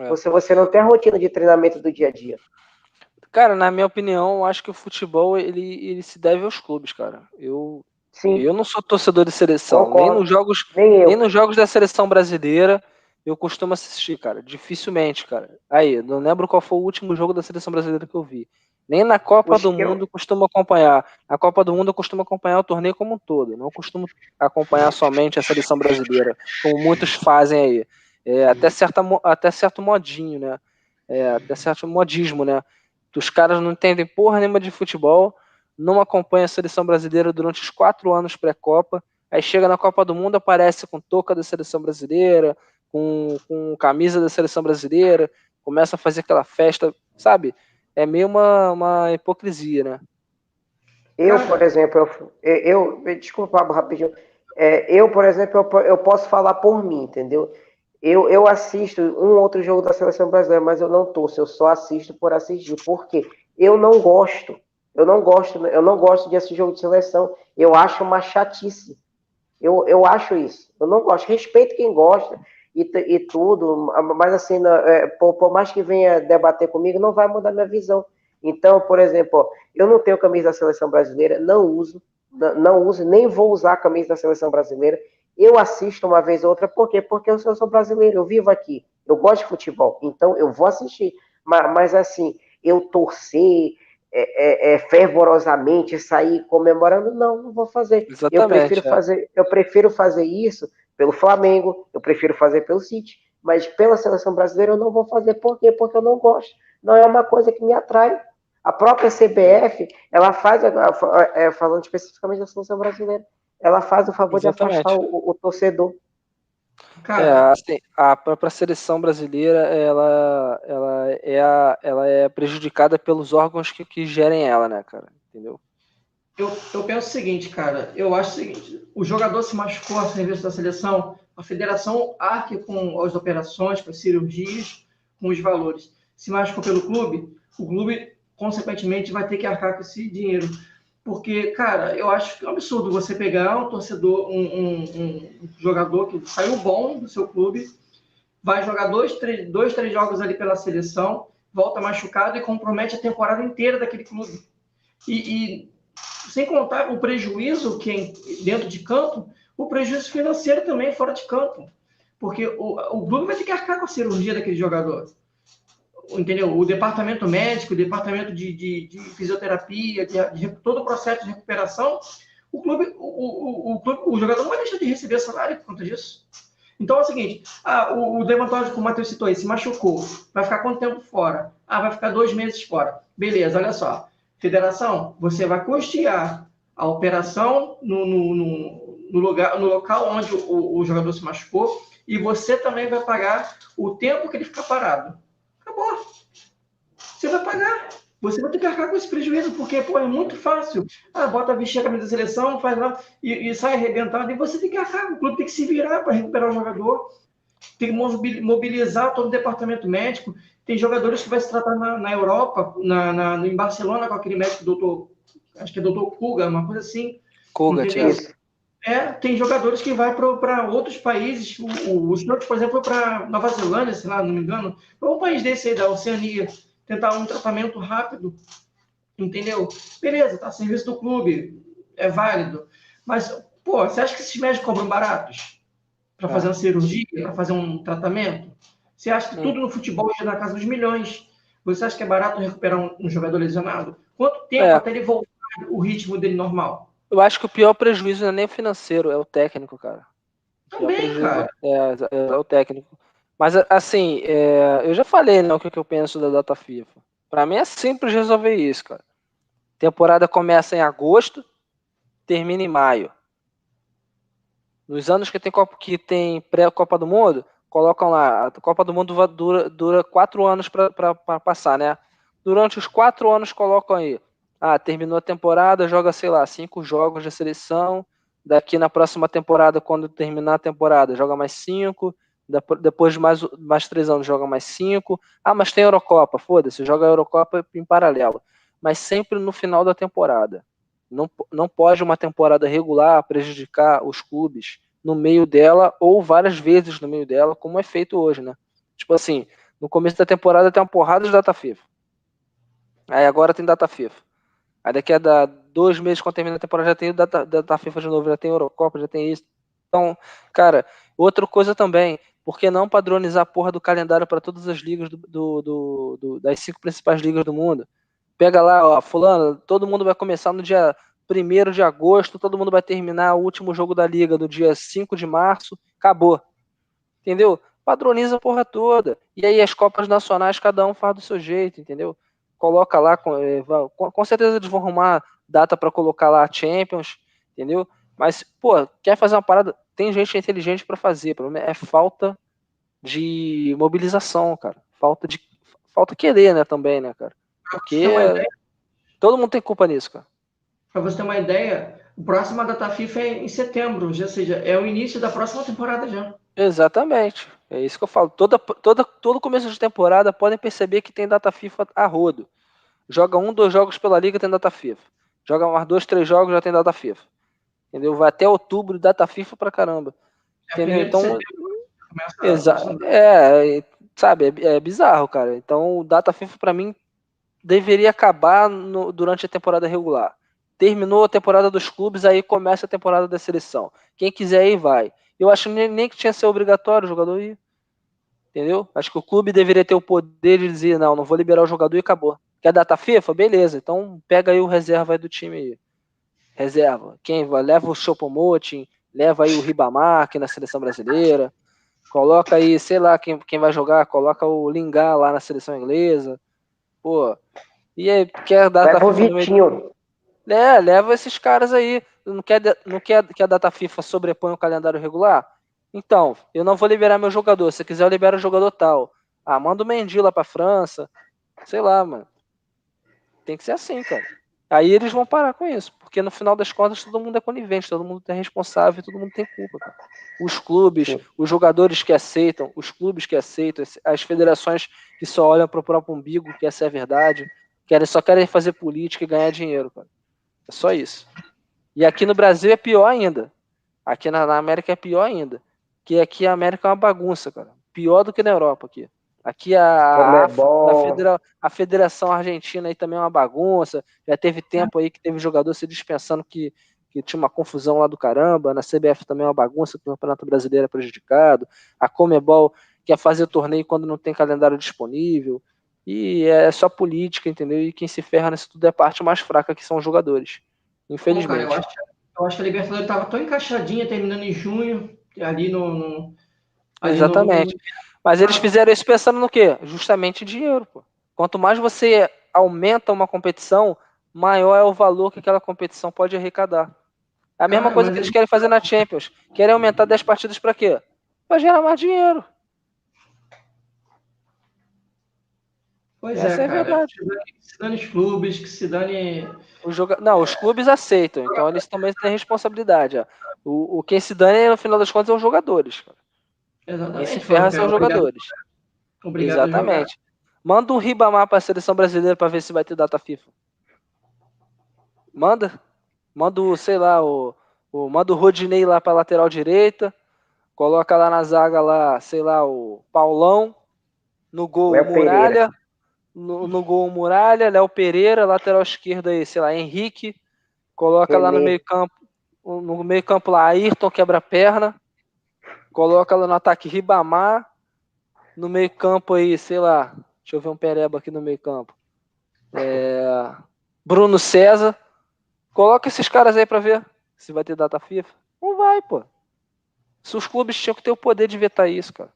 Você não tem a rotina de treinamento do dia a dia. Cara, na minha opinião, eu acho que o futebol ele se deve aos clubes, cara. Eu não sou torcedor de seleção, nem nos jogos da seleção brasileira eu costumo assistir, cara. Dificilmente, cara. Aí, não lembro qual foi o último jogo da seleção brasileira que eu vi. Nem na Copa do Mundo eu costumo acompanhar. Na Copa do Mundo eu costumo acompanhar o torneio como um todo. Não costumo acompanhar somente a seleção brasileira, como muitos fazem aí. Até certo modinho, né? Até certo modismo, né? Os caras não entendem porra nenhuma de futebol, não acompanham a seleção brasileira durante os 4 anos pré-Copa, aí chega na Copa do Mundo, aparece com touca da seleção brasileira, com camisa da seleção brasileira, começa a fazer aquela festa, sabe? É meio uma hipocrisia, né? Por exemplo, desculpa, rapidinho. Por exemplo, eu posso falar por mim, entendeu? Eu assisto um outro jogo da seleção brasileira, mas eu não torço, eu só assisto por assistir. Por quê? Eu não gosto de assistir jogo de seleção. Eu acho uma chatice. Eu acho isso. Eu não gosto. Respeito quem gosta e tudo, mas assim, por mais que venha debater comigo, não vai mudar minha visão. Então, por exemplo, eu não tenho camisa da seleção brasileira, não uso, nem vou usar a camisa da seleção brasileira. Eu assisto uma vez ou outra, por quê? Porque eu sou brasileiro, eu vivo aqui, eu gosto de futebol, então eu vou assistir. Mas assim, eu torcer fervorosamente, sair comemorando, não vou fazer. Eu prefiro fazer isso pelo Flamengo, eu prefiro fazer pelo City, mas pela seleção brasileira eu não vou fazer. Por quê? Porque eu não gosto. Não é uma coisa que me atrai. A própria CBF, ela faz, falando especificamente da seleção brasileira, ela faz o favor de afastar o torcedor. Assim, a própria seleção brasileira, ela é prejudicada pelos órgãos que gerem ela, né, cara? Entendeu? Eu penso o seguinte, cara. Eu acho o seguinte: o jogador se machucou a serviço da seleção, a federação arque com as operações, com as cirurgias, com os valores. Se machucou pelo clube, o clube, consequentemente, vai ter que arcar com esse dinheiro. Porque, cara, eu acho que é um absurdo você pegar um torcedor, um jogador que saiu bom do seu clube, vai jogar dois, três jogos ali pela seleção, volta machucado e compromete a temporada inteira daquele clube. E sem contar o prejuízo que dentro de campo, o prejuízo financeiro também fora de campo. Porque o clube vai ter que arcar com a cirurgia daquele jogador. Entendeu? O departamento médico, o departamento de fisioterapia, todo o processo de recuperação, o jogador não vai deixar de receber salário por conta disso. Então é o seguinte, o dermatológico que o Matheus citou aí, se machucou, vai ficar quanto tempo fora? Vai ficar 2 meses fora. Beleza, olha só. Federação, você vai custear a operação no local onde o jogador se machucou e você também vai pagar o tempo que ele fica parado. Acabou. Você vai pagar. Você vai ter que arcar com esse prejuízo, porque é muito fácil. Bota vestir a camisa da seleção, faz lá e sai arrebentado. E você tem que arcar. O clube tem que se virar para recuperar o jogador. Tem que mobilizar todo o departamento médico. Tem jogadores que vai se tratar na Europa, em Barcelona, com aquele médico, acho que é doutor Kuga, uma coisa assim. Kuga, tem jogadores que vai para outros países. O senhor, por exemplo, foi para Nova Zelândia, sei lá, não me engano. Foi um país desse aí, da Oceania, tentar um tratamento rápido. Entendeu? Beleza, tá a serviço do clube, é válido. Mas, você acha que esses médicos cobram baratos? Para fazer uma cirurgia, para fazer um tratamento? Você acha que tudo no futebol é na casa dos milhões? Você acha que é barato recuperar um jogador lesionado? Quanto tempo até ele voltar o ritmo dele normal? Eu acho que o pior prejuízo não é nem o financeiro, é o técnico, cara. Também, cara. É o técnico. Mas, assim, eu já falei, né, o que eu penso da data FIFA. Pra mim é simples resolver isso, cara. Temporada começa em agosto, termina em maio. Nos anos que tem pré-Copa do Mundo, colocam lá, a Copa do Mundo dura 4 anos para passar, né? Durante os 4 anos colocam aí, terminou a temporada, joga, sei lá, 5 jogos de seleção, daqui na próxima temporada, quando terminar a temporada, joga mais 5, depois de mais 3 anos joga mais 5, mas tem Eurocopa, foda-se, joga a Eurocopa em paralelo, mas sempre no final da temporada. Não pode uma temporada regular prejudicar os clubes no meio dela ou várias vezes no meio dela, como é feito hoje, né? Tipo assim, no começo da temporada tem uma porrada de data FIFA. Aí agora tem data FIFA. Aí daqui a 2 meses, quando termina a temporada, já tem data FIFA de novo, já tem Eurocopa, já tem isso. Então, cara, outra coisa também, por que não padronizar a porra do calendário para todas as ligas das 5 principais ligas do mundo? Pega lá, ó, fulano, todo mundo vai começar no dia 1º de agosto, todo mundo vai terminar o último jogo da liga no dia 5 de março, acabou. Entendeu? Padroniza a porra toda. E aí as Copas Nacionais, cada um faz do seu jeito, entendeu? Coloca lá, com certeza eles vão arrumar data para colocar lá a Champions, entendeu? Mas, pô, quer fazer uma parada, tem gente inteligente para fazer, o problema é falta de mobilização, cara. Falta querer, né, também, né, cara? Porque todo mundo tem culpa nisso, cara. Para você ter uma ideia, o próximo data FIFA é em setembro, ou seja, é o início da próxima temporada já. Exatamente. É isso que eu falo. Todo começo de temporada podem perceber que tem data FIFA a rodo. Joga 1, 2 jogos pela liga, tem data FIFA. Joga mais 2, 3 jogos, já tem data FIFA. Entendeu? Vai até outubro, data FIFA pra caramba. Entendeu? Então, sabe, é bizarro, cara. Então, o data FIFA pra mim deveria acabar durante a temporada regular. Terminou a temporada dos clubes, aí começa a temporada da seleção. Quem quiser ir, vai. Eu acho nem que tinha que ser obrigatório o jogador ir. Entendeu? Acho que o clube deveria ter o poder de dizer, não vou liberar o jogador e acabou. Quer data FIFA? Beleza, então pega aí o reserva aí do time aí. Reserva. Quem vai? Leva o Choupo-Moting, leva aí o Ribamar aqui na seleção brasileira, coloca aí, sei lá, quem vai jogar, coloca o Lingard lá na seleção inglesa. Pô, e aí, quer data leva FIFA o Vitinho. leva esses caras aí. Não quer que a data FIFA sobreponha o calendário regular? Então, eu não vou liberar meu jogador. Se quiser, eu libero o jogador tal. Manda o Mendy lá pra França. Sei lá, mano. Tem que ser assim, cara. Aí eles vão parar com isso. Porque no final das contas, todo mundo é conivente, todo mundo é responsável, todo mundo tem culpa, cara. Os clubes, Sim. os jogadores que aceitam, os clubes que aceitam, as federações que só olham pro próprio umbigo, que essa é a verdade, só querem fazer política e ganhar dinheiro, cara. É só isso. E aqui no Brasil é pior ainda. Aqui na América é pior ainda. Que aqui a América é uma bagunça, cara. Pior do que na Europa aqui. Aqui a Federação Argentina aí também é uma bagunça. Já teve tempo aí que teve jogador se dispensando que tinha uma confusão lá do caramba. Na CBF também é uma bagunça, que o Campeonato Brasileiro é prejudicado. A Conmebol quer fazer torneio quando não tem calendário disponível. E é só política, entendeu? E quem se ferra nisso tudo é a parte mais fraca, que são os jogadores. Infelizmente. Pô, cara, eu acho que a Libertadores estava tão encaixadinha, terminando em junho, ali Exatamente. Mas eles fizeram isso pensando no quê? Justamente em dinheiro, pô. Quanto mais você aumenta uma competição, maior é o valor que aquela competição pode arrecadar. É a mesma coisa que eles querem fazer na Champions. Querem aumentar 10 partidas para quê? Para gerar mais dinheiro. Pois Essa é a cara. verdade. Que se dane os clubes, que se dane... Não, os clubes aceitam, então eles também têm responsabilidade. Ó. Quem se dane, no final das contas, são os jogadores. Cara. Quem se Exatamente, ferra são os jogadores. Obrigado a jogar. Exatamente. Manda um Ribamar para a seleção brasileira para ver se vai ter data FIFA. Manda o, sei lá, manda o Rodinei lá para lateral direita, coloca lá na zaga lá, sei lá, o Paulão, no gol Léo Muralha, no gol Muralha, Léo Pereira, lateral esquerda aí, sei lá, Henrique, coloca lá no meio-campo lá, Ayrton quebra-perna, coloca lá no ataque Ribamar, no meio-campo aí, sei lá, deixa eu ver um pereba aqui no meio-campo. Bruno César. Coloca esses caras aí pra ver se vai ter data FIFA. Não vai, pô. Se os clubes tinham que ter o poder de vetar isso, cara.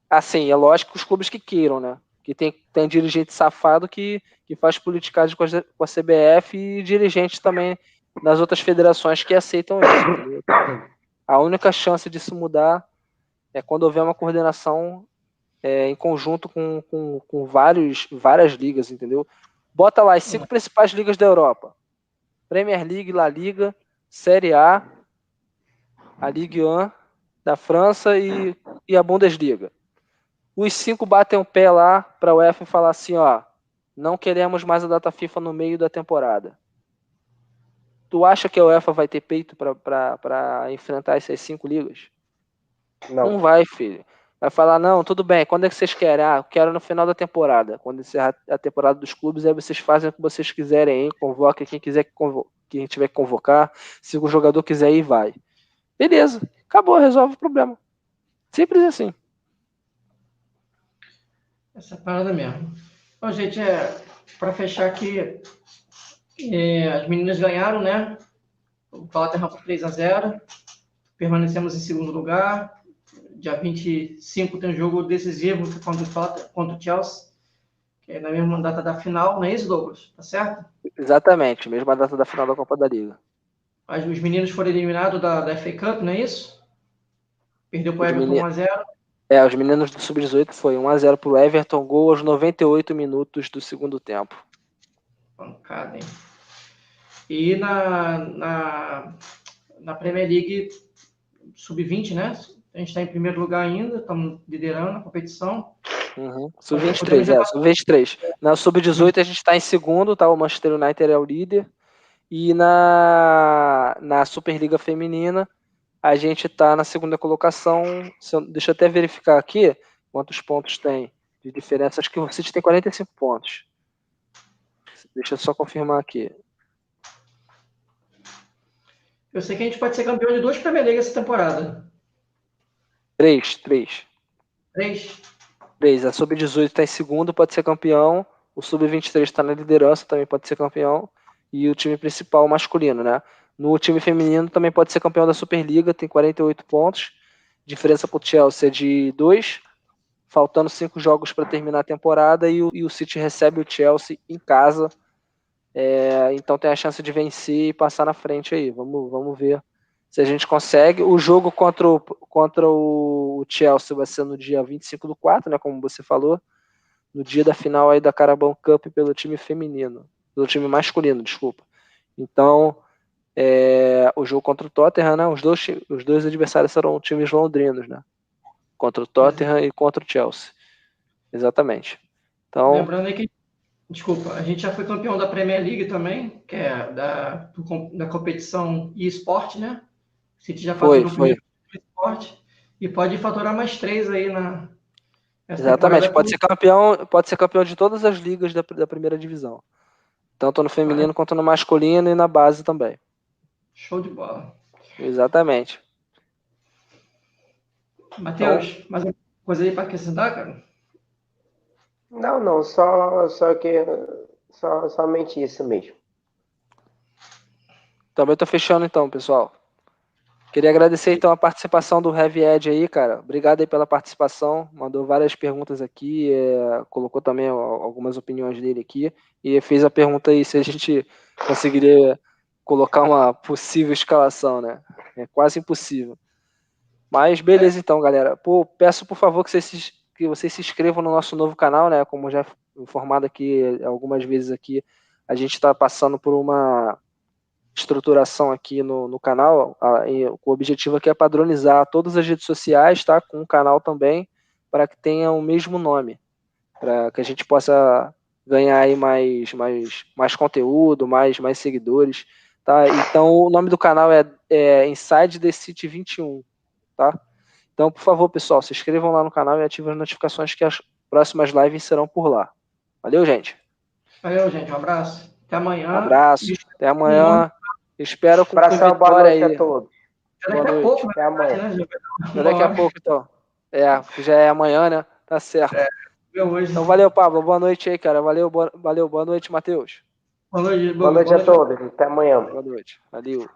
Assim, é lógico que os clubes que queiram, né? Que tem dirigente safado que faz politicagem com a CBF e dirigente também nas outras federações que aceitam isso, entendeu? A única chance disso mudar é quando houver uma coordenação em conjunto com várias ligas, entendeu? Bota lá as 5 principais ligas da Europa. Premier League, La Liga, Série A, a Ligue 1 da França e a Bundesliga. Os 5 batem o pé lá para o UEFA falar assim, ó, não queremos mais a data FIFA no meio da temporada. Tu acha que a UEFA vai ter peito para enfrentar essas 5 ligas? Não vai, filho. Vai falar, não, tudo bem, quando é que vocês querem? Ah, eu quero no final da temporada. Quando encerrar a temporada dos clubes, aí vocês fazem o que vocês quiserem, hein? Convoca quem quiser quem tiver que convocar. Se o jogador quiser ir, vai. Beleza, acabou, resolve o problema. Simples assim. Essa parada mesmo. Bom, gente, para fechar aqui, as meninas ganharam, né? O Tottenham por 3-0. Permanecemos em segundo lugar. Dia 25 tem um jogo decisivo contra o Chelsea, que é na mesma data da final, não é isso, Douglas? Tá certo? Exatamente, mesma data da final da Copa da Liga. Mas os meninos foram eliminados da FA Cup, não é isso? Perdeu para o Everton 1-0. Os meninos do Sub-18 foi 1-0 para o Everton, gol aos 98 minutos do segundo tempo. Pancada, hein? E na Premier League Sub-20, né? A gente está em primeiro lugar ainda, estamos liderando a competição. Sub-23, Sub-23. Na Sub-18 a gente está em segundo, tá? O Manchester United é o líder. E na Superliga Feminina a gente está na segunda colocação. Deixa eu até verificar aqui quantos pontos tem de diferença. Acho que o City tem 45 pontos. Deixa eu só confirmar aqui. Eu sei que a gente pode ser campeão de 2 Premier League essa temporada. 3. A Sub-18 está em segundo, pode ser campeão. O Sub-23 está na liderança, também pode ser campeão. E o time principal masculino, né? No time feminino também pode ser campeão da Superliga, tem 48 pontos. Diferença para o Chelsea é de 2, faltando 5 jogos para terminar a temporada. E o City recebe o Chelsea em casa. Então tem a chance de vencer e passar na frente aí. Vamos ver se a gente consegue. O jogo contra o Chelsea vai ser no dia 25/4, né, como você falou, no dia da final aí da Carabao Cup pelo time feminino, pelo time masculino, desculpa. Então, o jogo contra o Tottenham, né, os dois adversários serão times londrinos, né, contra o Tottenham e contra o Chelsea. Exatamente. Então, lembrando aí que, desculpa, a gente já foi campeão da Premier League também, que é da competição eSport, né? O City já passou no primeiro eSport e pode faturar mais 3 aí Exatamente, pode ser campeão de todas as ligas da primeira divisão. Tanto no feminino quanto no masculino e na base também. Show de bola. Exatamente. Matheus, mais alguma coisa aí para acrescentar, cara? Não, somente isso mesmo. Também tô fechando então, pessoal. Queria agradecer então a participação do Heavy Ed aí, cara. Obrigado aí pela participação. Mandou várias perguntas aqui, colocou também algumas opiniões dele aqui e fez a pergunta aí se a gente conseguiria colocar uma possível escalação, né? É quase impossível. Mas beleza então, galera. Peço por favor que vocês se inscrevam no nosso novo canal, né? Como já informado aqui algumas vezes aqui, a gente está passando por uma estruturação aqui no canal, o objetivo aqui é padronizar todas as redes sociais, tá? Com o canal também, para que tenha o mesmo nome, para que a gente possa ganhar aí mais conteúdo, mais seguidores, tá? Então o nome do canal é Inside the City 21, tá? Então, por favor, pessoal, se inscrevam lá no canal e ativem as notificações que as próximas lives serão por lá. Valeu, gente. Valeu, gente. Um abraço. Até amanhã. Abraço. Até amanhã. Espero com vitória aí. A todos. Boa noite. Pouco, até amanhã. Daqui a pouco, então. Já é amanhã, né? Tá certo. Então, valeu, Pablo. Boa noite aí, cara. Valeu. Boa noite, Matheus. Boa noite, boa noite a todos. Até amanhã. Boa noite. Valeu.